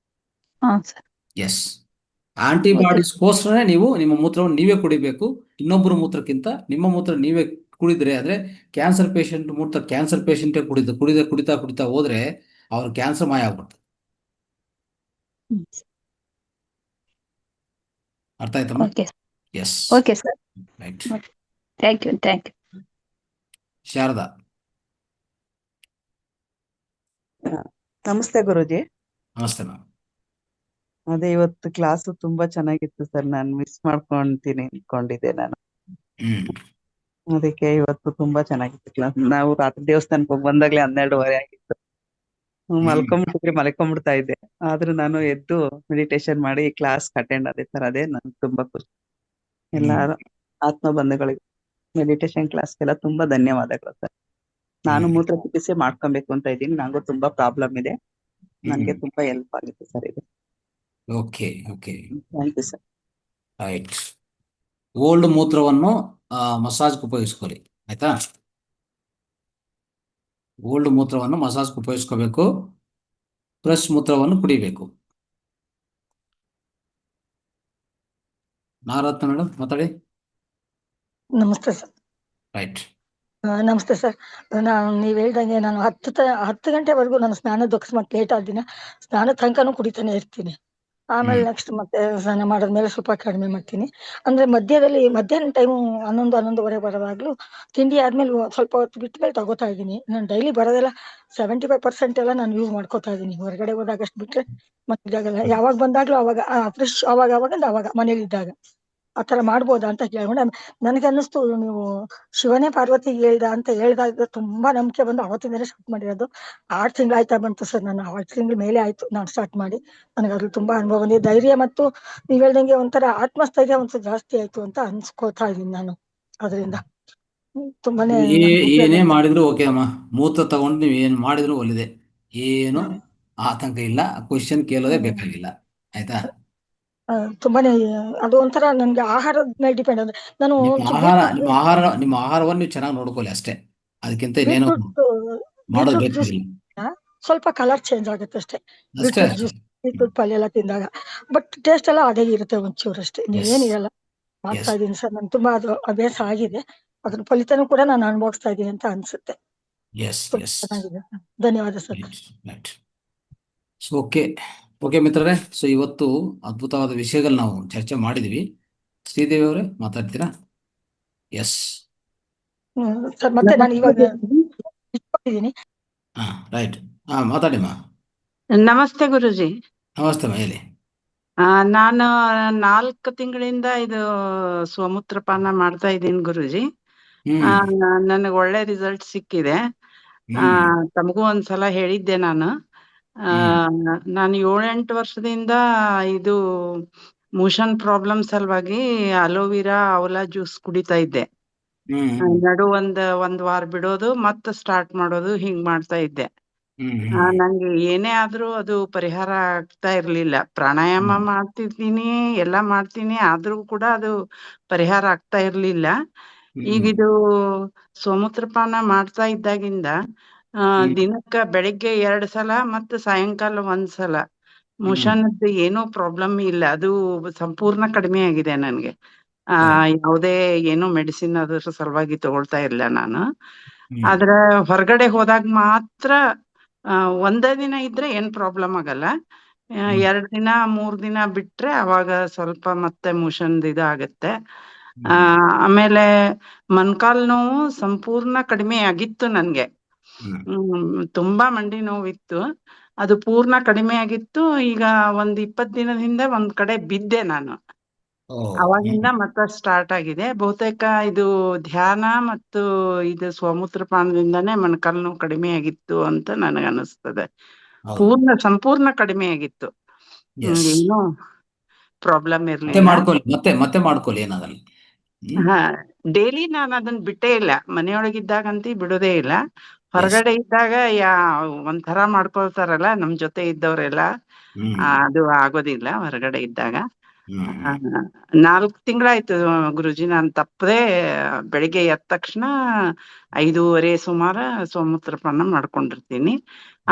ಹಾಂ ಸರ್. ಎಸ್. ಓಕೆ. ಆಂಟಿಬಾಡೀಸ್ಗೋಸ್ಕರನೇ ನೀವು ನಿಮ್ಮ ಮೂತ್ರವನ್ನು ನೀವೇ ಕುಡಿಬೇಕು. ಇನ್ನೊಬ್ಬರ ಮೂತ್ರಕ್ಕಿಂತ ನಿಮ್ಮ ಮೂತ್ರ ನೀವೇ ಕುಡಿದ್ರೆ, ಆದರೆ ಕ್ಯಾನ್ಸರ್ ಪೇಷಂಟ್ ಮೂತ್ರ ಕ್ಯಾನ್ಸರ್ ಪೇಷಂಟೇ ಕುಡಿತಾ ಕುಡಿತಾ ಹೋದ್ರೆ ಅವ್ರ ಕ್ಯಾನ್ಸರ್ ಮಾಯ ಆಗ್ಬಿಡ್ತದೆ. ಹ್ಮ್. ಅರ್ಥ ಆಯ್ತಮ್ಮ? Okay. Yes. Okay sir. Right. Thank you. Sharada. ನಮಸ್ತೆ ಗುರುಜಿ. ನಮಸ್ತೆ ಮ್ಯಾಮ್. ಅದೇ ಇವತ್ತು ಕ್ಲಾಸ್ ತುಂಬಾ ಚೆನ್ನಾಗಿತ್ತು ಸರ್. ನಾನು ಮಿಸ್ ಮಾಡ್ಕೊಂತೀನಿ ಅನ್ಕೊಂಡಿದ್ದೆ ನಾನು. ಅದಕ್ಕೆ ಇವತ್ತು ತುಂಬಾ ಚೆನ್ನಾಗಿತ್ತು ಕ್ಲಾಸ್. ನಾವು ರಾತ್ರಿ ದೇವಸ್ಥಾನಕ್ಕೆ ಹೋಗಿ ಬಂದಾಗ್ಲೇ 12:30 ಆಗಿತ್ತು. ಮಲ್ಕೊಂಡ್ಬಿಡ್ತಾ ಇದ್ದೆ. ಆದ್ರೂ ನಾನು ಎದ್ದು ಮೆಡಿಟೇಷನ್ ಮಾಡಿ ಕ್ಲಾಸ್ ಅಟೆಂಡ್ ಆದೆ ಸರ್. ಅದೇ ನನ್ಗೆ ತುಂಬಾ ಖುಷಿ. ಎಲ್ಲಾರು ಆತ್ಮ ಬಂಧುಗಳಿಗೆ ಮೆಡಿಟೇಷನ್ ಕ್ಲಾಸ್ಗೆಲ್ಲ ತುಂಬಾ ಧನ್ಯವಾದಗಳು ಸರ್. ನಾನು ಮೂತ್ರ ಚಿಕಿತ್ಸೆ ಮಾಡ್ಕೊಬೇಕು ಅಂತ ಇದ್ದೀನಿ. ನಂಗೂ ತುಂಬಾ ಪ್ರಾಬ್ಲಮ್ ಇದೆ. ನನ್ಗೆ ತುಂಬಾ ಹೆಲ್ಪ್ ಆಗುತ್ತೆ ಸರ್ ಇದು. Okay okay thank you sir. Right. Old ಮೂತ್ರವನ್ನು ಮಸಾಜ್ಗೆ ಉಪಯೋಗಿಸ್ಕೊಳ್ಳಿ, ಆಯ್ತಾ? ಓಲ್ಡ್ ಮೂತ್ರವನ್ನು ಮಸಾಜ್ಗೆ ಉಪಯೋಗಿಸ್ಕೋಬೇಕು, ಫ್ರೆಶ್ ಮೂತ್ರವನ್ನು ಕುಡಿಬೇಕು. ನಾಗರತ್ನ ಮೇಡಮ್ ಮಾತಾಡಿ. ನಮಸ್ತೆ ಸರ್. ರೈಟ್. ನಮಸ್ತೆ ಸರ್. ನೀವ್ ಹೇಳ್ದಂಗೆ ನಾನು 10 ಗಂಟೆವರೆಗೂ ನಾನು ಸ್ನಾನದ ಅಕಸ್ಮಾತ್ ಲೇಟ್ ಆದಿನ ಸ್ನಾನ ತನಕನೂ ಕುಡಿತಾನೆ ಇರ್ತೀನಿ. ಆಮೇಲೆ ನೆಕ್ಸ್ಟ್ ಮತ್ತೆ ಸ್ನಾನ ಮಾಡಿದ್ಮೇಲೆ ಸ್ವಲ್ಪ ಕಡಿಮೆ ಮಾಡ್ತೀನಿ. ಅಂದ್ರೆ ಮಧ್ಯದಲ್ಲಿ ಮಧ್ಯಾಹ್ನ ಟೈಮು 11-11:30 ಬರುವಾಗ್ಲೂ ತಿಂಡಿ ಆದ್ಮೇಲೆ ಸ್ವಲ್ಪ ಹೊತ್ತು ಬಿಟ್ಟ ಮೇಲೆ ತಗೋತಾ ಇದ್ದೀನಿ. ನಾನು ಡೈಲಿ ಬರೋದೆಲ್ಲ 75% ಎಲ್ಲ ನಾನು ಯೂಸ್ ಮಾಡ್ಕೋತಾ ಇದ್ದೀನಿ. ಹೊರಗಡೆ ಹೋದಾಗ ಅಷ್ಟು ಬಿಟ್ರೆ ಮತ್ತೆ ಇದಾಗಲ್ಲ. ಯಾವಾಗ ಬಂದಾಗ್ಲೂ ಅವಾಗ ಫ್ರೆಶ್ ಅವಾಗ ಮನೇಲಿ ಇದ್ದಾಗ ಆತರ ಮಾಡ್ಬೋದಾ ಅಂತ ಕೇಳ್ಕೊಂಡೆ. ನನಗೆ ಅನ್ನಿಸ್ತು ನೀವು ಶಿವನೇ ಪಾರ್ವತಿ ಹೇಳ್ದಾಗ ತುಂಬಾ ನಂಬಿಕೆ ಬಂದು ಅವತ್ತಿಂದನೇ ಸ್ಟಾರ್ಟ್ ಮಾಡಿರೋದು. 6 ತಿಂಗಳಾಯ್ತಾ ಬಂತು ಸರ್. ನಾನು 6 ತಿಂಗಳ ಮೇಲೆ ಆಯ್ತು ನಾನು ಸ್ಟಾರ್ಟ್ ಮಾಡಿ. ನನಗೆ ಅದ್ರಲ್ಲಿ ತುಂಬಾ ಅನುಭವ ಬಂದಿದೆ. ಧೈರ್ಯ ಮತ್ತು ನೀವ್ ಹೇಳ್ದಂಗೆ ಒಂಥರ ಆತ್ಮಸ್ಥೈರ್ಯ ಒಂದ್ಸಲ ಜಾಸ್ತಿ ಆಯ್ತು ಅಂತ ಅನ್ಸ್ಕೋತಾ ಇದೀನಿ ನಾನು ಅದರಿಂದ. ತುಂಬಾನೇ ಏನೇ ಮಾಡಿದ್ರು ಓಕೆ ಅಮ್ಮ. ಮೂತ್ರ ತಗೊಂಡು ನೀವು ಏನ್ ಮಾಡಿದ್ರು ಒಳ್ಳೆದೆ, ಏನು ಆತಂಕ ಇಲ್ಲ. ಕ್ವಶನ್ ಕೇಳೋದೇ ಬೇಕಾಗಿಲ್ಲ, ಆಯ್ತಾ? ತುಂಬಾನೇ ಅದು ಒಂಥರ ನನ್ಗೆ ಆಹಾರದ ಮೇಲೆ ಡಿಪೆಂಡ್. ಅಂದ್ರೆ ನಾನು ನಿಮ್ಮ ಆಹಾರವನ್ನು ನೀವು ಚೆನ್ನಾಗಿ ನೋಡ್ಕೊಳ್ಳಿ ಅಷ್ಟೇ. ಅದಕ್ಕಿಂತ ಇನ್ನೇನು ಮಾಡೋದು ಬೇಕಾಗಿಲ್ಲ. ಸ್ವಲ್ಪ ಕಲರ್ ಚೇಂಜ್ ಆಗುತ್ತೆ ಅಷ್ಟೇ. ಅಷ್ಟೇ. ಬೀಟ್ರೂಟ್ ಪಲ್ಯ ಎಲ್ಲ ತಿಂದಾಗ. ಬಟ್ ಟೇಸ್ಟ್ ಎಲ್ಲ ಅದೇ ಇರುತ್ತೆ ಒಂಚೂರು ಅಷ್ಟೇ, ಏನಿರಲ್ಲ. ಮಾಡ್ತಾ ಇದೀನಿ ಸರ್. ನನ್ ತುಂಬಾ ಅದು ಅಭ್ಯಾಸ ಆಗಿದೆ. ಅದ್ರ ಫಲಿತನೂ ಕೂಡ ನಾನು ಅನುಭವಿಸ್ತಾ ಇದೀನಿ ಅಂತ ಅನ್ಸುತ್ತೆ. ಚೆನ್ನಾಗಿದೆ. ಧನ್ಯವಾದ ಸರ್. ಓಕೆ ಓಕೆ ಮಿತ್ರರೇ, ಸೊ ಇವತ್ತು ಅದ್ಭುತವಾದ ವಿಷಯಗಳು ನಾವು ಚರ್ಚೆ ಮಾಡಿದ್ವಿ. ಶ್ರೀದೇವಿ ಅವರೇ ಮಾತಾಡ್ತೀರಾ? Yes sir. ಮತ್ತೆ ನಾನು ಇವಾಗ ಇಟ್ಕೊಂಡಿದ್ದೀನಿ. ರೈಟ್. ಮಾತಾಡಿಮ್ಮ. ನಮಸ್ತೆ ಗುರುಜಿ. ನಮಸ್ತೆ ಅಮ್ಮ, ಹೇಳಿ. ನಾನು 4 ತಿಂಗಳಿಂದ ಇದು ಸ್ವಮೂತ್ರಪಾನ ಮಾಡ್ತಾ ಇದ್ದೀನಿ ಗುರುಜಿ. ನನಗೆ ಒಳ್ಳೆ ರಿಸಲ್ಟ್ ಸಿಕ್ಕಿದೆ. ತಮಗೂ ಒಂದ್ಸಲ ಹೇಳಿದ್ದೆ ನಾನು. ನಾನು 7-8 ವರ್ಷದಿಂದ ಇದು ಮೋಷನ್ ಪ್ರಾಬ್ಲಮ್ ಸಲುವಾಗಿ ಅಲೋವೆರಾ ಅವಲಾ ಜ್ಯೂಸ್ ಕುಡಿತಾ ಇದ್ದೆ. ನಡು ಒಂದ್ ವಾರ ಬಿಡೋದು ಮತ್ತೆ ಸ್ಟಾರ್ಟ್ ಮಾಡೋದು ಹಿಂಗ್ ಮಾಡ್ತಾ ಇದ್ದೆ. ನಂಗೆ ಏನೇ ಆದ್ರೂ ಅದು ಪರಿಹಾರ ಆಗ್ತಾ ಇರ್ಲಿಲ್ಲ. ಪ್ರಾಣಾಯಾಮ ಮಾಡ್ತಿದ್ದೀನಿ, ಎಲ್ಲಾ ಮಾಡ್ತೀನಿ, ಆದ್ರೂ ಕೂಡ ಅದು ಪರಿಹಾರ ಆಗ್ತಾ ಇರ್ಲಿಲ್ಲ. ಈಗಿದು ಸ್ವಮೂತ್ರಪಾನ ಮಾಡ್ತಾ ಇದ್ದಾಗಿಂದ ದಿನಕ್ಕ ಬೆಳಿಗ್ಗೆ 2 ಸಲ ಮತ್ತೆ ಸಾಯಂಕಾಲ 1 ಸಲ ಮೋಷನ್ ಏನೂ ಪ್ರಾಬ್ಲಮ್ ಇಲ್ಲ. ಅದು ಸಂಪೂರ್ಣ ಕಡಿಮೆ ಆಗಿದೆ ನನ್ಗೆ. ಯಾವುದೇ ಏನೋ ಮೆಡಿಸಿನ್ ಅದ್ರ ಸಲುವಾಗಿ ತಗೊಳ್ತಾ ಇಲ್ಲ ನಾನು. ಆದ್ರೆ ಹೊರಗಡೆ ಹೋದಾಗ ಮಾತ್ರ ಒಂದೇ ದಿನ ಇದ್ರೆ ಏನ್ ಪ್ರಾಬ್ಲಮ್ ಆಗಲ್ಲ. 2 ದಿನ 3 ದಿನ ಬಿಟ್ರೆ ಅವಾಗ ಸ್ವಲ್ಪ ಮತ್ತೆ ಮೋಷನ್ ಇದಾಗತ್ತೆ. ಆಮೇಲೆ ಮೊಣಕಾಲ್ ನೋವು ಸಂಪೂರ್ಣ ಕಡಿಮೆ ಆಗಿತ್ತು ನನ್ಗೆ. ತುಂಬಾ ಮಂಡಿ ನೋವಿತ್ತು, ಅದು ಪೂರ್ಣ ಕಡಿಮೆ ಆಗಿತ್ತು. ಈಗ 20 ದಿನದಿಂದ ಒಂದ್ ಕಡೆ ಬಿದ್ದೆ ನಾನು. ಅವಾಗಿಂದ ಮತ್ತೆ ಸ್ಟಾರ್ಟ್ ಆಗಿದೆ. ಬಹುತೇಕ ಇದು ಧ್ಯಾನ ಮತ್ತು ಇದು ಸ್ವಮೂತ್ರಪಾನದಿಂದಾನೇ ಮೊಣಕಾಲ್ ನೋವು ಕಡಿಮೆ ಆಗಿತ್ತು ಅಂತ ನನಗ ಅನಿಸ್ತದೆ. ಸಂಪೂರ್ಣ ಕಡಿಮೆ ಆಗಿತ್ತು. ಏನೋ ಪ್ರಾಬ್ಲಮ್ ಇರ್ಲಿಲ್ಲ. ಮತ್ತೆ ಮಾಡ್ಕೊಳ್ಳಿ ಏನಾಗಲ್ಲ. ಡೈಲಿ ನಾನು ಅದನ್ನ ಬಿಟ್ಟೇ ಇಲ್ಲ. ಮನೆಯೊಳಗಿದ್ದಾಗಂತೂ ಬಿಡೋದೇ ಇಲ್ಲ. ಹೊರಗಡೆ ಇದ್ದಾಗ ಒಂಥರ ಮಾಡ್ಕೊಳ್ತಾರಲ್ಲ ನಮ್ ಜೊತೆ ಇದ್ದವ್ರೆಲ್ಲ, ಅದು ಆಗೋದಿಲ್ಲ ಹೊರಗಡೆ ಇದ್ದಾಗ. 4 ತಿಂಗಳಾಯ್ತು ಗುರುಜಿ. ನಾನು ತಪ್ಪದೆ ಬೆಳಿಗ್ಗೆ ಎದ್ದ ತಕ್ಷಣ 5:30 ಸುಮಾರ ಸ್ವಮೂತ್ರಪಾನ ಮಾಡ್ಕೊಂಡಿರ್ತೀನಿ.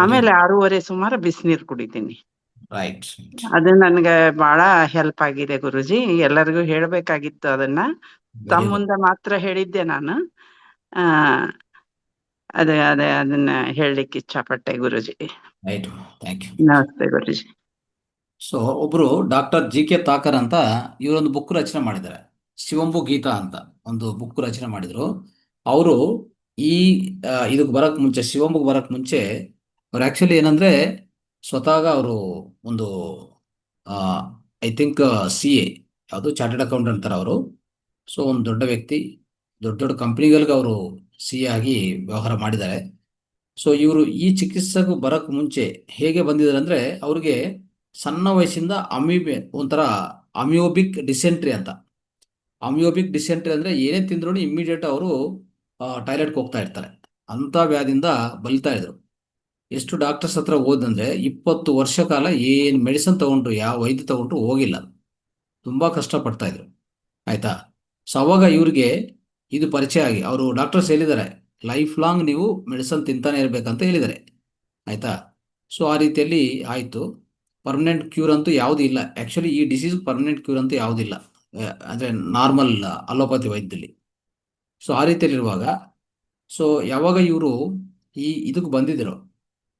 ಆಮೇಲೆ 6:30 ಸುಮಾರ ಬಿಸಿನೀರ್ ಕುಡಿತೀನಿ. ಅದು ನನ್ಗೆ ಬಹಳ ಹೆಲ್ಪ್ ಆಗಿದೆ ಗುರುಜಿ. ಎಲ್ಲರಿಗೂ ಹೇಳ್ಬೇಕಾಗಿತ್ತು ಅದನ್ನ. ತಮ್ಮ ಮುಂದೆ ಮಾತ್ರ ಹೇಳಿದ್ದೆ ನಾನು. ಅದನ್ನ ಹೇಳಲಿಕ್ಕೆ ಇಚ್ಛಪಟ್ಟೆ ಗುರುಜಿ. ನಮಸ್ತೆ ಗುರುಜಿ. ಸೊ ಒಬ್ರು ಡಾಕ್ಟರ್ ಜಿ.ಕೆ. ತಾಕರ್ ಅಂತ ಇವರೊಂದು ಬುಕ್ ರಚನೆ ಮಾಡಿದ್ದಾರೆ. ಶಿವಂಬು ಗೀತಾ ಅಂತ ಒಂದು ಬುಕ್ ರಚನೆ ಮಾಡಿದ್ರು. ಅವರು ಇದಕ್ಕೆ ಬರಕ್ ಮುಂಚೆ, ಶಿವಂಬುಗ್ ಬರಕ್ ಮುಂಚೆ ಅವ್ರು ಆಕ್ಚುಲಿ ಏನಂದ್ರೆ ಸ್ವತಃ ಅವರು ಒಂದು ಐ ಥಿಂಕ್ CA, ಯಾವುದು ಚಾರ್ಟೆಡ್ ಅಕೌಂಟೆಂಟ್ ಅಂತಾರೆ ಅವರು. ಸೊ ಒಂದು ದೊಡ್ಡ ವ್ಯಕ್ತಿ, ದೊಡ್ಡ ಕಂಪ್ನಿಗಳಿಗೆ ಅವರು CA ಆಗಿ ವ್ಯವಹಾರ ಮಾಡಿದ್ದಾರೆ. ಸೊ ಇವರು ಈ ಚಿಕಿತ್ಸೆಗೂ ಬರಕ್ ಮುಂಚೆ ಹೇಗೆ ಬಂದಿದ್ದಾರೆ ಅಂದ್ರೆ, ಅವ್ರಿಗೆ ಸಣ್ಣ ವಯಸ್ಸಿಂದ ಒಂಥರ ಅಮಿಯೋಬಿಕ್ ಡಿಸೆಂಟ್ರಿ ಅಂತ. ಅಮಿಯೋಬಿಕ್ ಡಿಸೆಂಟ್ರಿ ಅಂದ್ರೆ ಏನೇ ತಿಂದ್ರು ಇಮ್ಮಿಡಿಯೇಟ್ ಅವರು ಟಾಯ್ಲೆಟ್ಗೆ ಹೋಗ್ತಾ ಇರ್ತಾರೆ. ಅಂಥ ವ್ಯಾಧಿಯಿಂದ ಬಲಿತಾ ಇದ್ರು. ಎಷ್ಟು ಡಾಕ್ಟರ್ಸ್ ಹತ್ರ ಹೋದಂದ್ರೆ 20 ವರ್ಷ ಕಾಲ ಏನು ಮೆಡಿಸಿನ್ ತಗೊಂಡ್ರು, ಯಾವ ವೈದ್ಯ ತಗೊಂಡ್ರು ಹೋಗಿಲ್ಲ. ತುಂಬ ಕಷ್ಟಪಡ್ತಾ ಇದ್ರು. ಆಯ್ತಾ? ಸೊ ಅವಾಗ ಇವ್ರಿಗೆ ಇದು ಪರಿಚಯ ಆಗಿ ಅವರು ಡಾಕ್ಟರ್ಸ್ ಹೇಳಿದ್ದಾರೆ, ಲೈಫ್ ಲಾಂಗ್ ನೀವು ಮೆಡಿಸನ್ ತಿಂತಾನೆ ಇರಬೇಕಂತ ಹೇಳಿದ್ದಾರೆ. ಆಯ್ತಾ? ಸೊ ಆ ರೀತಿಯಲ್ಲಿ ಆಯಿತು. ಪರ್ಮನೆಂಟ್ ಕ್ಯೂರ್ ಅಂತೂ ಯಾವುದೂ ಇಲ್ಲ. ಆ್ಯಕ್ಚುಲಿ ಈ ಡಿಸೀಸ್ ಪರ್ಮನೆಂಟ್ ಕ್ಯೂರ್ ಅಂತೂ ಯಾವುದಿಲ್ಲ, ಅಂದರೆ ನಾರ್ಮಲ್ ಅಲೋಪತಿ ವೈದ್ಯದಲ್ಲಿ. ಸೊ ಆ ರೀತಿಯಲ್ಲಿರುವಾಗ, ಸೊ ಯಾವಾಗ ಇವರು ಇದಕ್ಕೆ ಬಂದಿದ್ರು,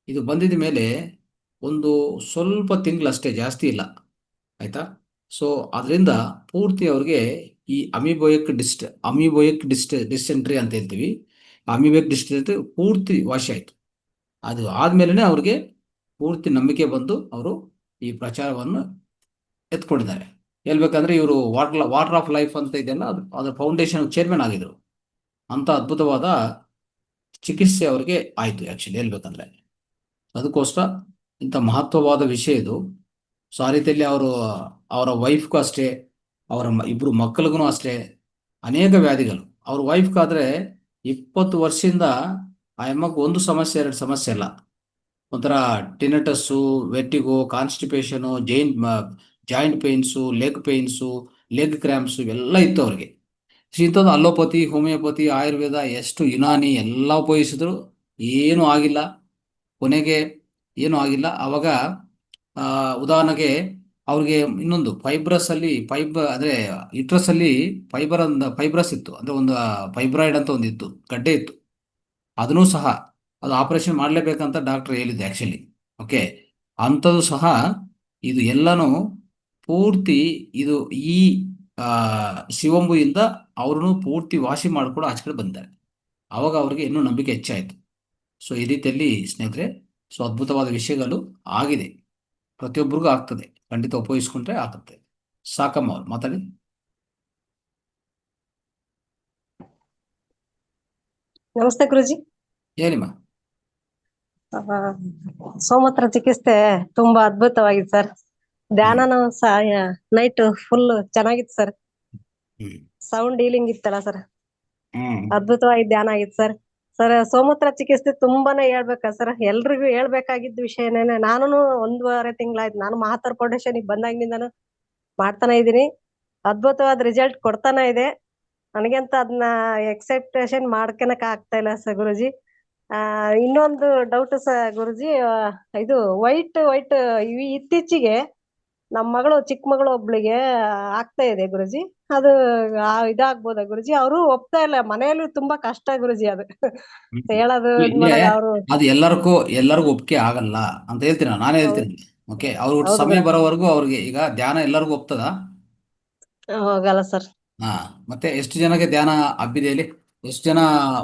ಇದು ಬಂದಿದ ಮೇಲೆ ಒಂದು ಸ್ವಲ್ಪ ತಿಂಗಳಷ್ಟೇ, ಜಾಸ್ತಿ ಇಲ್ಲ. ಆಯಿತಾ? ಸೊ ಅದರಿಂದ ಪೂರ್ತಿ ಅವ್ರಿಗೆ ಈ ಅಮೀಬೋಯಿಕ್ ಡಿಸೆಂಟ್ರಿ ಅಂತ ಹೇಳ್ತೀವಿ, ಅಮೀಬೋಯಿಕ್ ಡಿಸೆಂಟ್ರಿ ಪೂರ್ತಿ ವಾಸಿ ಆಯಿತು. ಅದು ಆದಮೇಲೆ ಅವ್ರಿಗೆ ಪೂರ್ತಿ ನಂಬಿಕೆ ಬಂದು ಅವರು ಈ ಪ್ರಚಾರವನ್ನು ಎತ್ಕೊಂಡಿದ್ದಾರೆ. ಹೇಳ್ಬೇಕಂದ್ರೆ ಇವರು ವಾಟರ್ ಆಫ್ ಲೈಫ್ ಅಂತ ಇದೆಯಲ್ಲ, ಅದರ ಫೌಂಡೇಶನ್ ಚೇರ್ಮನ್ ಆಗಿದ್ರು. ಅಂಥ ಅದ್ಭುತವಾದ ಚಿಕಿತ್ಸೆ ಅವರಿಗೆ ಆಯಿತು. ಆ್ಯಕ್ಚುಲಿ ಹೇಳ್ಬೇಕಂದ್ರೆ ಅದಕ್ಕೋಸ್ಕರ ಇಂಥ ಮಹತ್ವವಾದ ವಿಷಯ ಇದು. ಸೊ ಆ ರೀತಿಯಲ್ಲಿ ಅವರ ವೈಫ್ಗೂ ಅಷ್ಟೇ, ಅವರ ಇಬ್ಬರು ಮಕ್ಕಳಿಗೂ ಅಷ್ಟೇ ಅನೇಕ ವ್ಯಾಧಿಗಳು. ಅವ್ರ ವೈಫ್ಗಾದರೆ 20 ವರ್ಷದಿಂದ ಆ ಅಮ್ಮಕ್ಕೆ ಒಂದು ಸಮಸ್ಯೆ, 2 ಸಮಸ್ಯೆ ಅಲ್ಲ, ಒಂಥರ tinnitus, vertigo, constipation, joint pains, leg pains, leg cramps ಇವೆಲ್ಲ ಇತ್ತು ಅವ್ರಿಗೆ. ಇಂಥದ್ದು ಅಲೋಪತಿ, ಹೋಮಿಯೋಪತಿ, ಆಯುರ್ವೇದ, ಎಷ್ಟು ಯುನಾನಿ ಎಲ್ಲ ಉಪಯೋಗಿಸಿದ್ರು ಏನೂ ಆಗಿಲ್ಲ. ಕೊನೆಗೆ ಏನೂ ಆಗಿಲ್ಲ. ಆವಾಗ ಉದಾಹರಣೆಗೆ ಅವ್ರಿಗೆ ಇನ್ನೊಂದು ಅಂದರೆ ಯುಟ್ರಸ್ಸಲ್ಲಿ ಫೈಬ್ರಸ್ ಇತ್ತು, ಅಂದರೆ ಒಂದು ಫೈಬ್ರಾಯ್ಡ್ ಅಂತ ಒಂದು ಇತ್ತು, ಗಡ್ಡೆ ಇತ್ತು. ಅದನ್ನೂ ಸಹ ಅದು ಆಪರೇಷನ್ ಮಾಡಲೇಬೇಕಂತ ಡಾಕ್ಟರ್ ಹೇಳಿದ್ದೆ ಆ್ಯಕ್ಚುಲಿ. ಓಕೆ, ಅಂಥದ್ದು ಸಹ ಇದು ಎಲ್ಲನೂ ಪೂರ್ತಿ ಇದು ಈ ಶಿವಂಬುಯಿಂದ ಅವ್ರನ್ನೂ ಪೂರ್ತಿ ವಾಸಿ ಮಾಡಿಕೊಂಡು ಆಚೆ ಕಡೆ ಬಂದಿದ್ದಾರೆ. ಆವಾಗ ಅವ್ರಿಗೆ ಇನ್ನೂ ನಂಬಿಕೆ ಹೆಚ್ಚಾಯಿತು. ಸೊ ಈ ರೀತಿಯಲ್ಲಿ ಸ್ನೇಹಿತರೆ, ಸೊ ಅದ್ಭುತವಾದ ವಿಷಯಗಳು ಆಗಿದೆ. ಪ್ರತಿಯೊಬ್ಬರಿಗೂ ಆಗ್ತದೆ, ಖಂಡಿತ ಉಪಯೋಗಿಸ್ಕೊಂಡ್ರೆ ಆಗುತ್ತೆ. ಸಾಕಮ್ಮ ಅವ್ರು ಮಾತಾಡಿ. ನಮಸ್ತೆ ಗುರುಜಿ. ಹೇಳಿಮ್ಮ. ಸೋಮತ್ರ ಚಿಕಿತ್ಸೆ ತುಂಬಾ ಅದ್ಭುತವಾಗಿತ್ತು ಸರ್. ಧ್ಯಾನನೂ ಸಹ ನೈಟ್ ಫುಲ್ ಚೆನ್ನಾಗಿತ್ತು ಸರ್. ಸೌಂಡ್ ಹೀಲಿಂಗ್ ಇತ್ತಲ್ಲ ಸರ್, ಅದ್ಭುತವಾಗಿ ಧ್ಯಾನ ಆಗಿತ್ತು ಸರ್. ಸರ್ ಸೋಮತ್ರ ಚಿಕಿತ್ಸೆ ತುಂಬಾನೇ ಹೇಳ್ಬೇಕಾ ಸರ್, ಎಲ್ರಿಗೂ ಹೇಳ್ಬೇಕಾಗಿದ್ದ ವಿಷಯನೇನೆ. ನಾನು 1.5 ತಿಂಗಳಾಯ್ತು ನಾನು ಮಹಾತರ ಫೌಂಡೇಶನ್ ಬಂದಾಗಿನಿಂದಾನು ಮಾಡ್ತಾನೆ ಇದ್ದೀನಿ. ಅದ್ಭುತವಾದ ರಿಸಲ್ಟ್ ಕೊಡ್ತಾನೆ ಇದೆ. ನನಗಂತ ಅದನ್ನ ಎಕ್ಸೆಪ್ಟೇಷನ್ ಮಾಡ್ಕೊಳಕ್ ಆಗ್ತಾ ಇಲ್ಲ ಸರ್ ಗುರುಜಿ. ಇನ್ನೊಂದು ಡೌಟ್ ಗುರುಜಿ, ಇದು ವೈಟ್ ಇತ್ತೀಚೆಗೆ ನಮ್ಮ ಮಗಳು, ಚಿಕ್ಕ ಮಗಳು ಒಬ್ಳಿಗೆ ಆಗ್ತಾ ಇದೆ ಗುರುಜಿ. ಅದು ಇದಾಗ್ಬೋದಾ ಗುರುಜಿ? ಅವರು ಒಪ್ತಾ ಇಲ್ಲ, ಮನೆಯಲ್ಲೂ ತುಂಬಾ ಕಷ್ಟ ಗುರುಜಿ ಅದು ಹೇಳೋದು ಅವರು. ಅದು ಎಲ್ಲರಿಗೂ ಒಪ್ಪಿಗೆ ಆಗಲ್ಲ ಅಂತ ಹೇಳ್ತೀನಿ, ನಾನೇ ಹೇಳ್ತೀನಿ. ಓಕೆ, ಅವ್ರ ಸಮಯ ಬರೋವರೆಗೂ ಅವ್ರಿಗೆ ಈಗ ಧ್ಯಾನ ಎಲ್ಲರಿಗೂ ಒಪ್ತದ? ಹೋಗಲ್ಲ ಸರ್. ಮತ್ತೆ ಎಷ್ಟು ಜನಕ್ಕೆ ಧ್ಯಾನ ಹಬ್ಬಿದೆಯಲ್ಲಿ ಎಷ್ಟು ಜನ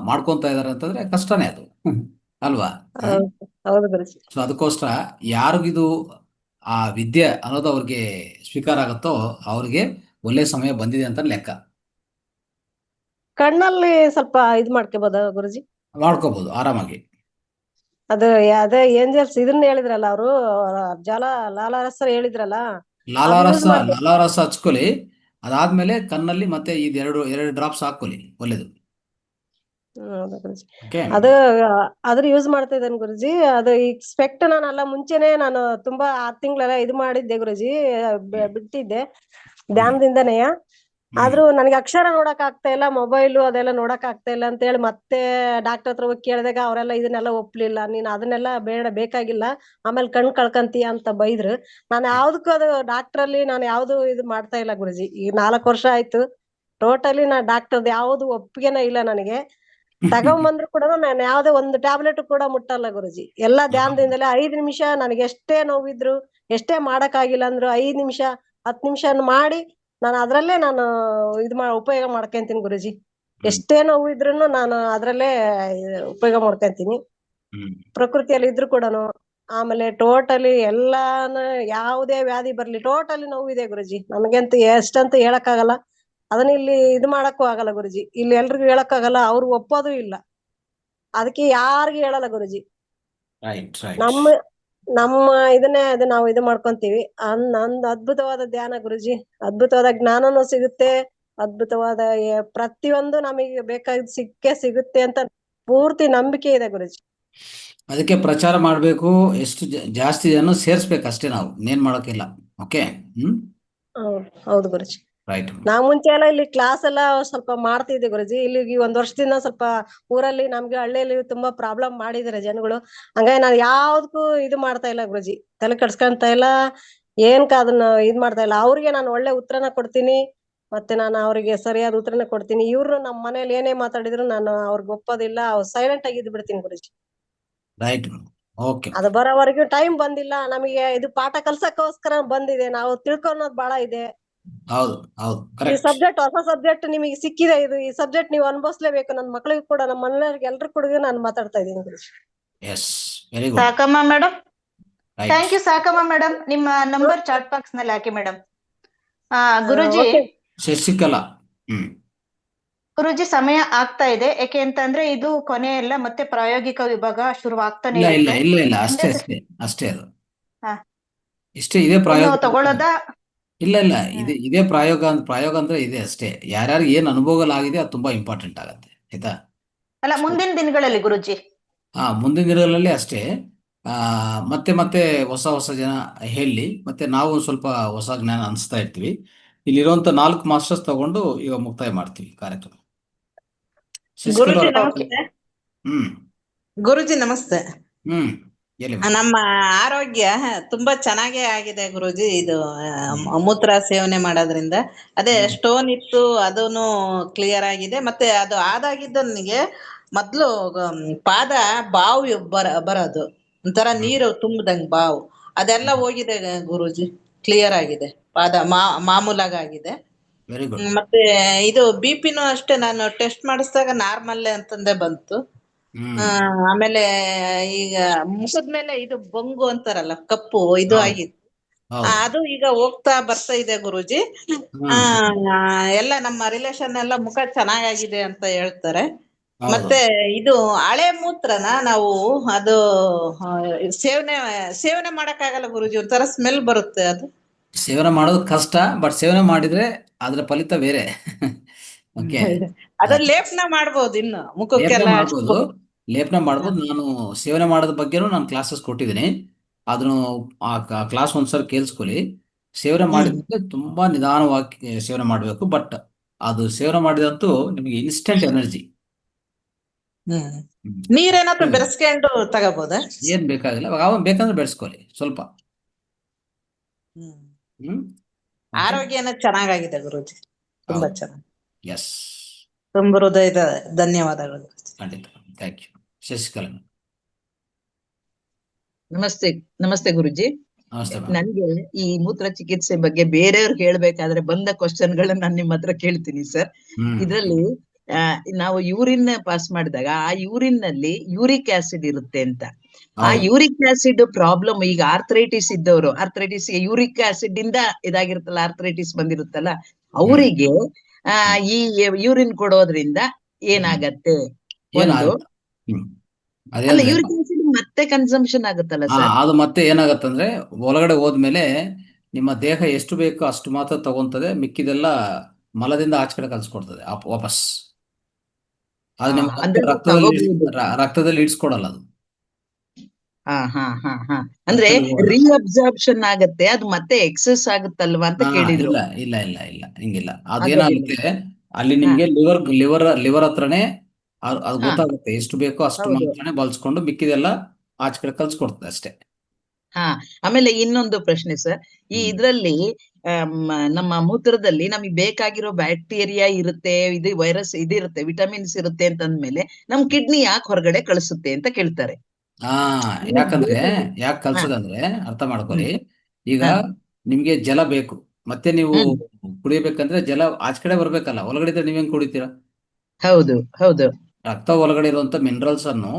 ಮಾಡ್ಕೊಂತ ಇದಾರೆ ಅಂತಂದ್ರೆ ಕಷ್ಟನೇ ಅದು, ಅಲ್ವಾ? ಹೌದು ಗುರುಜಿ. ಸೊ ಅದಕ್ಕೋಸ್ಕರ ಯಾರಿಗಿದು ಆ ವಿದ್ಯೆ ಅನ್ನೋದು ಅವ್ರಿಗೆ ಸ್ವೀಕಾರ ಆಗುತ್ತೋ ಅವ್ರಿಗೆ ಒಳ್ಳೆ ಸಮಯ ಬಂದಿದೆ ಅಂತ ಲೆಕ್ಕ. ಕಣ್ಣಲ್ಲಿ ಸ್ವಲ್ಪ ಇದ್ ಮಾಡ್ಕೋಬೋದ ಗುರುಜಿ? ಮಾಡ್ಕೋಬಹುದು ಆರಾಮಾಗಿ. ಅದು ಅದೇ ಏಂಜಲ್ಸ್ ಇದನ್ನ ಹೇಳಿದ್ರಲ್ಲ ಅವರು, ಲಾಲಾರಸ ಹೇಳಿದ್ರಲ್ಲ, ಲಾಲಾರಸ ಹಚ್ಕೊಳ್ಳಿ. ಅದಾದ್ಮೇಲೆ ಕಣ್ಣಲ್ಲಿ ಮತ್ತೆ ಎರಡು ಡ್ರಾಪ್ಸ್ ಹಾಕೊಳ್ಳಿ, ಒಳ್ಳೇದು. ಅದು ಅದ್ರ ಯೂಸ್ ಮಾಡ್ತಾ ಇದ್ದೇನೆ ಗುರುಜಿ. ಅದು ಎಕ್ಸ್ಪೆಕ್ಟ್ ನಾನಲ್ಲ, ಮುಂಚೆನೆ ನಾನು ತುಂಬಾ 6 ತಿಂಗಳೆಲ್ಲ ಇದು ಮಾಡಿದ್ದೆ ಗುರುಜಿ, ಬಿಟ್ಟಿದ್ದೆ ಧ್ಯಾನದಿಂದನೇ. ಆದ್ರೂ ನನಗೆ ಅಕ್ಷರ ನೋಡಕ್ ಆಗ್ತಾ ಇಲ್ಲ, ಮೊಬೈಲು ಅದೆಲ್ಲ ನೋಡಕ್ ಆಗ್ತಾ ಇಲ್ಲ ಅಂತ ಹೇಳಿ ಮತ್ತೆ ಡಾಕ್ಟರ್ ಹತ್ರ ಹೋಗಿ ಕೇಳಿದಾಗ ಅವರೆಲ್ಲ ಇದನ್ನೆಲ್ಲ ಒಪ್ಲಿಲ್ಲ. ನೀನ್ ಅದನ್ನೆಲ್ಲ ಬೇಕಾಗಿಲ್ಲ, ಆಮೇಲೆ ಕಣ್ ಕಳ್ಕಂತೀಯ ಅಂತ ಬೈದ್ರು. ನಾನು ಯಾವ್ದಕ್ಕೂ ಅದು ಡಾಕ್ಟ್ರಲ್ಲಿ ನಾನು ಯಾವ್ದು ಇದು ಮಾಡ್ತಾ ಇಲ್ಲ ಗುರುಜಿ. ಈಗ 4 ವರ್ಷ ಆಯ್ತು ಟೋಟಲಿ ನಾ ಡಾಕ್ಟರ್ದು ಯಾವ್ದು ಒಪ್ಪಿಗೆನೇ ಇಲ್ಲ ನನಗೆ. ತಗೊಂಬಂದ್ರು ಕೂಡ ನಾನು ಯಾವ್ದೇ ಒಂದು ಟ್ಯಾಬ್ಲೆಟ್ ಕೂಡ ಮುಟ್ಟಲ್ಲ ಗುರುಜಿ. ಎಲ್ಲಾ ಧ್ಯಾನದಿಂದಲೇ 5 ನಿಮಿಷ ನನಗೆ ಎಷ್ಟೇ ನೋವಿದ್ರು, ಎಷ್ಟೇ ಮಾಡಕ್ ಆಗಿಲ್ಲ ಅಂದ್ರು 5 ನಿಮಿಷ 10 ನಿಮಿಷ ಮಾಡಿ ನಾನು ಅದ್ರಲ್ಲೇ ಉಪಯೋಗ ಮಾಡ್ಕೊಂತೀನಿ ಗುರುಜಿ. ಎಷ್ಟೇ ನೋವು ಇದ್ರುನು ನಾನು ಅದ್ರಲ್ಲೇ ಉಪಯೋಗ ಮಾಡ್ಕೊಂತೀನಿ. ಪ್ರಕೃತಿಯಲ್ಲಿ ಇದ್ರು ಕೂಡನು. ಆಮೇಲೆ ಟೋಟಲಿ ಎಲ್ಲಾನು ಯಾವುದೇ ವ್ಯಾಧಿ ಬರ್ಲಿ ಟೋಟಲಿ ನೋವಿದೆ ಗುರುಜಿ. ನಮಗಂತೂ ಎಷ್ಟಂತ ಹೇಳಕ್ ಆಗಲ್ಲ. ಅದನ್ನ ಇಲ್ಲಿ ಇದು ಮಾಡಕ್ಕೂ ಆಗಲ್ಲ ಗುರುಜಿ. ಇಲ್ಲಿ ಎಲ್ರಿಗೂ ಹೇಳಕ್ ಆಗಲ್ಲ, ಅವ್ರು ಒಪ್ಪೋದು ಇಲ್ಲ. ಅದಕ್ಕೆ ಯಾರಿಗೂ ಹೇಳಲ್ಲ ಗುರುಜಿ. ನಮ್ಮ ಇದನ್ನೇ ನಾವು ಇದು ಮಾಡ್ಕೊಂತೀವಿ. ಅಂದ್ ಅದ್ಭುತವಾದ ಧ್ಯಾನ ಗುರುಜಿ, ಅದ್ಭುತವಾದ ಜ್ಞಾನನೂ ಸಿಗುತ್ತೆ, ಅದ್ಭುತವಾದ ಪ್ರತಿಯೊಂದು ನಮಗೆ ಬೇಕಾದ ಸಿಗುತ್ತೆ ಅಂತ ಪೂರ್ತಿ ನಂಬಿಕೆ ಇದೆ ಗುರುಜಿ. ಅದಕ್ಕೆ ಪ್ರಚಾರ ಮಾಡಬೇಕು, ಎಷ್ಟು ಜಾಸ್ತಿ ಜನ ಸೇರಿಸ್ಬೇಕು ಅಷ್ಟೇ, ನಾವು ಇನ್ನೇನ್ ಮಾಡೋಕ್ಕಿಲ್ಲ. ಓಕೆ. ಹೌದು ಗುರುಜಿ. ರೈಟ್. ನಾವ್ ಮುಂಚೆ ಎಲ್ಲ ಇಲ್ಲಿ ಕ್ಲಾಸ್ ಎಲ್ಲ ಸ್ವಲ್ಪ ಮಾಡ್ತಿದ್ದೆ ಗುರುಜಿ. ಇಲ್ಲಿ ಈ ಒಂದ್ ವರ್ಷದಿಂದ ಸ್ವಲ್ಪ ಊರಲ್ಲಿ ನಮ್ಗೆ ಹಳ್ಳಿಯಲ್ಲಿ ತುಂಬಾ ಪ್ರಾಬ್ಲಮ್ ಮಾಡಿದಾರೆ ಜನಗಳು. ಹಂಗಾಗಿ ನಾನು ಯಾವ್ದಕ್ಕೂ ಇದು ಮಾಡ್ತಾ ಇಲ್ಲ ಗುರುಜಿ, ತಲೆ ಕೆಡ್ಸ್ಕೊಂತ ಇಲ್ಲ, ಅದನ್ನ ಇದ್ ಮಾಡ್ತಾ ಇಲ್ಲ. ಅವ್ರಿಗೆ ನಾನು ಒಳ್ಳೆ ಉತ್ತರನ ಕೊಡ್ತೀನಿ, ಮತ್ತೆ ನಾನು ಅವರಿಗೆ ಸರಿಯಾದ ಉತ್ತರನ ಕೊಡ್ತೀನಿ. ಇವ್ರು ನಮ್ಮ ಮನೇಲಿ ಏನೇ ಮಾತಾಡಿದ್ರು ನಾನು ಅವ್ರಿಗೆ ಒಪ್ಪೋದಿಲ್ಲ, ಸೈಲೆಂಟ್ ಆಗಿ ಇದ್ ಬಿಡ್ತೀನಿ ಗುರುಜಿ. ರೈಟ್. ಓಕೆ. ಅದು ಬರೋವರೆಗೂ ಟೈಮ್ ಬಂದಿಲ್ಲ ನಮಗೆ, ಇದು ಪಾಠ ಕಲ್ಸಕ್ಕೋಸ್ಕರ ಬಂದಿದೆ, ನಾವು ತಿಳ್ಕೊಳೋದ್ ಬಹಳ ಇದೆ. ಹೌದು ಹೌದು, ಈ ಕರೆಕ್ಟ್. ಸಬ್ಜೆಕ್ಟ್ ಹೊಸ ಸಬ್ಜೆಕ್ಟ್ ನಿಮಗೆ ಸಿಕ್ಕಿದೆ, ಈ ಸಬ್ಜೆಕ್ಟ್ ನೀವು ಅನುಭವಿಸ್ಲೇಬೇಕು. ನನ್ನ ಮಕ್ಕಳಿಗೂ ಕೂಡ, ನಮ್ಮ ಮನೆಯವ್ರಿಗೆ ಎಲ್ರು ಕೂಡ ನಾನು ಮಾತಾಡ್ತಾ ಇದ್ದೀನಿ Guruji. Yes, very good. Sakamma madam, right. Thank you Sakamma madam. ನಿಮ್ಮ ನಂಬರ್ ಚಾಟ್ ಬಾಕ್ಸ್ ನಲ್ಲಿ ಹಾಕಿ ಮೇಡಮ್. ಗುರುಜಿ, Okay. ಶಶಿಕಲಾ. ಗುರುಜಿ ಸಮಯ ಆಗ್ತಾ ಇದೆ. ಯಾಕೆ ಅಂತಂದ್ರೆ ಇದು ಕೊನೆ ಇಲ್ಲ, ಮತ್ತೆ ಪ್ರಾಯೋಗಿಕ ವಿಭಾಗ ಶುರುವಾಗ್ತಾನೆ ಇಲ್ಲ ಇಲ್ಲ ಇರುತ್ತೆ. ಇಲ್ಲ ಇಲ್ಲ, ಅಷ್ಟೇ ಅಷ್ಟೇ ಅಷ್ಟೇ, ಅದು ಹಾ. ಇಷ್ಟೇ, ಇದೇ ಇನ್ನು ಪ್ರಾಯೋಗ. ತಗೊಳ್ಳೋದ? ಇಲ್ಲ ಇಲ್ಲ, ಇದೇ ಪ್ರಾಯೋಗ ಅಂದ್ರೆ ಇದೆ ಅಷ್ಟೇ. ಯಾರ್ಯಾರು ಏನ್ ಅನುಭವಗಳಾಗಿದೆ ಅದು ತುಂಬಾ ಇಂಪಾರ್ಟೆಂಟ್ ಆಗತ್ತೆ, ಆಯ್ತಾ? ಅಲ್ಲ, ಮುಂದಿನ ದಿನಗಳಲ್ಲಿ ಗುರುಜಿ. ಮುಂದಿನ ದಿನಗಳಲ್ಲಿ ಅಷ್ಟೇ. ಮತ್ತೆ ಮತ್ತೆ ಹೊಸ ಹೊಸ ಜನ ಹೇಳಿ, ಮತ್ತೆ ನಾವು ಸ್ವಲ್ಪ ಹೊಸ ಜ್ಞಾನ ಅನಿಸ್ತಾ ಇರ್ತೀವಿ. ಇಲ್ಲಿರುವಂತ 4 ಮಾಸ್ಟರ್ಸ್ ತಗೊಂಡು ಈಗ ಮುಕ್ತಾಯ ಮಾಡ್ತೀವಿ ಕಾರ್ಯಕ್ರಮ. ಶಶಿಕಲಾ ಗುರುಜಿ ಅವ್ರೆ, ನಮಸ್ತೆ. ಹ್ಮ್ ಗುರುಜಿ ನಮಸ್ತೆ. ಹ್ಮ್ ಹೇಳಿ ಮೇಡಮ್. ನಮ್ಮ ಆರೋಗ್ಯ ತುಂಬಾ ಚೆನ್ನಾಗೇ ಆಗಿದೆ ಗುರುಜಿ. ಇದು ಮೂತ್ರ ಸೇವನೆ ಮಾಡೋದ್ರಿಂದ ಅದೇ ಸ್ಟೋನ್ ಇತ್ತು, ಅದೂನು ಕ್ಲಿಯರ್ ಆಗಿದೆ. ಮತ್ತೆ ಅದು ಆದಾಗಿದ್ದ ನನಗೆ ಮೊದ್ಲು ಪಾದ ಬಾವು ಬರೋದು, ಒಂಥರ ನೀರು ತುಂಬದಂಗ್ ಬಾವು, ಅದೆಲ್ಲ ಹೋಗಿದೆ ಗುರುಜಿ, ಕ್ಲಿಯರ್ ಆಗಿದೆ. ಪಾದ ಮಾಮೂಲಾಗಿದೆ. Very good. ಮತ್ತೆ ಇದು BP-ನೂ ಅಷ್ಟೇ, ನಾನು ಟೆಸ್ಟ್ ಮಾಡಿಸಿದಾಗ ನಾರ್ಮಲ್ ಅಂತಂದೇ ಬಂತು. ಆಮೇಲೆ ಈಗ ಮುಖದ ಮೇಲೆ ಇದು ಬೊಂಗು ಅಂತಾರಲ್ಲ, ಕಪ್ಪು, ಇದು ಆಗಿತ್ತು. ಅದು ಈಗ ಹೋಗ್ತಾ ಬರ್ತಾ ಇದೆ ಗುರುಜಿ. ಎಲ್ಲ ನಮ್ಮ ರಿಲೇಶನ್ ಎಲ್ಲ ಮುಖ ಚೆನ್ನಾಗಾಗಿದೆ ಅಂತ ಹೇಳ್ತಾರೆ. ಮತ್ತೆ ಇದು ಹಳೆ ಮೂತ್ರನ ನಾವು ಅದು ಸೇವನೆ ಮಾಡಕ್ಕಾಗಲ್ಲ ಗುರುಜಿ, ಒಂಥರ ಸ್ಮೆಲ್ ಬರುತ್ತೆ. ಅದು ಸೇವನೆ ಮಾಡೋದು ಕಷ್ಟ, ಬಟ್ ಸೇವನೆ ಮಾಡಿದ್ರೆ ಅದರ ಫಲಿತ ಬೇರೆ. ಓಕೆ. ಅದ್ರ ಲೇಪನ ಮಾಡ್ಬೋದು, ಇನ್ನು ಲೇಪನ ಮುಖಕ್ಕೆಲ್ಲ ಮಾಡ್ಬೋದು, ಲೇಪನ ಮಾಡ್ಬೋದು. ನಾನು ಸೇವನೆ ಮಾಡೋದ ಬಗ್ಗೆನೂ ನಾನು ಕ್ಲಾಸಸ್ ಕೊಟ್ಟಿದ್ದೀನಿ. ಅದನ್ನು ಆ ಕ್ಲಾಸ್ ಒಂದ್ಸರಿ ಕೇಳಿಸ್ಕೊಳ್ಳಿ. ಸೇವನೆ ಮಾಡಿದ್ರೆ ತುಂಬಾ ನಿಧಾನವಾಗಿ ಸೇವನೆ ಮಾಡಬೇಕು, ಬಟ್ ಅದು ಸೇವನೆ ಮಾಡಿದಂತೂ ನಿಮಗೆ ಇನ್ಸ್ಟೆಂಟ್ ಎನರ್ಜಿ. ನೀರೇನಾದ್ರೂ ಬೆರೆಸ್ಕೊಂಡು ತಗೋಬೋದಾ? ಏನ್ ಬೇಕಾಗಿಲ್ಲ, ಅವಾಗ ಬೇಕಂದ್ರೆ ಬೆಳೆಸ್ಕೊಳ್ಳಿ ಸ್ವಲ್ಪ. ಆರೋಗ್ಯನ ಚೆನ್ನಾಗಾಗಿದೆ ಗುರುಜಿ, ತುಂಬಾ ಚೆನ್ನಾಗಿ. ಎಸ್, ತುಂಬ ಹೃದಯದ ಧನ್ಯವಾದಗಳು. ಖಂಡಿತ, ಥ್ಯಾಂಕ್ ಯು. ಶಶಿಕಲಾ. ನಮಸ್ತೆ. ನಮಸ್ತೆ ಗುರುಜಿ. ನಮಸ್ತೆ. ನನ್ಗೆ ಈ ಮೂತ್ರ ಚಿಕಿತ್ಸೆ ಬಗ್ಗೆ ಬೇರೆಯವ್ರಿಗೆ ಹೇಳ್ಬೇಕಾದ್ರೆ ಬಂದ ಕ್ವಶನ್ಗಳನ್ನ ನಾನು ನಿಮ್ಮ ಹತ್ರ ಕೇಳ್ತೀನಿ ಸರ್. ಇದರಲ್ಲಿ ನಾವು ಯೂರಿನ್ ಪಾಸ್ ಮಾಡಿದಾಗ ಆ ಯೂರಿನ್ ನಲ್ಲಿ ಯೂರಿಕ್ ಆಸಿಡ್ ಇರುತ್ತೆ ಅಂತ. ಆ ಯೂರಿಕ್ ಆಸಿಡ್ ಪ್ರಾಬ್ಲಮ್, ಈಗ ಆರ್ಥರೈಟಿಸ್ ಇದ್ದವರು, ಆರ್ಥರೈಟಿಸ್ ಯೂರಿಕ್ ಆಸಿಡ್ ಇಂದ ಇದಾಗಿರುತ್ತಲ್ಲ, ಆರ್ಥರೈಟಿಸ್ ಬಂದಿರುತ್ತಲ್ಲ, ಅವರಿಗೆ ಈ ಯೂರಿನ್ ಕೊಡೋದ್ರಿಂದ ಏನಾಗತ್ತೆ? ಒಂದು ಅಲ್ಲ, ಯೂರಿಕ್ ಆಸಿಡ್ ಮತ್ತೆ ಕನ್ಸಂಪ್ಷನ್ ಆಗುತ್ತಲ್ಲ ಸರ್? ಅದು ಮತ್ತೆ ಏನಾಗತ್ತಂದ್ರೆ, ಒಳಗಡೆ ಹೋದ್ಮೇಲೆ ನಿಮ್ಮ ದೇಹ ಎಷ್ಟು ಬೇಕೋ ಅಷ್ಟು ಮಾತ್ರ ತಗೊಂತದೆ, ಮಿಕ್ಕಿದೆಲ್ಲ ಮಲದಿಂದ ಆಚೆ ಕಡೆ ಕಲ್ಸ್ಕೊಡ್ತದೆ ವಾಪಸ್. ಅದು ನಿಮ್ಮ ರಕ್ತದಲ್ಲಿ ಇಡ್ಸ್ಕೊಡಲ್ಲ ಅದು. ಅಂದ್ರೆ ರೀಅಬ್ಸಾರ್ಪ್ಷನ್ ಆಗತ್ತೆ, ಅದು ಮತ್ತೆ ಎಕ್ಸೆಸ್ ಆಗುತ್ತಲ್ವಾ ಅಂತ ಕೇಳಿದ್ರು. ಇಲ್ಲ ಇಲ್ಲ ಇಲ್ಲ ಇಲ್ಲ, ಹಿಂಗಿಲ್ಲ. ಅದೇನಾಗುತ್ತೆ, ಅಲ್ಲಿ ನಿಮ್ಗೆ ಲಿವರ್ ಹತ್ರನೇ ಅದು ಗೊತ್ತಾಗುತ್ತೆ, ಎಷ್ಟು ಬೇಕೋ ಅಷ್ಟು ಮಾತ್ರನೇ ಬಳಸ್ಕೊಂಡು ಮಿಕ್ಕಿದೆಲ್ಲ ಆಚೆ ಕಡೆ ಕಲ್ಸ್ಕೊಡ್ತದೆ ಅಷ್ಟೇ. ಆಮೇಲೆ ಇನ್ನೊಂದು ಪ್ರಶ್ನೆ ಸರ್, ಈ ಇದ್ರಲ್ಲಿ ನಮ್ಮ ಮೂತ್ರದಲ್ಲಿ ನಮಗೆ ಬೇಕಾಗಿರೋ ಬ್ಯಾಕ್ಟೀರಿಯಾ ಇರುತ್ತೆ, ಇದು ವೈರಸ್ ಇದಿರುತ್ತೆ, ವಿಟಮಿನ್ಸ್ ಇರುತ್ತೆ ಅಂತಂದ್ಮೇಲೆ ನಮ್ ಕಿಡ್ನಿ ಯಾಕೆ ಹೊರಗಡೆ ಕಳಿಸುತ್ತೆ ಅಂತ ಕೇಳ್ತಾರೆ. ಯಾಕೆ ಕಲ್ಸೋದಂದ್ರೆ, ಅರ್ಥ ಮಾಡ್ಕೊಳ್ಳಿ. ಈಗ ನಿಮ್ಗೆ ಜಲ ಬೇಕು, ಮತ್ತೆ ನೀವು ಕುಡಿಬೇಕಂದ್ರೆ ಜಲ ಆಚೆ ಕಡೆ ಬರ್ಬೇಕಲ್ಲ, ಒಳಗಡೆ ಇದ್ರೆ ನೀವೇನ್ ಕುಡಿತೀರಾ? ಹೌದು ಹೌದು. ರಕ್ತ ಒಳಗಡೆ ಇರುವಂತ ಮಿನರಲ್ಸ್ ಅನ್ನು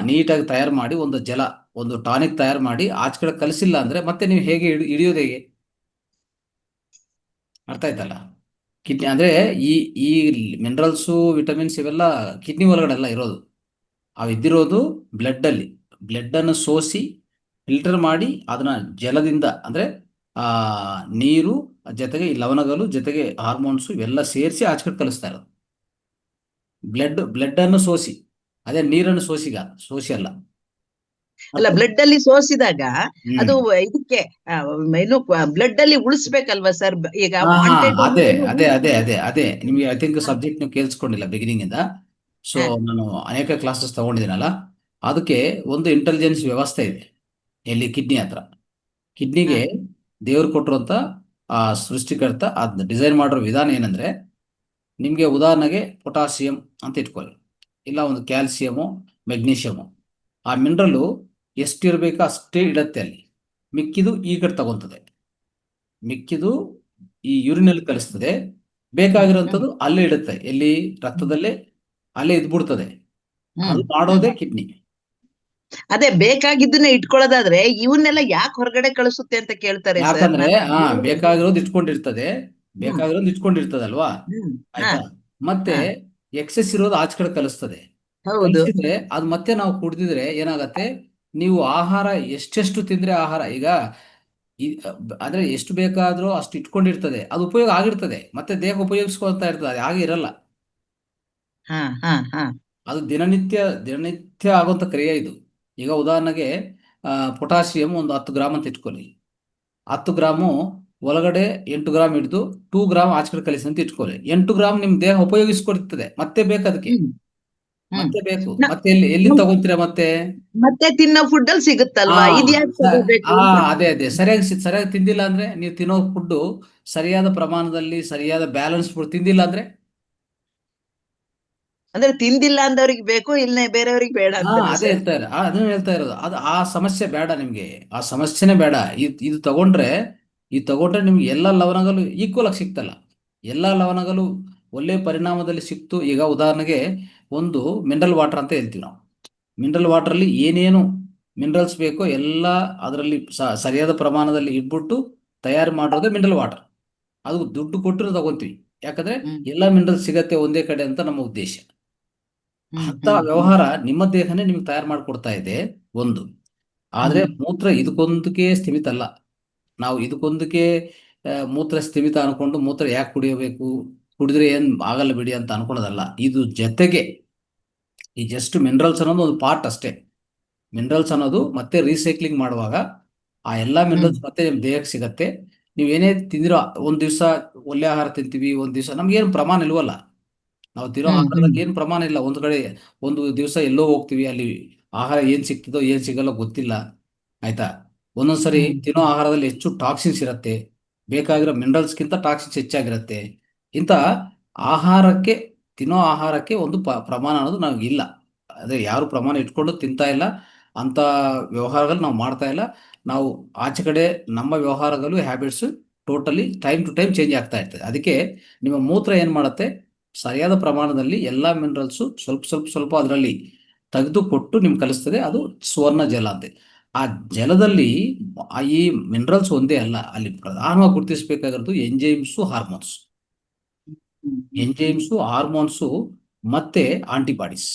ನೀಟಾಗಿ ತಯಾರು ಮಾಡಿ, ಒಂದು ಟಾನಿಕ್ ತಯಾರು ಮಾಡಿ ಆಚೆ ಕಡೆ ಕಲಿಸಿಲ್ಲ ಅಂದ್ರೆ ಮತ್ತೆ ನೀವು ಹೇಗೆ ಹಿಡಿಯೋದು ಹೇಗೆ? ಅರ್ಥ ಆಯ್ತಲ್ಲ? ಕಿಡ್ನಿ ಅಂದ್ರೆ ಈ ಮಿನರಲ್ಸು, ವಿಟಮಿನ್ಸ್ ಇವೆಲ್ಲ ಕಿಡ್ನಿ ಒಳಗಡೆ ಎಲ್ಲ ಇರೋದು. ಅವಿದ್ದಿರೋದು ಬ್ಲಡ್ ಅಲ್ಲಿ. ಬ್ಲಡ್ ಅನ್ನು ಸೋಸಿ ಫಿಲ್ಟರ್ ಮಾಡಿ ಅದನ್ನ ಜಲದಿಂದ, ಅಂದ್ರೆ ನೀರು ಜೊತೆಗೆ ಈ ಲವಣಗಳು ಜೊತೆಗೆ ಹಾರ್ಮೋನ್ಸ್ ಇವೆಲ್ಲ ಸೇರಿಸಿ ಆಚೆ ಕಡೆ ಕಲಿಸ್ತಾ ಇರೋದು. ಬ್ಲಡ್ ಅನ್ನು ಸೋಸಿ ಅದೇ ನೀರನ್ನು ಸೋಸಿಯಲ್ಲ. ಅಲ್ಲ, ಬ್ಲಡ್ ಅಲ್ಲಿ ಸೋಸಿದಾಗ ಅದು ಇದಕ್ಕೆ ಏನು ಬ್ಲಡ್ ಅಲ್ಲಿ ಉಳಿಸ್ಬೇಕಲ್ವಾ ಸರ್? ಈಗ ವಾಂಟೆಡ್ ಅದೇ ನಿಮ್ಗೆ ಐ ಥಿಂಕ್ ಸಬ್ಜೆಕ್ಟ್ ನೀವು ಕೇಳಿಸ್ಕೊಂಡಿಲ್ಲ ಬಿಗಿನಿಂಗ್ ಇಂದ. ಸೊ ನಾನು ಅನೇಕ ಕ್ಲಾಸಸ್ ತಗೊಂಡಿದ್ದೀನಲ್ಲ, ಅದಕ್ಕೆ ಒಂದು ಇಂಟೆಲಿಜೆನ್ಸ್ ವ್ಯವಸ್ಥೆ ಇದೆ ಎಲ್ಲಿ ಕಿಡ್ನಿ ಹತ್ರ. ಕಿಡ್ನಿಗೆ ದೇವ್ರು ಕೊಟ್ಟಿರುವಂತ ಆ ಸೃಷ್ಟಿಕರ್ತ ಅದನ್ನ ಡಿಸೈನ್ ಮಾಡಿರೋ ವಿಧಾನ ಏನಂದ್ರೆ, ನಿಮ್ಗೆ ಉದಾಹರಣೆಗೆ ಪೊಟಾಸಿಯಂ ಅಂತ ಇಟ್ಕೊಳ್ಳಿ, ಇಲ್ಲ ಒಂದು ಕ್ಯಾಲ್ಸಿಯಮು, ಮೆಗ್ನೀಷಿಯಮು. ಆ ಮಿನರಲ್ಲು ಎಷ್ಟಿರ್ಬೇಕೋ ಅಷ್ಟೇ ಇಡತ್ತೆ ಅಲ್ಲಿ, ಮಿಕ್ಕಿದು ಈ ಕಡೆ ತಗೊಂತದೆ, ಮಿಕ್ಕಿದು ಈ ಯೂರಿನಲ್ಲಿ ಕಲಿಸ್ತದೆ, ಬೇಕಾಗಿರೋಂಥದ್ದು ಅಲ್ಲೇ ಇಡುತ್ತೆ, ಎಲ್ಲಿ ರಕ್ತದಲ್ಲೇ ಅಲ್ಲೇ ಇದ್ಬಿಡ್ತದೆ. ಅದು ಮಾಡೋದೇ ಕಿಡ್ನಿ. ಅದೇ ಬೇಕಾಗಿದ್ದನ್ನ ಇಟ್ಕೊಳ್ಳೋದಾದ್ರೆ ಇವನ್ನೆಲ್ಲ ಯಾಕೆ ಹೊರಗಡೆ ಕಳಿಸುತ್ತೆ ಅಂತ ಕೇಳ್ತಾರೆ ಸರ್. ಯಾಕಂದ್ರೆ ಬೇಕಾಗಿರೋದು ಇಟ್ಕೊಂಡಿರ್ತದಲ್ವಾ, ಆಯ್ತಾ? ಮತ್ತೆ ಎಕ್ಸೆಸ್ ಇರೋದು ಆಚೆ ಕಡೆ ಕಲಿಸ್ತದೆ. ಕಲಿಸಿದ್ರೆ ಅದು ಮತ್ತೆ ನಾವು ಕುಡ್ದಿದ್ರೆ ಏನಾಗತ್ತೆ, ನೀವು ಆಹಾರ ಎಷ್ಟೆಷ್ಟು ತಿಂದ್ರೆ ಆಹಾರ ಈಗ ಅಂದ್ರೆ ಎಷ್ಟು ಬೇಕಾದ್ರೂ ಅಷ್ಟು ಇಟ್ಕೊಂಡಿರ್ತದೆ, ಅದು ಉಪಯೋಗ ಆಗಿರ್ತದೆ, ಮತ್ತೆ ದೇಹ ಉಪಯೋಗಿಸ್ಕೊಳ್ತಾ ಇರ್ತದೆ, ಅದು ಹಾಗೆ ಇರಲ್ಲ. ಅದು ದಿನನಿತ್ಯ ಆಗುವಂತ ಕ್ರಿಯೆ ಇದು. ಈಗ ಉದಾಹರಣೆಗೆ ಪೊಟಾಸಿಯಂ ಒಂದು 10 ಗ್ರಾಮ್ ಅಂತ ಇಟ್ಕೊಳ್ಳಿ, 10 ಗ್ರಾಮು ಒಳಗಡೆ 8 ಗ್ರಾಮ್ ಹಿಡಿದು 2 ಗ್ರಾಮ್ ಆಚೆ ಕಡೆ ಕಲಿಸಿ ಅಂತ ಇಟ್ಕೊಳ್ಳಿ. 8 ಗ್ರಾಮ್ ನಿಮ್ ದೇಹ ಉಪಯೋಗಿಸ್ಕೊಡ್ತದೆ, ಮತ್ತೆ ಬೇಕು ಅದಕ್ಕೆ, ಮತ್ತೆ ಬೇಕು, ಮತ್ತೆ ಎಲ್ಲಿ ತಗೊಂತೀರಾ ಮತ್ತೆ ತಿನ್ನೋ ಫುಡ್ ಅಲ್ಲಿ ಸಿಗುತ್ತಲ್ವಾ? ಅದೇ ಸರಿಯಾಗಿ ತಿಂದಿಲ್ಲ ಅಂದ್ರೆ, ನೀವು ತಿನ್ನೋ ಫುಡ್ ಸರಿಯಾದ ಪ್ರಮಾಣದಲ್ಲಿ ಸರಿಯಾದ ಬ್ಯಾಲೆನ್ಸ್ ಫುಡ್ ತಿಂದಿಲ್ಲ ಅಂದ್ರೆ ತಿಂದಿಲ್ಲ ಅಂದವ್ರಿಗೆ ಬೇಕು, ಇಲ್ಲ ಬೇರೆಯವ್ರಿಗೆ ಬೇಡ ಅಂತ. ಅದೇ ಹೇಳ್ತಾ ಇರೋದು. ಅದು ಆ ಸಮಸ್ಯೆ ಬೇಡ ನಿಮ್ಗೆ, ಆ ಸಮಸ್ಯೆನೇ ಬೇಡ. ಇದು ತಗೊಂಡ್ರೆ ನಿಮ್ಗೆ ಎಲ್ಲ ಲವಣಗಳು ಈಕ್ವಲ್ ಆಗಿ ಸಿಕ್ತಲ್ಲ, ಎಲ್ಲ ಲವಣಗಳು ಒಳ್ಳೆ ಪರಿಣಾಮದಲ್ಲಿ ಸಿಕ್ತು. ಈಗ ಉದಾಹರಣೆಗೆ ಒಂದು ಮಿನರಲ್ ವಾಟರ್ ಅಂತ ಹೇಳ್ತೀವಿ ನಾವು. ಮಿನರಲ್ ವಾಟರ್ ಅಲ್ಲಿ ಏನೇನು ಮಿನರಲ್ಸ್ ಬೇಕೋ ಎಲ್ಲ ಅದರಲ್ಲಿ ಸರಿಯಾದ ಪ್ರಮಾಣದಲ್ಲಿ ಇಟ್ಬಿಟ್ಟು ತಯಾರು ಮಾಡೋದೇ ಮಿನರಲ್ ವಾಟರ್. ಅದು ದುಡ್ಡು ಕೊಟ್ಟು ತಗೊಂತೀವಿ, ಯಾಕಂದ್ರೆ ಎಲ್ಲ ಮಿನರಲ್ ಸಿಗತ್ತೆ ಒಂದೇ ಕಡೆ ಅಂತ ನಮ್ಮ ಉದ್ದೇಶ. ಅಂತ ವ್ಯವಹಾರ ನಿಮ್ಮ ದೇಹನೇ ನಿಮ್ಗೆ ತಯಾರು ಮಾಡಿಕೊಡ್ತಾ ಇದೆ ಒಂದು. ಆದ್ರೆ ಮೂತ್ರ ಇದಕ್ಕೊಂದಕ್ಕೆ ಸ್ಥಿಮಿತ ಅಲ್ಲ. ನಾವು ಇದಕ್ಕೊಂದಕ್ಕೆ ಮೂತ್ರ ಸ್ಥಿಮಿತ ಅನ್ಕೊಂಡು ಮೂತ್ರ ಯಾಕೆ ಕುಡಿಯಬೇಕು, ಕುಡಿದ್ರೆ ಏನ್ ಆಗಲ್ಲ ಬಿಡಿ ಅಂತ ಅನ್ಕೊಳೋದಲ್ಲ. ಇದು ಜೊತೆಗೆ ಈ ಜಸ್ಟ್ ಮಿನರಲ್ಸ್ ಅನ್ನೋದು ಒಂದು ಪಾರ್ಟ್ ಅಷ್ಟೇ. ಮಿನರಲ್ಸ್ ಅನ್ನೋದು ಮತ್ತೆ ರೀಸೈಕ್ಲಿಂಗ್ ಮಾಡುವಾಗ ಆ ಎಲ್ಲಾ ಮಿನರಲ್ಸ್ ಮತ್ತೆ ನಿಮ್ ದೇಹಕ್ಕೆ ಸಿಗತ್ತೆ. ನೀವು ಏನೇ ತಿಂದಿರೋ, ಒಂದ್ ದಿವಸ ಒಳ್ಳೆ ಆಹಾರ ತಿಂತೀವಿ, ಒಂದ್ ದಿವಸ ನಮ್ಗೆ ಏನು ಪ್ರಮಾಣ ಇಲ್ವಲ್ಲ, ನಾವು ತಿನ್ನೋ ಆಹಾರದಲ್ಲಿ ಏನು ಪ್ರಮಾಣ ಇಲ್ಲ. ಒಂದು ಕಡೆ ಒಂದು ದಿವಸ ಎಲ್ಲೋ ಹೋಗ್ತೀವಿ, ಅಲ್ಲಿ ಆಹಾರ ಏನ್ ಸಿಗ್ತದೋ ಏನ್ ಸಿಗಲ್ಲ ಗೊತ್ತಿಲ್ಲ, ಆಯ್ತಾ? ಒಂದೊಂದ್ಸರಿ ತಿನ್ನೋ ಆಹಾರದಲ್ಲಿ ಹೆಚ್ಚು ಟಾಕ್ಸಿನ್ಸ್ ಇರುತ್ತೆ, ಬೇಕಾಗಿರೋ ಮಿನರಲ್ಸ್ಗಿಂತ ಟಾಕ್ಸಿನ್ಸ್ ಹೆಚ್ಚಾಗಿರುತ್ತೆ. ಇಂಥ ತಿನ್ನೋ ಆಹಾರಕ್ಕೆ ಒಂದು ಪ್ರಮಾಣ ಅನ್ನೋದು ನಮಗಿಲ್ಲ. ಅದೇ ಯಾರು ಪ್ರಮಾಣ ಇಟ್ಕೊಂಡು ತಿಂತಾ ಇಲ್ಲ, ಅಂತ ವ್ಯವಹಾರಗಳು ನಾವು ಮಾಡ್ತಾ ಇಲ್ಲ. ನಾವು ಆಚೆ ಕಡೆ ನಮ್ಮ ವ್ಯವಹಾರಗಳು habits totally time to time change ಆಗ್ತಾ ಇರ್ತದೆ. ಅದಕ್ಕೆ ನಿಮ್ಮ ಮೂತ್ರ ಏನ್ ಮಾಡುತ್ತೆ, ಸರಿಯಾದ ಪ್ರಮಾಣದಲ್ಲಿ ಎಲ್ಲಾ ಮಿನರಲ್ಸ್ ಸ್ವಲ್ಪ ಅದರಲ್ಲಿ ತೆಗೆದು ಕೊಟ್ಟು ನಿಮ್ಗೆ ಕಲಿಸ್ತದೆ. ಅದು ಸುವರ್ಣ ಜಲ ಅಂತೆ. ಆ ಜಲದಲ್ಲಿ ಈ ಮಿನರಲ್ಸ್ ಒಂದೇ ಅಲ್ಲ, ಅಲ್ಲಿ ಪ್ರಧಾನವಾಗಿ ಗುರುತಿಸಬೇಕಾಗಿರೋದು ಎಂಜೈಮ್ಸು, ಹಾರ್ಮೋನ್ಸು ಮತ್ತೆ ಆಂಟಿಬಾಡೀಸ್.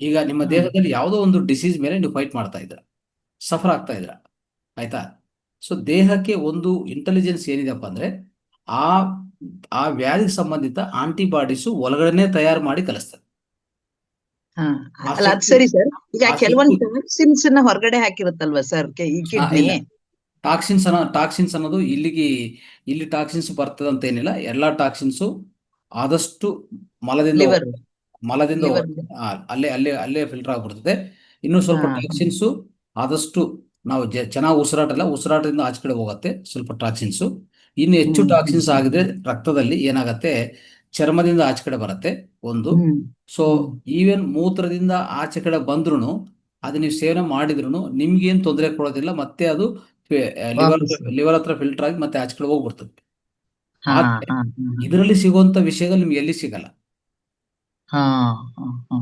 ಈಗ ನಿಮ್ಮ ದೇಹದಲ್ಲಿ ಯಾವುದೋ ಒಂದು ಡಿಸೀಸ್ ಮೇಲೆ ನೀವು ಫೈಟ್ ಮಾಡ್ತಾ ಇದ್ರ, ಸಫರ್ ಆಗ್ತಾ ಇದ್ರ, ಆಯ್ತಾ? ಸೊ ದೇಹಕ್ಕೆ ಒಂದು ಇಂಟೆಲಿಜೆನ್ಸ್ ಏನಿದೆಪ್ಪ ಅಂದ್ರೆ, ಆ ವ್ಯಾಧಿಗೆ ಸಂಬಂಧಿತ ಆಂಟಿಬಾಡೀಸು ಒಳಗಡೆನೆ ತಯಾರು ಮಾಡಿ ಕಲಿಸ್ತದೆ. ಅಲ್ಲ ಅದ್ ಸರಿ ಸರ್. ಈಗ ಕೆಲವೊಂದು ಟಾಕ್ಸಿನ್ಸ್ ಹೊರಗಡೆ ಹಾಕಿರುತ್ತಲ್ವಾ ಸರ್ ಈ ಕಿಡ್ನಿ? ಟಾಕ್ಸಿನ್ಸ್ ಅನ್ನೋದು ಇಲ್ಲಿ ಟಾಕ್ಸಿನ್ಸ್ ಬರ್ತದೆ ಅಂತ ಏನಿಲ್ಲ. ಎಲ್ಲಾ ಟಾಕ್ಸಿನ್ಸು ಆದಷ್ಟು ಮಲದಿಂದ ಅಲ್ಲೇ ಫಿಲ್ಟರ್ ಆಗ್ಬಿಡ್ತದೆ. ಇನ್ನು ಸ್ವಲ್ಪ ಟಾಕ್ಸಿನ್ಸು ಆದಷ್ಟು ನಾವು ಚೆನ್ನಾಗಿ ಉಸಿರಾಟದಿಂದ ಆಚೆ ಕಡೆ ಹೋಗುತ್ತೆ ಸ್ವಲ್ಪ ಟಾಕ್ಸಿನ್ಸು. ಇನ್ನು ಹೆಚ್ಚು ಟಾಕ್ಸಿನ್ಸ್ ಆಗಿದ್ರೆ ರಕ್ತದಲ್ಲಿ ಏನಾಗತ್ತೆ, ಚರ್ಮದಿಂದ ಆಚೆ ಕಡೆ ಬರುತ್ತೆ ಒಂದು. ಸೊ ಈವನ್ ಮೂತ್ರದಿಂದ ಆಚೆ ಕಡೆ ಬಂದ್ರು ಅದು ನೀವು ಸೇವನೆ ಮಾಡಿದ್ರು ನಿಮ್ಗೇನ್ ತೊಂದರೆ ಕೊಡೋದಿಲ್ಲ. ಮತ್ತೆ ಅದು ಲಿವರ್ ಹತ್ರ ಫಿಲ್ಟರ್ ಆಗಿ ಮತ್ತೆ ಆಚೆ ಕಡೆ ಹೋಗ್ಬಿಡ್ತದೆ. ಇದರಲ್ಲಿ ಸಿಗುವಂತ ವಿಷಯಗಳು ನಿಮ್ಗೆ ಎಲ್ಲಿ ಸಿಗಲ್ಲ.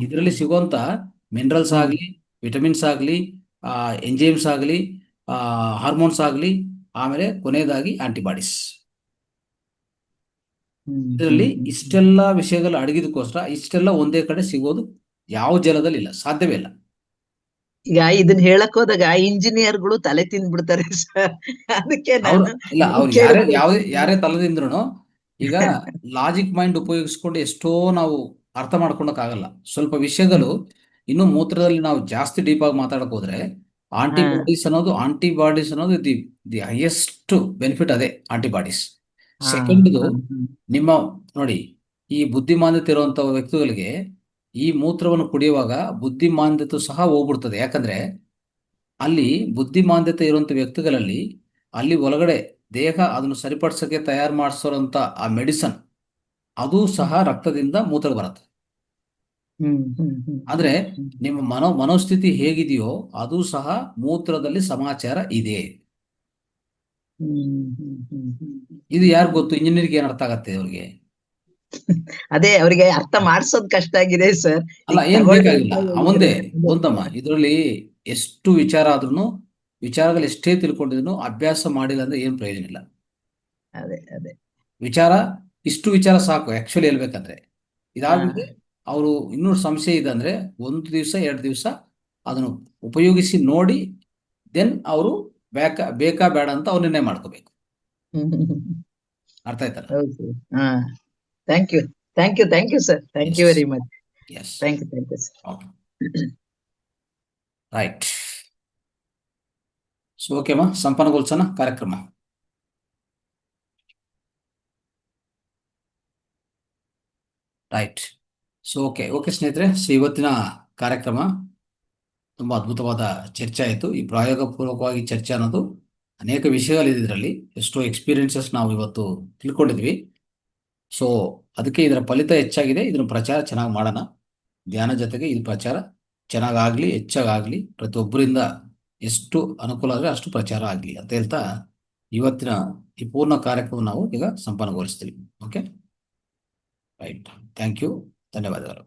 ಇದರಲ್ಲಿ ಸಿಗುವಂತ ಮಿನರಲ್ಸ್ ಆಗ್ಲಿ, ವಿಟಮಿನ್ಸ್ ಆಗ್ಲಿ, ಎಂಜೈಮ್ಸ್ ಆಗ್ಲಿ, ಹಾರ್ಮೋನ್ಸ್ ಆಗ್ಲಿ, ಆಮೇಲೆ ಕೊನೆಯದಾಗಿ ಆಂಟಿಬಾಡೀಸ್. ಇದರಲ್ಲಿ ಇಷ್ಟೆಲ್ಲ ವಿಷಯಗಳು ಅಡಗಿದಕ್ಕೋಸ್ಕರ ಇಷ್ಟೆಲ್ಲ ಒಂದೇ ಕಡೆ ಸಿಗೋದು ಯಾವ ಜಲದಲ್ಲಿ ಇಲ್ಲ, ಸಾಧ್ಯವೇ ಇಲ್ಲ. ಈಗ ಇದನ್ನ ಹೇಳಕ್ ಹೋದಾಗ ಇಂಜಿನಿಯರ್ಗಳು ತಲೆ ತಿಂದ್ಬಿಡ್ತಾರೆ ಸರ್. ಅದಕ್ಕೆ ಅವ್ರು ಯಾರೇ ತಲೆದಿಂದ್ರು ಈಗ ಲಾಜಿಕ್ ಮೈಂಡ್ ಉಪಯೋಗಿಸ್ಕೊಂಡು ಎಷ್ಟೋ ನಾವು ಅರ್ಥ ಮಾಡ್ಕೊಳಕ್ಕಾಗಲ್ಲ. ಸ್ವಲ್ಪ ವಿಷಯಗಳು ಇನ್ನು ಮೂತ್ರದಲ್ಲಿ ನಾವು ಜಾಸ್ತಿ ಡೀಪ್ ಆಗಿ ಮಾತಾಡಕ್ ಹೋದ್ರೆ ಆಂಟಿಬಾಡೀಸ್ ಅನ್ನೋದು ದಿ ಹೈಯೆಸ್ಟ್ ಬೆನಿಫಿಟ್ ಅದೇ ಆಂಟಿಬಾಡೀಸ್. ಸೆಕೆಂಡ್ದು ನಿಮ್ಮ ನೋಡಿ, ಈ ಬುದ್ಧಿಮಾಂದ್ಯತೆ ಇರುವಂತ ವ್ಯಕ್ತಿಗಳಿಗೆ ಈ ಮೂತ್ರವನ್ನು ಕುಡಿಯುವಾಗ ಬುದ್ಧಿಮಾಂದ್ಯತೆ ಸಹ ಹೋಗ್ಬಿಡ್ತದೆ. ಯಾಕಂದ್ರೆ ಅಲ್ಲಿ ಬುದ್ಧಿಮಾಂದ್ಯತೆ ಇರುವಂತ ವ್ಯಕ್ತಿಗಳಲ್ಲಿ ಅಲ್ಲಿ ಒಳಗಡೆ ದೇಹ ಅದನ್ನು ಸರಿಪಡಿಸಕ್ಕೆ ತಯಾರು ಮಾಡಿಸೋರಂತ ಆ ಮೆಡಿಸನ್ ಅದು ಸಹ ರಕ್ತದಿಂದ ಮೂತ್ರ ಬರುತ್ತೆ. ಅಂದ್ರೆ ನಿಮ್ಮ ಮನೋಸ್ಥಿತಿ ಹೇಗಿದೆಯೋ ಅದು ಸಹ ಮೂತ್ರದಲ್ಲಿ ಸಮಾಚಾರ ಇದೆ. ಇದು ಯಾರು ಗೊತ್ತು? ಇಂಜಿನಿಯರ್ಗೆ ಏನ್ ಅರ್ಥ ಆಗತ್ತೆ ಅವ್ರಿಗೆ? ಅದೇ ಅವರಿಗೆ ಅರ್ಥ ಮಾಡ್ಸೋದ್ ಕಷ್ಟ ಆಗಿದೆ ಸರ್. ಅಲ್ಲ, ಏನ್ ಬೇಕಾಗಿಲ್ಲ, ಅವಂದೇ ಒಂದಮ್ಮ. ಇದರಲ್ಲಿ ಎಷ್ಟು ವಿಚಾರ ಆದ್ರೂ ವಿಚಾರಗಳು ಎಷ್ಟೇ ತಿಳ್ಕೊಂಡಿದ್ರು ಅಭ್ಯಾಸ ಮಾಡಿಲ್ಲ ಅಂದ್ರೆ ಏನ್ ಪ್ರಯೋಜನ ಇಲ್ಲ. ಅದೇ ಅದೇ ವಿಚಾರ ಇಷ್ಟು ವಿಚಾರ ಸಾಕು ಆಕ್ಚುಲಿ ಹೇಳ್ಬೇಕಂದ್ರೆ. ಇದಾದ್ಮೇಲೆ ಅವರು ಇನ್ನೂ ಸಂಶಯ ಇದೆ ಅಂದ್ರೆ 1 ದಿವಸ 2 ದಿವಸ ಅದನ್ನು ಉಪಯೋಗಿಸಿ ನೋಡಿ ದೆನ್ ಅವರು ಬೇಕಾ ಬೇಡ ಅಂತ ಅವ್ರು ನಿರ್ಣಯ ಮಾಡ್ಕೋಬೇಕು. ಅರ್ಥ ಆಯ್ತಲ್ಲ? Thank you sir. Thank you very much. Yes, thank you sir. Right. So ಓಕೆಮ್ಮ, ಸಂಪನ್ನಗೊಳಿಸೋಣ ಕಾರ್ಯಕ್ರಮ. ರೈಟ್. ಸೊ ಓಕೆ ಸ್ನೇಹಿತರೆ, ಸೊ ಇವತ್ತಿನ ಕಾರ್ಯಕ್ರಮ ತುಂಬ ಅದ್ಭುತವಾದ ಚರ್ಚೆ ಆಯಿತು. ಈ ಪ್ರಾಯೋಗಪೂರ್ವಕವಾಗಿ ಚರ್ಚೆ ಅನ್ನೋದು ಅನೇಕ ವಿಷಯಗಳಿದೆ. ಇದರಲ್ಲಿ ಎಷ್ಟೋ ಎಕ್ಸ್ಪೀರಿಯನ್ಸಸ್ ನಾವು ಇವತ್ತು ತಿಳ್ಕೊಂಡಿದ್ವಿ. ಸೊ ಅದಕ್ಕೆ ಇದರ ಫಲಿತ ಹೆಚ್ಚಾಗಿದೆ. ಇದರ ಪ್ರಚಾರ ಚೆನ್ನಾಗಿ ಮಾಡೋಣ. ಧ್ಯಾನ ಜೊತೆಗೆ ಇದು ಪ್ರಚಾರ ಚೆನ್ನಾಗಾಗಲಿ, ಹೆಚ್ಚಾಗಲಿ, ಪ್ರತಿಯೊಬ್ಬರಿಂದ ಎಷ್ಟು ಅನುಕೂಲ ಆದರೆ ಅಷ್ಟು ಪ್ರಚಾರ ಆಗಲಿ ಅಂತ ಹೇಳ್ತಾ ಇವತ್ತಿನ ಈ ಪೂರ್ಣ ಕಾರ್ಯಕ್ರಮ ನಾವು ಈಗ ಸಂಪನ್ನಗೊಳಿಸ್ತೀವಿ. Okay, right. ಥ್ಯಾಂಕ್ ಯು, ಧನ್ಯವಾದಗಳು.